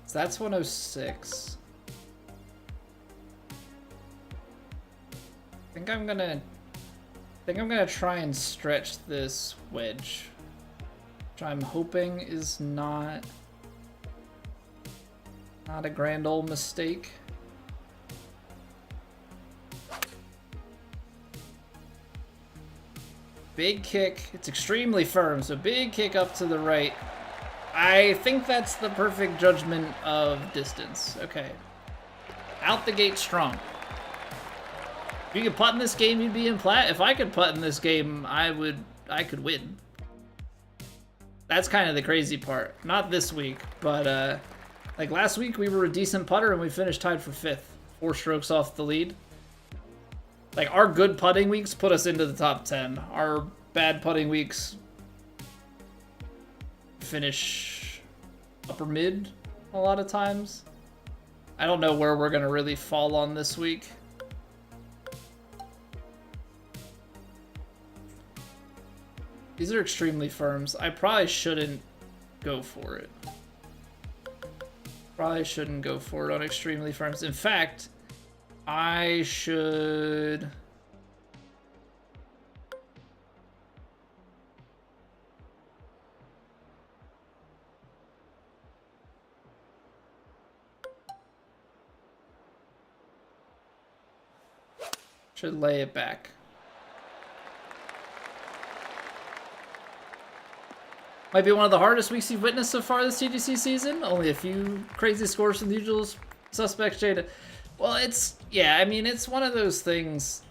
So that's 106. I think I'm gonna try and stretch this wedge, which I'm hoping is not a grand old mistake. Big kick. It's extremely firm, so big kick up to the right. I think that's the perfect judgment of distance. Okay. Out the gate strong. If you could putt in this game, you'd be in plat. If I could putt in this game, I could win. That's kind of the crazy part. Not this week, but like last week we were a decent putter and we finished tied for 5th. 4 strokes off the lead. Like our good putting weeks put us into the top 10. Our bad putting weeks finish upper mid a lot of times. I don't know where we're gonna really fall on this week. These are extremely firms. I probably shouldn't go for it. Probably shouldn't go for it on extremely firms. In fact, I should... should lay it back. Might be one of the hardest weeks you've witnessed so far this TGC season. Only a few crazy scores from the usual suspects, Jada. Well, yeah, I mean, it's one of those things.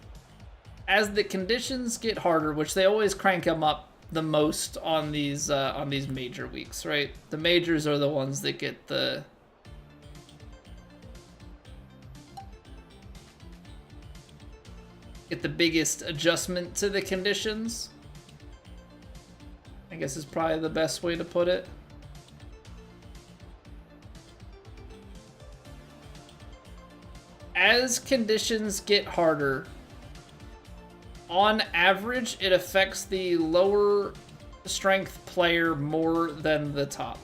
As the conditions get harder, which they always crank them up the most on these major weeks, right? The majors are the ones that get the biggest adjustment to the conditions. I guess is probably the best way to put it. As conditions get harder, on average, it affects the lower strength player more than the top.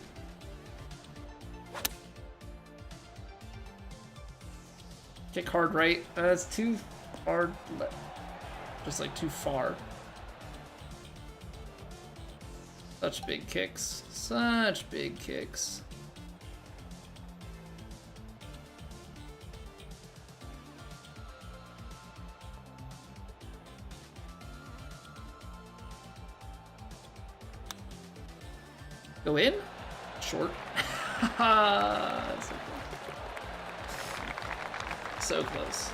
Kick hard right. That's too hard. Just like too far. Such big kicks. Such big kicks. Go in? Short. So close.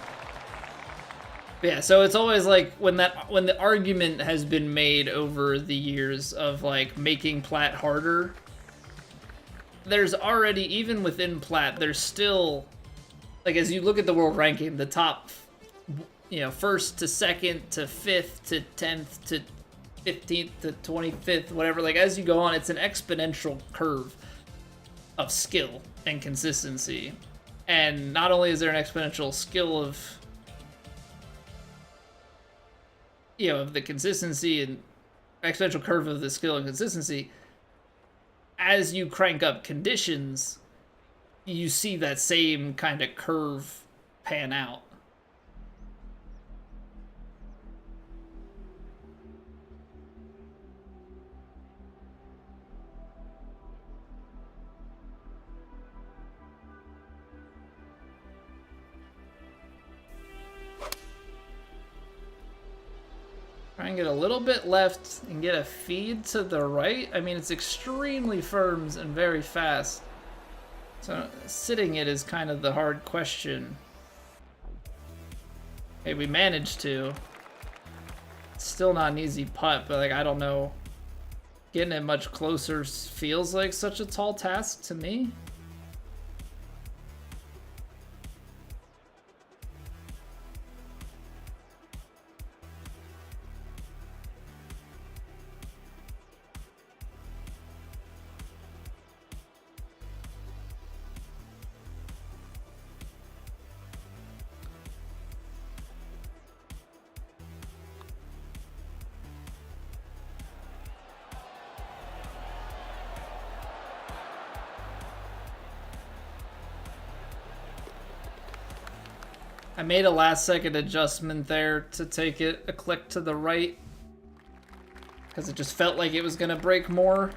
Yeah, so it's always like when the argument has been made over the years of like making plat harder, there's already, even within plat, there's still, like, as you look at the world ranking, the top, you know, first to second to fifth to 10th to 15th to 25th, whatever, like as you go on, it's an exponential curve of skill and consistency. And not only is there an exponential skill of, you know, of the consistency and exponential curve of the skill and consistency, as you crank up conditions, you see that same kind of curve pan out. Try and get a little bit left and get a feed to the right. I mean, it's extremely firm and very fast. So sitting it is kind of the hard question. Okay, we managed to. It's still not an easy putt, but like, I don't know. Getting it much closer feels like such a tall task to me. I made a last second adjustment there to take it a click to the right because it just felt like it was gonna break more.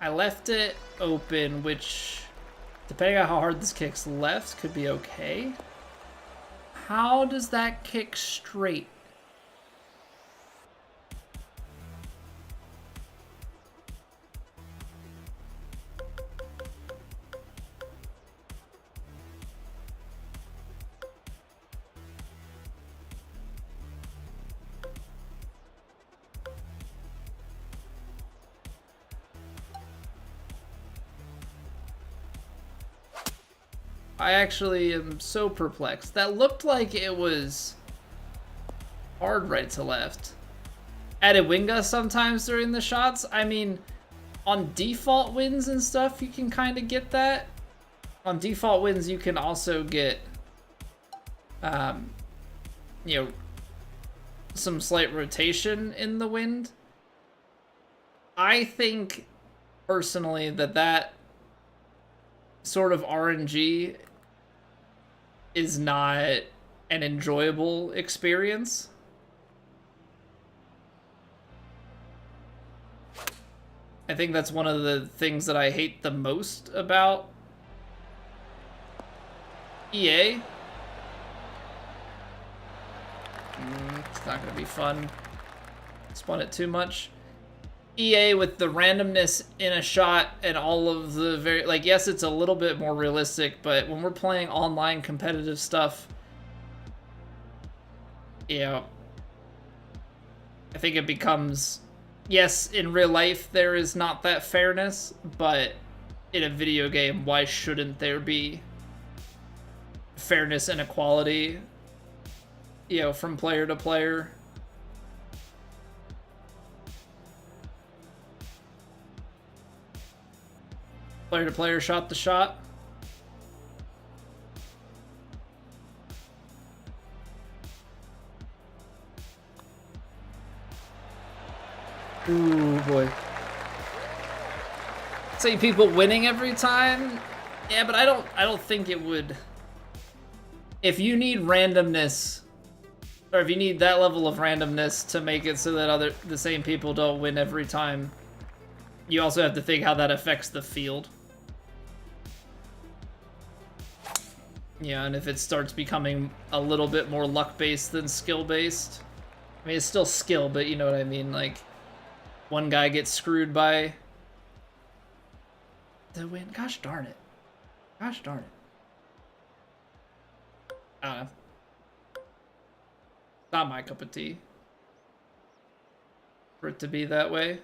I left it open, which, depending on how hard this kicks left, could be okay. How does that kick straight? I actually am so perplexed. That looked like it was hard right to left. Added wing gust sometimes during the shots. I mean, on default wins and stuff, you can kind of get that. On default wins, you can also get, you know, some slight rotation in the wind. I think, personally, that sort of RNG is not an enjoyable experience. I think that's one of the things that I hate the most about EA. It's not gonna be fun. Spun it too much. EA with the randomness in a shot and all of the very, like, yes, it's a little bit more realistic, but when we're playing online competitive stuff, you know, I think it becomes, yes, in real life there is not that fairness, but in a video game, why shouldn't there be fairness and equality, you know, from player to player? Player to player, shot to shot. Ooh, boy. Say people winning every time? Yeah, but I don't think it would. If you need randomness, or if you need that level of randomness to make it so that the same people don't win every time, you also have to think how that affects the field. Yeah, and if it starts becoming a little bit more luck-based than skill-based. I mean, it's still skill, but you know what I mean, like, one guy gets screwed by the win. Gosh darn it. Gosh darn it. I don't know. Not my cup of tea for it to be that way.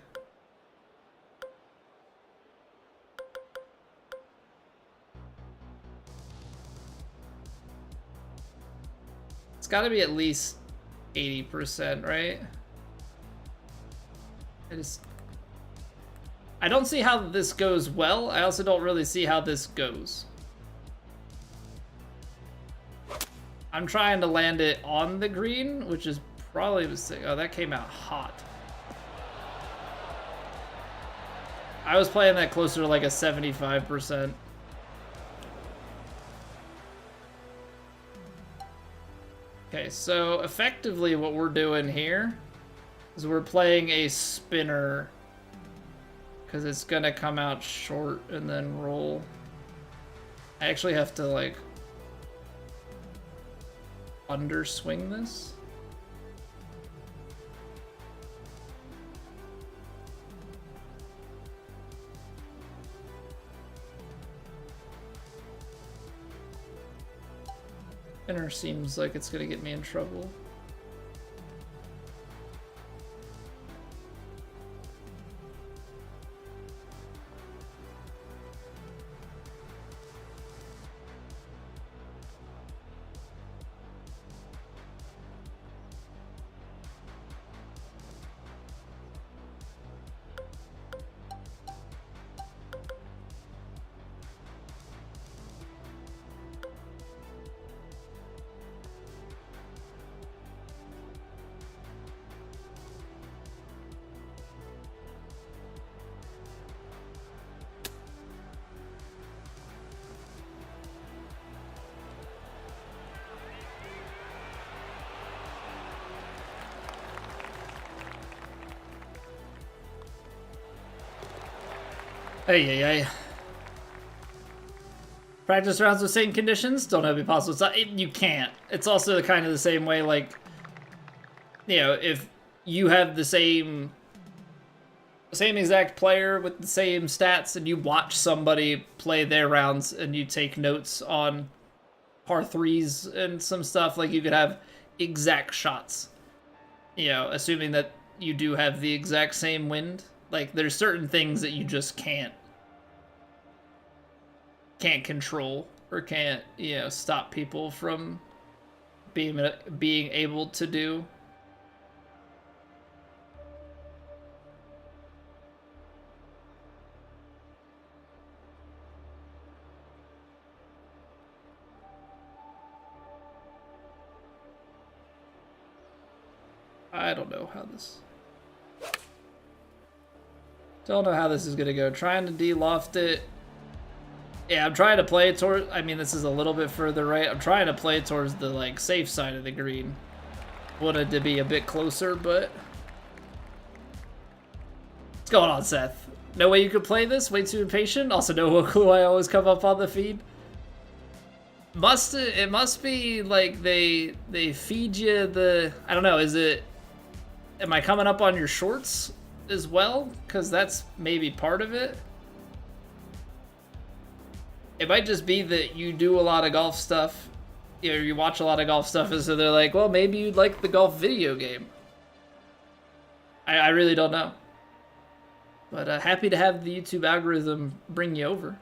It's got to be at least 80%, right? I don't see how this goes well. I also don't really see how this goes. I'm trying to land it on the green, which is probably a mistake. Oh, that came out hot. I was playing that closer to like a 75%. Okay, so effectively what we're doing here is we're playing a spinner because it's gonna come out short and then roll. I actually have to like underswing this. Spinner seems like it's gonna get me in trouble. Hey. Practice rounds with same conditions? Don't know if it'd be possible. It's not, you can't. It's also kind of the same way, like, you know, if you have the same exact player with the same stats and you watch somebody play their rounds and you take notes on par threes and some stuff, like you could have exact shots. You know, assuming that you do have the exact same wind. Like, there's certain things that you just can't control or can't, you know, stop people from being able to do. I don't know how this... Don't know how this is gonna go. Trying to de-loft it. Yeah, I'm trying to play it towards... I mean, this is a little bit further right. I'm trying to play towards the, like, safe side of the green. Wanted to be a bit closer, but... What's going on, Seth? No way you could play this? Way too impatient? Also, no clue I always come up on the feed. It must be, like, they feed you the... I don't know, is it... Am I coming up on your shorts as well? Because that's maybe part of it. It might just be that you do a lot of golf stuff, you know, you watch a lot of golf stuff, and so they're like, well, maybe you'd like the golf video game. I really don't know. But happy to have the YouTube algorithm bring you over.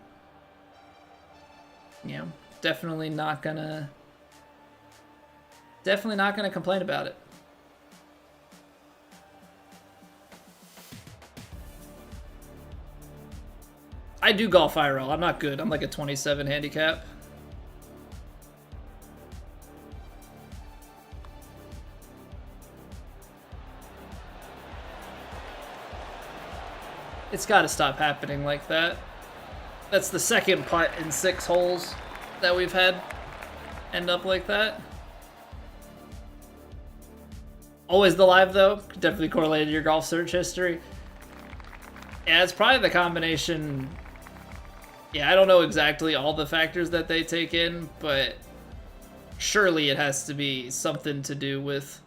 You know, definitely not gonna complain about it. I do golf IRL. I'm not good. I'm like a 27 handicap. It's got to stop happening like that. That's the second putt in 6 holes that we've had end up like that. Always the live, though. Definitely correlated to your golf search history. Yeah, it's probably the combination. Yeah, I don't know exactly all the factors that they take in, but surely it has to be something to do with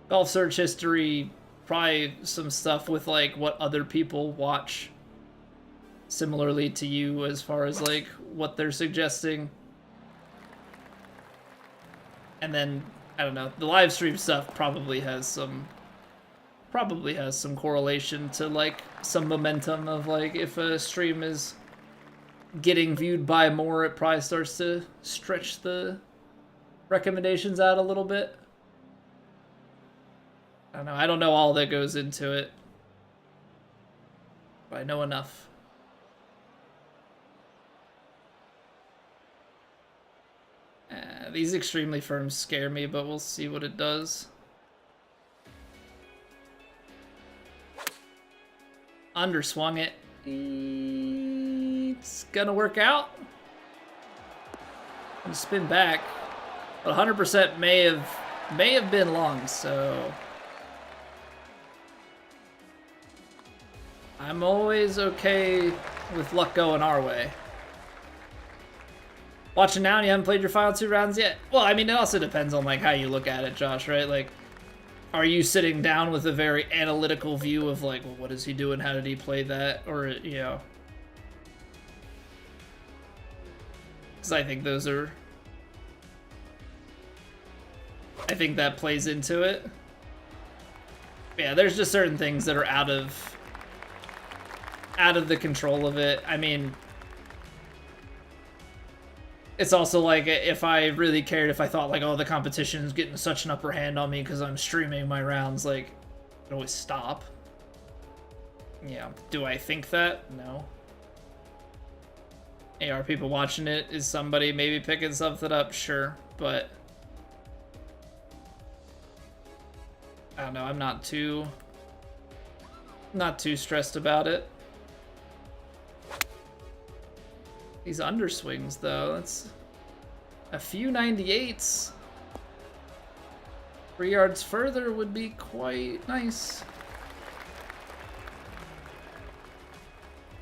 golf search history, probably some stuff with like what other people watch similarly to you as far as like what they're suggesting. And then I don't know, the live stream stuff probably has some correlation to like some momentum of like if a stream is getting viewed by more, it probably starts to stretch the recommendations out a little bit. I don't know. I don't know all that goes into it, but I know enough. These extremely firms scare me, but we'll see what it does. Underswung it. It's gonna work out. And spin back, but 100% may have been long. So I'm always okay with luck going our way. Watching now and you haven't played your final 2 rounds yet? Well, I mean, it also depends on like how you look at it, Josh, right? Like, are you sitting down with a very analytical view of like, well, what is he doing? How did he play that? Or, you know, because I think those are, I think that plays into it. Yeah, there's just certain things that are out of the control of it. I mean, it's also like if I really cared, if I thought like, oh, the competition's getting such an upper hand on me because I'm streaming my rounds, like, I could always stop. Yeah, do I think that? No. Hey, are people watching it? Is somebody maybe picking something up? Sure, but I don't know. I'm not too stressed about it. These underswings, though, that's a few 98s. 3 yards further would be quite nice.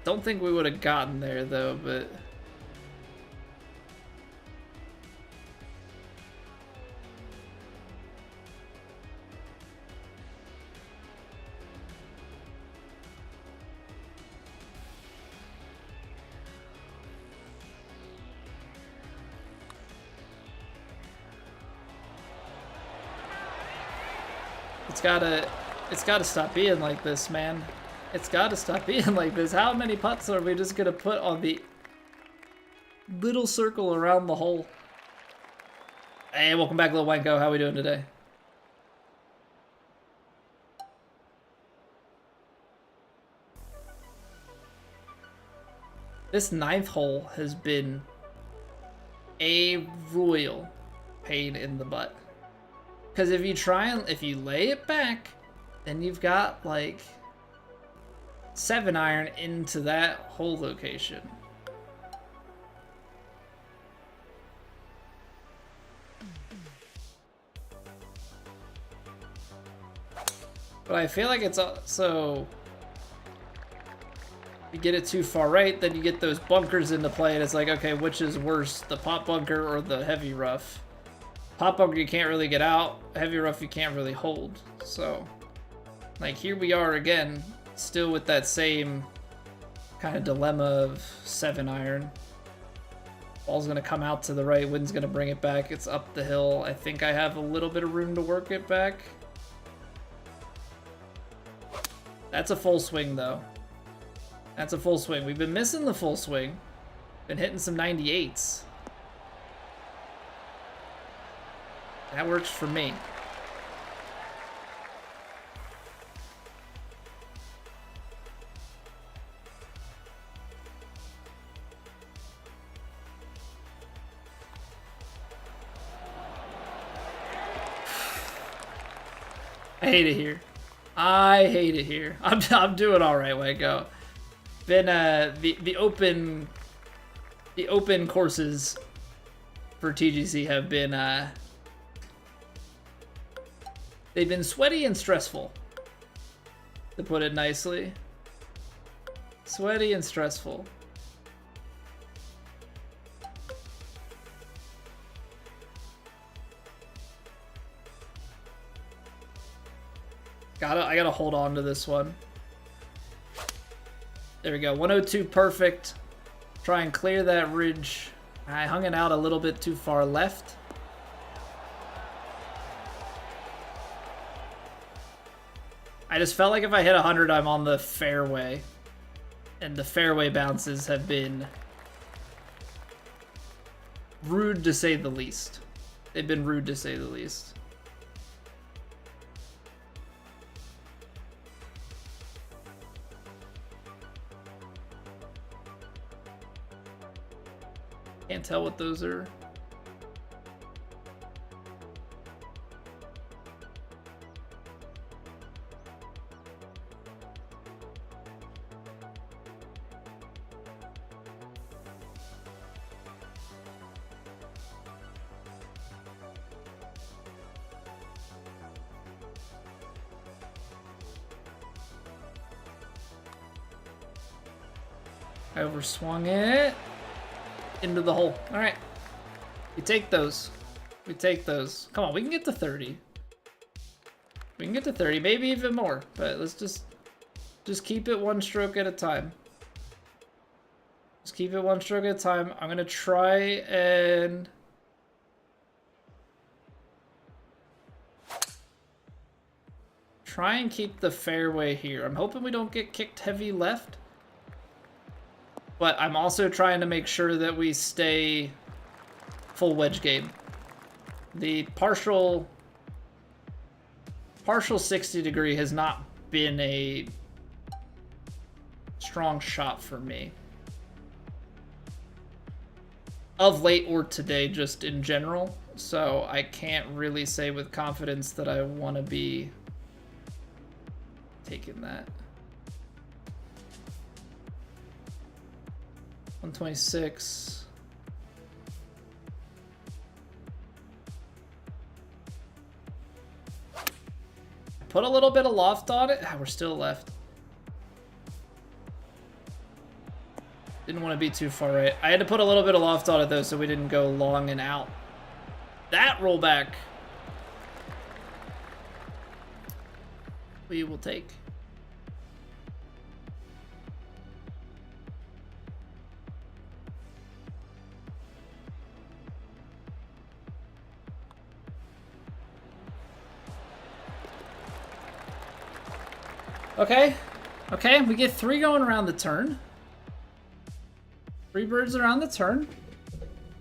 Don't think we would have gotten there, though, but it's gotta stop being like this, man. It's gotta stop being like this. How many putts are we just gonna put on the little circle around the hole? Hey, welcome back, Lil Wanko. How we doing today? This 9th hole has been a royal pain in the butt. Because if you lay it back, then you've got like 7-iron into that hole location. But I feel like it's also, you get it too far right, then you get those bunkers into play, and it's like, okay, which is worse, the pop bunker or the heavy rough? Pop bunker you can't really get out, heavy rough you can't really hold. So, like, here we are again, still with that same kind of dilemma of 7-iron. Ball's gonna come out to the right, wind's gonna bring it back, it's up the hill. I think I have a little bit of room to work it back. That's a full swing, though. That's a full swing. We've been missing the full swing. Been hitting some 98s. That works for me. I hate it here. I hate it here. I'm doing all right, Waco. Been the open courses for TGC have been they've been sweaty and stressful, to put it nicely. Sweaty and stressful. I gotta hold on to this one. There we go, 102 perfect. Try and clear that ridge. I hung it out a little bit too far left. I just felt like if I hit 100, I'm on the fairway. And the fairway bounces have been rude to say the least. They've been rude to say the least. Can't tell what those are. I overswung it into the hole. All right, we take those. We take those. Come on, we can get to 30. We can get to 30, maybe even more. But let's just keep it one stroke at a time. Just keep it one stroke at a time. I'm gonna try and keep the fairway here. I'm hoping we don't get kicked heavy left. But I'm also trying to make sure that we stay full wedge game. The partial 60 degree has not been a strong shot for me. Of late or today, just in general. So I can't really say with confidence that I want to be taking that. 126. Put a little bit of loft on it. Ah, we're still left. Didn't want to be too far right. I had to put a little bit of loft on it though, so we didn't go long and out. That rollback we will take. Okay, okay, we get 3 going around the turn. 3 birds around the turn.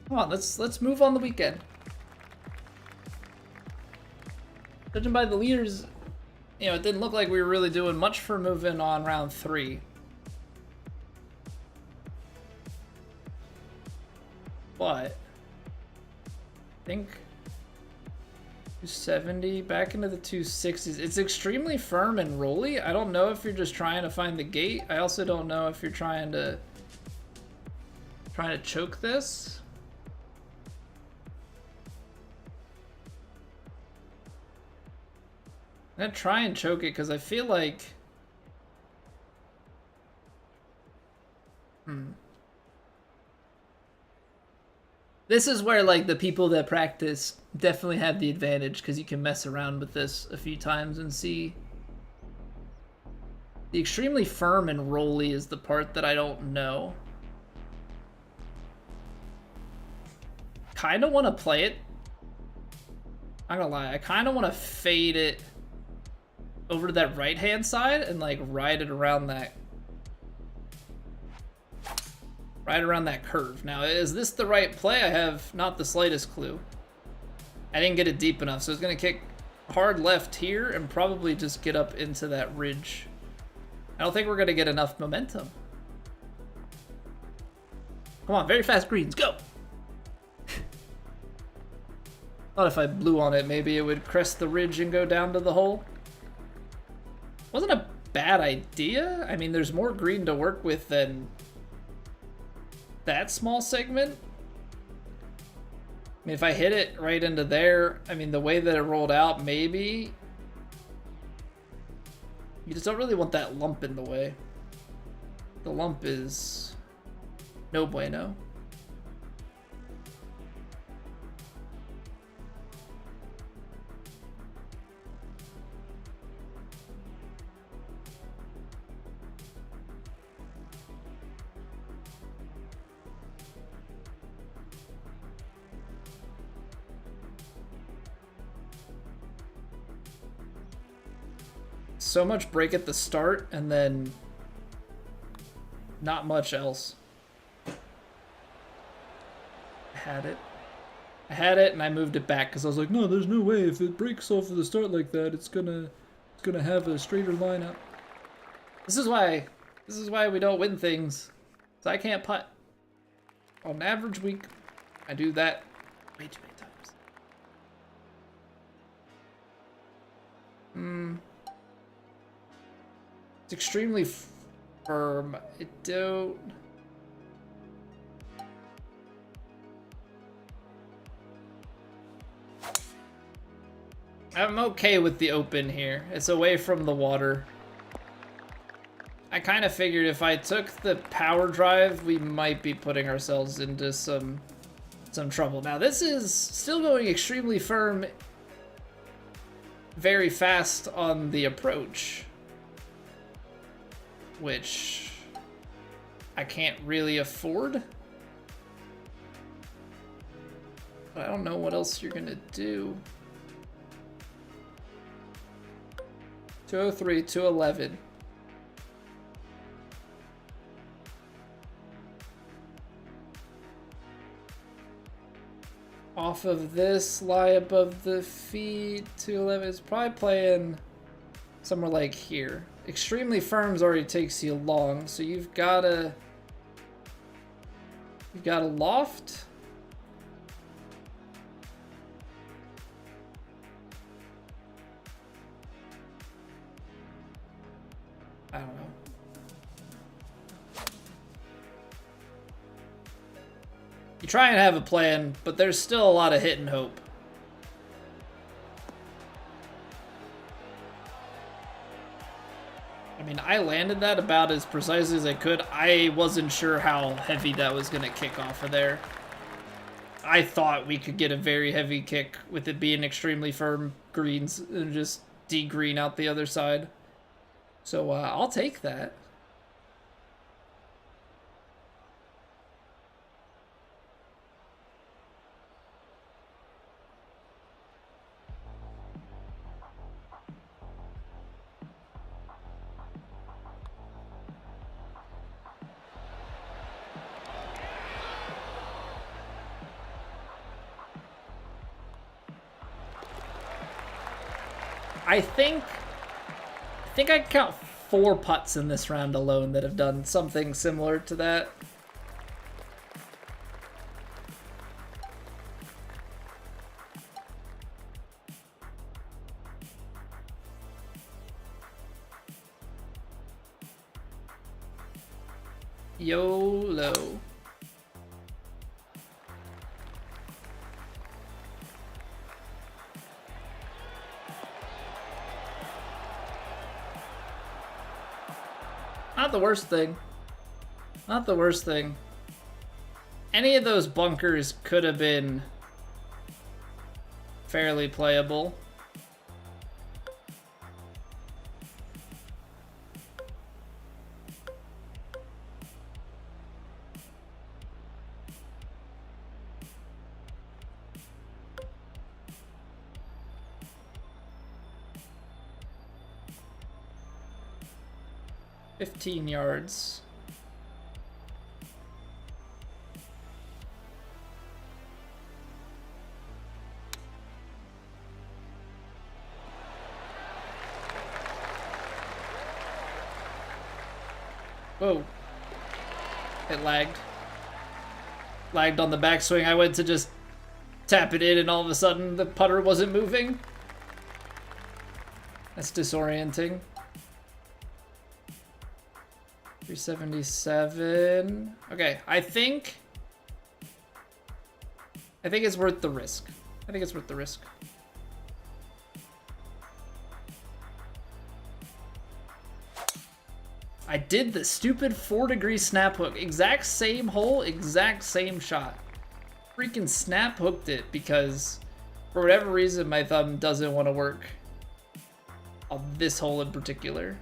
Come on, let's move on the weekend. Judging by the leaders, you know, it didn't look like we were really doing much for moving on round 3. But I think 270 back into the 260s. It's extremely firm and rolly. I don't know if you're just trying to find the gate. I also don't know if you're trying to choke this. I'm gonna try and choke it because I feel like this is where, like, the people that practice definitely have the advantage because you can mess around with this a few times and see. The extremely firm and rolly is the part that I don't know. Kind of want to play it. I'm not gonna lie, I kind of want to fade it over to that right-hand side and, like, ride it around that. Right around that curve. Now, is this the right play? I have not the slightest clue. I didn't get it deep enough, so it's going to kick hard left here and probably just get up into that ridge. I don't think we're going to get enough momentum. Come on, very fast greens, go! Thought if I blew on it, maybe it would crest the ridge and go down to the hole. Wasn't a bad idea. I mean, there's more green to work with than that small segment. I mean, if I hit it right into there, I mean, the way that it rolled out, maybe. You just don't really want that lump in the way. The lump is no bueno. So much break at the start and then not much else. I had it and I moved it back because I was like, no, there's no way if it breaks off at the start like that, it's gonna have a straighter lineup. This is why we don't win things. 'Cause I can't putt. On an average week, I do that way too many times. It's extremely firm. It don't. I'm okay with the open here. It's away from the water. I kind of figured if I took the power drive, we might be putting ourselves into some trouble. Now this is still going extremely firm, very fast on the approach, which I can't really afford. But I don't know what else you're gonna do. 203, 211. Off of this, lie above the feet, 211 is probably playing somewhere like here. Extremely firms already takes you long, so you've got a loft. I don't know. You try and have a plan, but there's still a lot of hit and hope. I mean, I landed that about as precisely as I could. I wasn't sure how heavy that was going to kick off of there. I thought we could get a very heavy kick with it being extremely firm greens and just de-green out the other side. So I'll take that. I think I can count 4 putts in this round alone that have done something similar to that. YOLO. Not the worst thing. Not the worst thing. Any of those bunkers could have been fairly playable. $15 yards. Whoa. It lagged. Lagged on the backswing. I went to just tap it in and all of a sudden the putter wasn't moving. That's disorienting. 377. Okay, I think it's worth the risk. I think it's worth the risk. I did the stupid 4-degree snap hook. Exact same hole, exact same shot. Freaking snap hooked it because for whatever reason my thumb doesn't want to work on this hole in particular.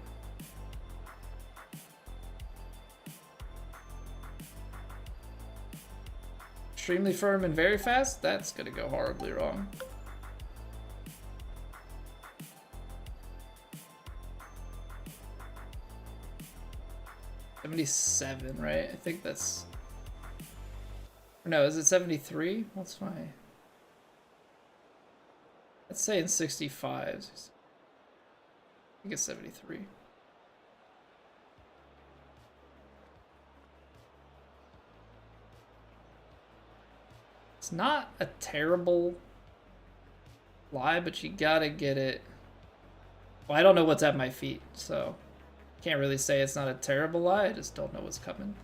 Extremely firm and very fast? That's gonna go horribly wrong. $77, right? I think that's... No, is it 73? What's my... Let's say in 65. I think it's 73. It's not a terrible lie, but you gotta get it. Well, I don't know what's at my feet, so can't really say it's not a terrible lie. I just don't know what's coming.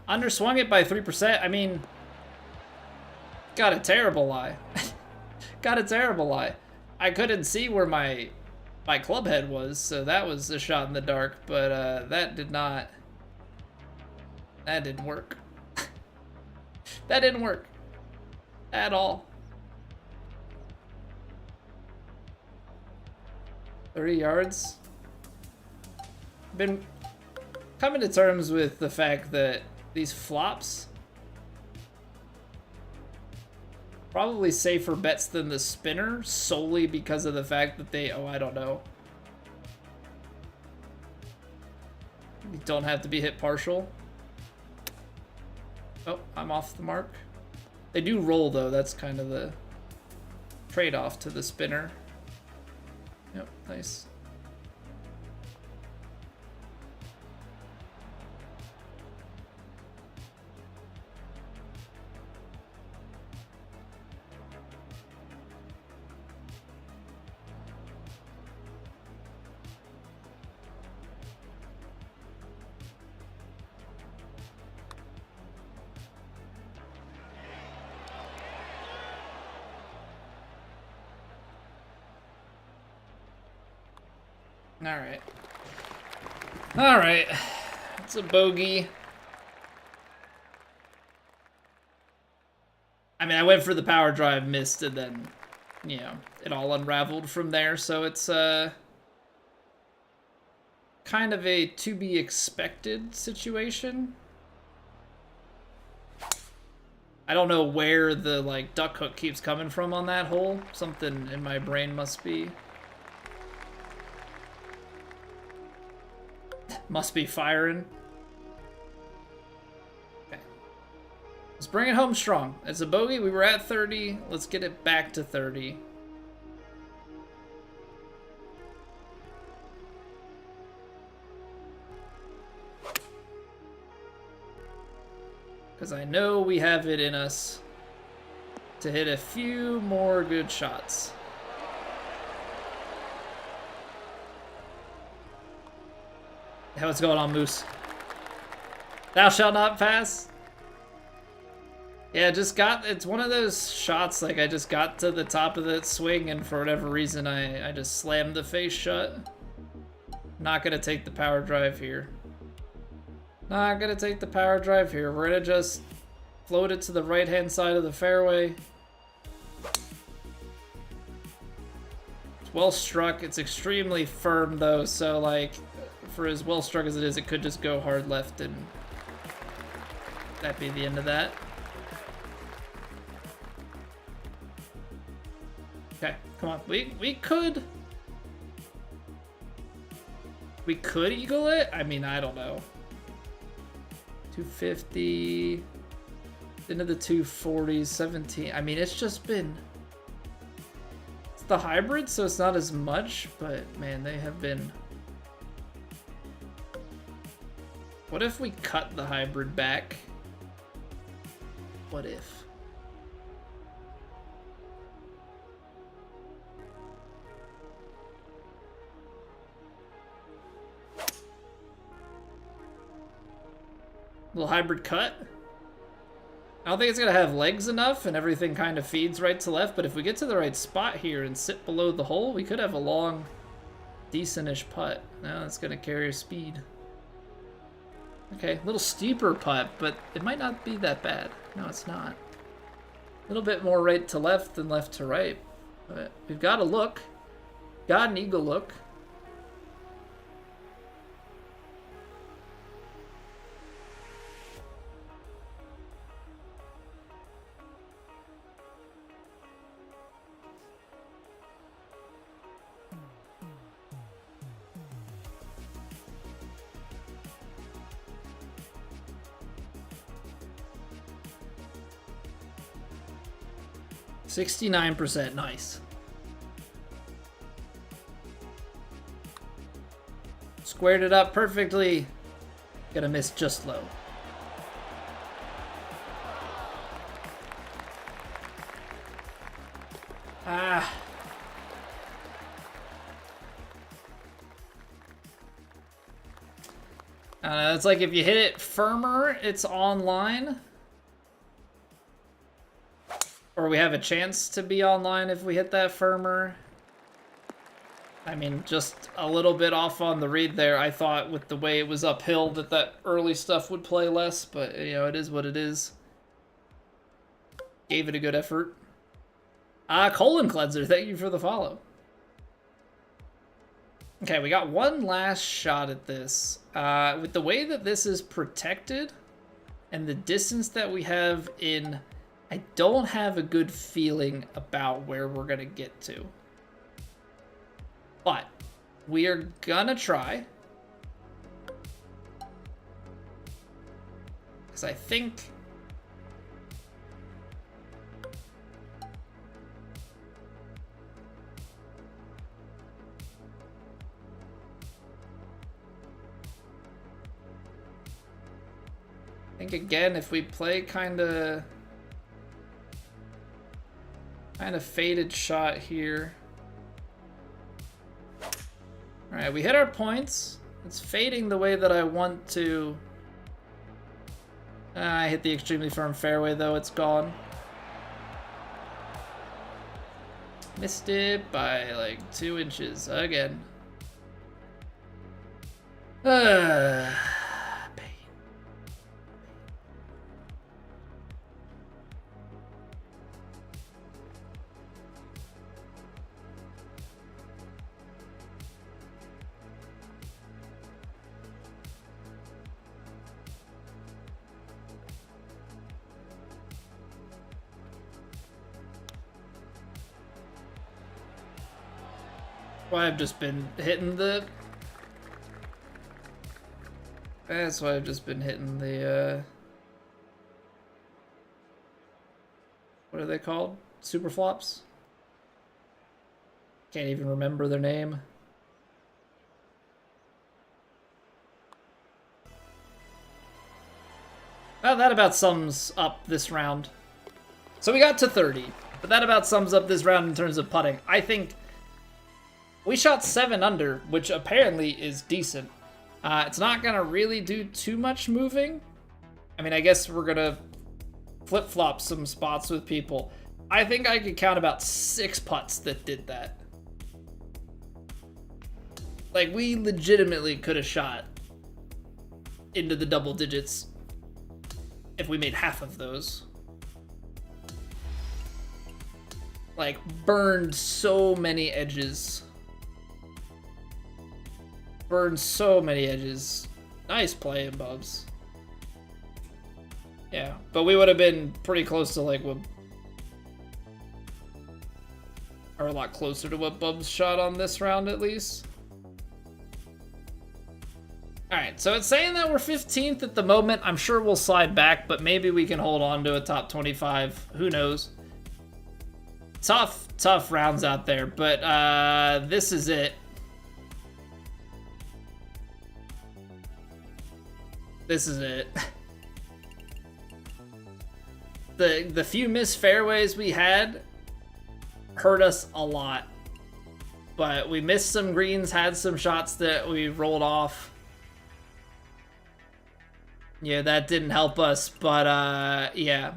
Underswung it by 3%. I mean, got a terrible lie. Got a terrible lie. I couldn't see where my club head was, so that was a shot in the dark, but that didn't work. That didn't work at all. 30 yards. Been coming to terms with the fact that these flops probably safer bets than the spinner solely because of the fact that they, I don't know. You don't have to be hit partial. Oh, I'm off the mark. They do roll though, that's kind of the trade-off to the spinner. Yep, nice. Alright. Alright. It's a bogey. I mean, I went for the power drive, missed, and then, you know, it all unraveled from there, so it's kind of a to-be-expected situation. I don't know where the, like, duck hook keeps coming from on that hole. Something in my brain must be firing. Okay. Let's bring it home strong. It's a bogey. We were at 30. Let's get it back to 30. Because I know we have it in us to hit a few more good shots. Hey, what's going on, Moose? Thou shalt not pass. Yeah, it's one of those shots, like I just got to the top of that swing and for whatever reason I just slammed the face shut. Not gonna take the power drive here. Not gonna take the power drive here. We're gonna just float it to the right-hand side of the fairway. It's well struck. It's extremely firm though, so like, for as well struck as it is, it could just go hard left and that'd be the end of that. Okay, come on. We could eagle it? I mean, I don't know. 250 into the 240s, 17. I mean, it's just been, it's the hybrid, so it's not as much, but man, they have been. What if we cut the hybrid back? What if? Little hybrid cut. I don't think it's gonna have legs enough and everything kind of feeds right to left, but if we get to the right spot here and sit below the hole, we could have a long, decent-ish putt. Now it's gonna carry speed. Okay, a little steeper putt, but it might not be that bad. No, it's not. A little bit more right to left than left to right, but we've got a look. Got an eagle look. %69%, nice. Squared it up perfectly. Gonna miss just low. Ah. It's like if you hit it firmer, it's online. Or we have a chance to be online if we hit that firmer. I mean, just a little bit off on the read there. I thought with the way it was uphill that early stuff would play less, but you know, it is what it is. Gave it a good effort. Colon Cleanser, thank you for the follow. Okay, we got one last shot at this. With the way that this is protected and the distance that we have in, I don't have a good feeling about where we're gonna get to. But we are gonna try. Because I think again, if we play kind of faded shot here. All right, we hit our points. It's fading the way that I want to. I hit the extremely firm fairway though, it's gone. Missed it by like 2 inches again. Pain. Why I've just been hitting the. That's why I've just been hitting the. What are they called? Super flops? Can't even remember their name. Well, that about sums up this round. So we got to 30, but that about sums up this round in terms of putting. I think we shot 7 under, which apparently is decent. It's not gonna really do too much moving. I mean, I guess we're gonna flip-flop some spots with people. I think I could count about 6 putts that did that. Like, we legitimately could have shot into the double digits if we made half of those. Like, burned so many edges. Burned so many edges. Nice playing, Bubs. Yeah, but we would have been pretty close to like what, or a lot closer to what Bubs shot on this round at least. Alright, so it's saying that we're 15th at the moment. I'm sure we'll slide back, but maybe we can hold on to a top 25. Who knows? Tough rounds out there, but this is it. This is it. The few missed fairways we had hurt us a lot. But we missed some greens, had some shots that we rolled off. Yeah, that didn't help us, but yeah.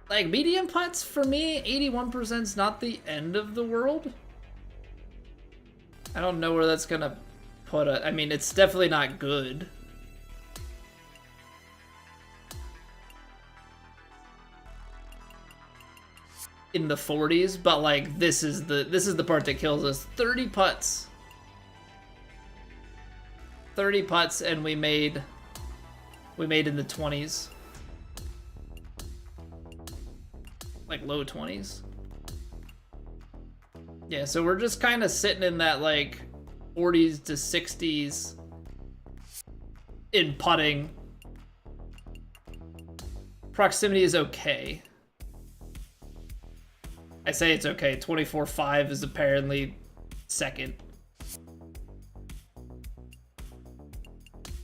Like, medium putts, for me, 81% is not the end of the world. I don't know where that's gonna put it. I mean, it's definitely not good. In the 40s, but like this is the part that kills us. 30 putts. 30 putts and we made in the 20s. Like low 20s. Yeah, so we're just kind of sitting in that like 40s to 60s in putting. Proximity is okay. I say it's okay. 24.5 is apparently second.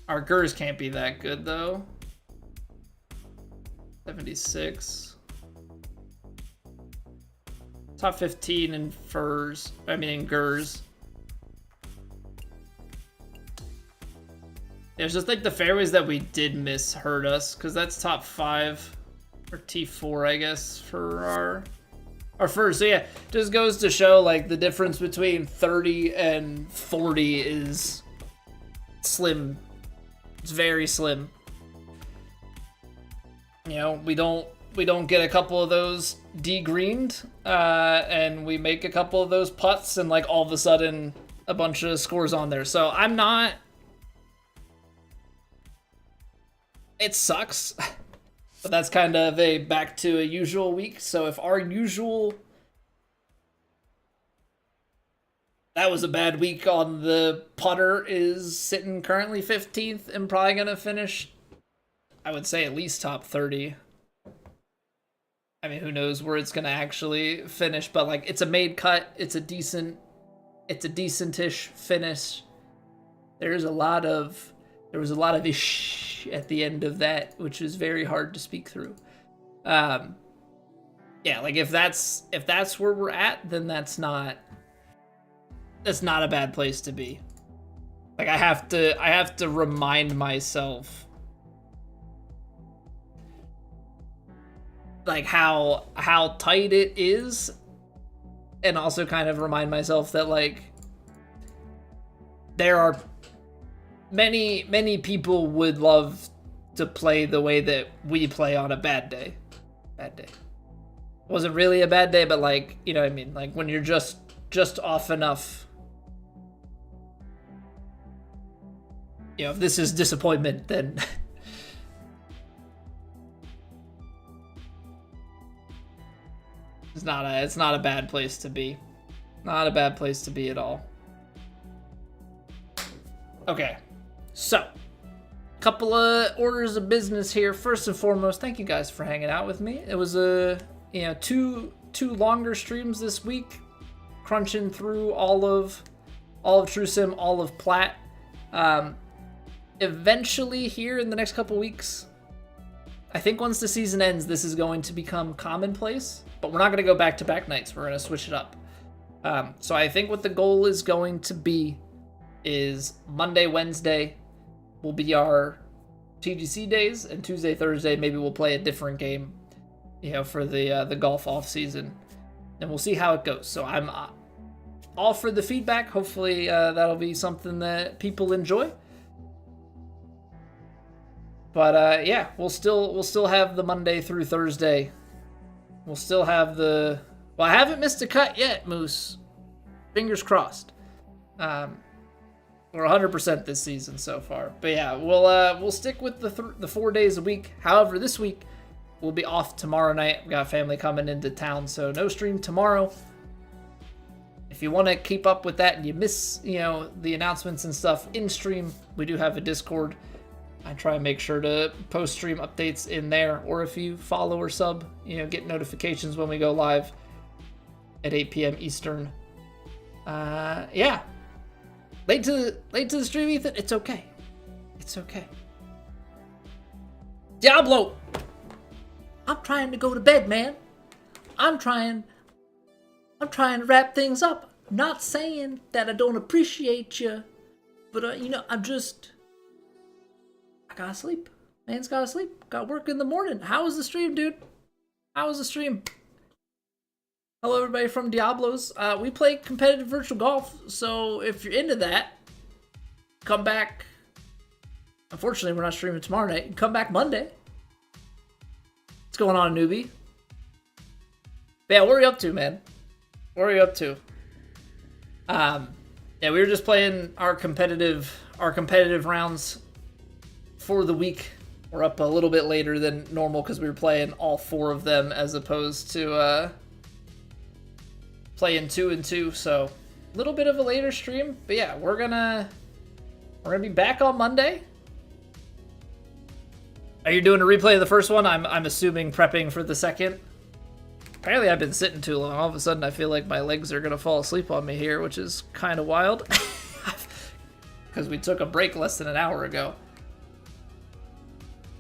Our GERS can't be that good though. 76. Top 15 in FERS. I mean in GERS. It's just like the fairways that we did miss hurt us, because that's top 5 or T4, I guess, for our FERS. So yeah, just goes to show like the difference between 30 and 40 is slim. It's very slim. You know, we don't get a couple of those degreened, and we make a couple of those putts, and like all of a sudden a bunch of scores on there. So I'm not. It sucks, but that's kind of a back to a usual week. So if our usual, that was a bad week on the putter, is sitting currently 15th and probably going to finish, I would say, at least top 30. I mean, who knows where it's going to actually finish, but like it's a made cut. It's a decentish finish. There was a lot of ish at the end of that, which is very hard to speak through. Yeah, like if that's where we're at, then that's not a bad place to be. Like I have to remind myself like how tight it is, and also kind of remind myself that like there are many people would love to play the way that we play on a bad day. It wasn't really a bad day, but like, you know what I mean? Like when you're just off enough. You know, if this is disappointment, then it's not a bad place to be. Not a bad place to be at all. Okay. So, couple of orders of business here. First and foremost, thank you guys for hanging out with me. It was two longer streams this week, crunching through all of TrueSim, all of Plat. Eventually, here in the next couple weeks, I think once the season ends, this is going to become commonplace. But we're not going to go back-to-back nights. We're going to switch it up. So I think what the goal is going to be is Monday, Wednesday will be our TGC days, and Tuesday, Thursday, maybe we'll play a different game, you know, for the golf off season, and we'll see how it goes. So I'm all for the feedback. Hopefully that'll be something that people enjoy. But yeah, we'll still have the Monday through Thursday. We'll still have the. Well, I haven't missed a cut yet, Moose. Fingers crossed. We're 100% this season so far. But yeah, we'll stick with the 4 days a week. However, this week we'll be off tomorrow night. We got family coming into town, so no stream tomorrow. If you want to keep up with that and you miss, you know, the announcements and stuff in stream, we do have a Discord. I try and make sure to post stream updates in there, or if you follow or sub, you know, get notifications when we go live at 8 p.m. Eastern. Yeah. Late to the stream, Ethan? It's okay. It's okay. Diablo! I'm trying to go to bed, man. I'm trying to wrap things up. I'm not saying that I don't appreciate you, but you know, I gotta sleep. Man's gotta sleep. Got work in the morning. How was the stream, dude? How was the stream? Hello, everybody from Diablos. We play competitive virtual golf, so if you're into that, come back. Unfortunately, we're not streaming tomorrow night. Come back Monday. What's going on, newbie? But yeah, what are you up to, man? What are you up to? Yeah, we were just playing our competitive rounds for the week. We're up a little bit later than normal because we were playing all 4 of them as opposed to playing 2 and 2. So a little bit of a later stream, but yeah, we're gonna be back on Monday. Are you doing a replay of the first one? I'm assuming prepping for the second. Apparently I've been sitting too long. All of a sudden I feel like my legs are gonna fall asleep on me here, which is kind of wild. Because we took a break less than an hour ago.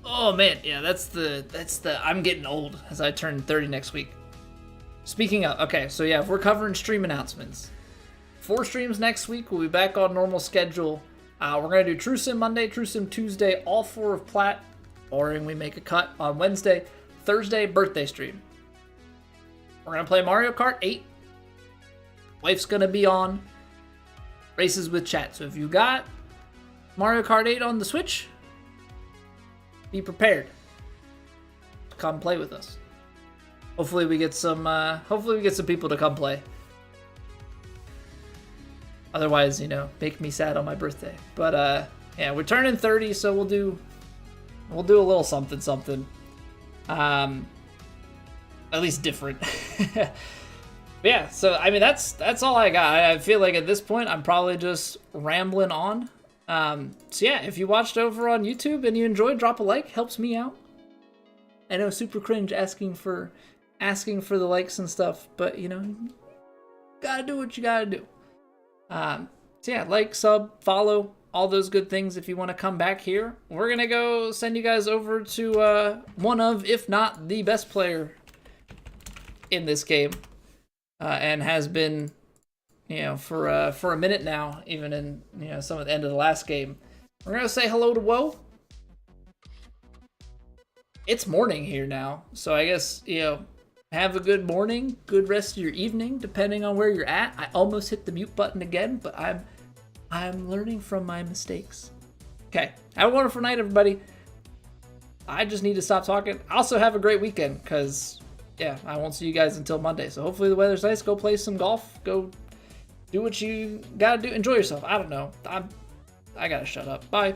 Oh man, yeah, that's the I'm getting old as I turn 30 next week. Speaking of, okay, so yeah, if we're covering stream announcements. 4 streams next week. We'll be back on normal schedule. We're gonna do True Sim Monday, True Sim Tuesday, all 4 of Plat. Boring, we make a cut on Wednesday. Thursday, birthday stream. We're gonna play Mario Kart 8. Wife's gonna be on. Races with chat. So if you got Mario Kart 8 on the Switch, be prepared to come play with us. Hopefully we get some people to come play. Otherwise, make me sad on my birthday. But yeah, we're turning 30, so we'll do a little something. At least different. But yeah, so I mean that's all I got. I feel like at this point I'm probably just rambling on. So yeah, if you watched over on YouTube and you enjoyed, drop a like, helps me out. I know, super cringe asking for the likes and stuff, but gotta do what you gotta do. So yeah, like, sub, follow, all those good things if you want to come back here. We're gonna go send you guys over to one of, if not the best player in this game, and has been for a minute now, even in some of the end of the last game. We're gonna say hello to Woe. It's morning here now, so I guess have a good morning, good rest of your evening, depending on where you're at. I almost hit the mute button again, but I'm learning from my mistakes. Okay, have a wonderful night, everybody. I just need to stop talking. Also, have a great weekend, because yeah, I won't see you guys until Monday. So hopefully the weather's nice. Go play some golf. Go do what you gotta do. Enjoy yourself. I don't know. I gotta shut up. Bye.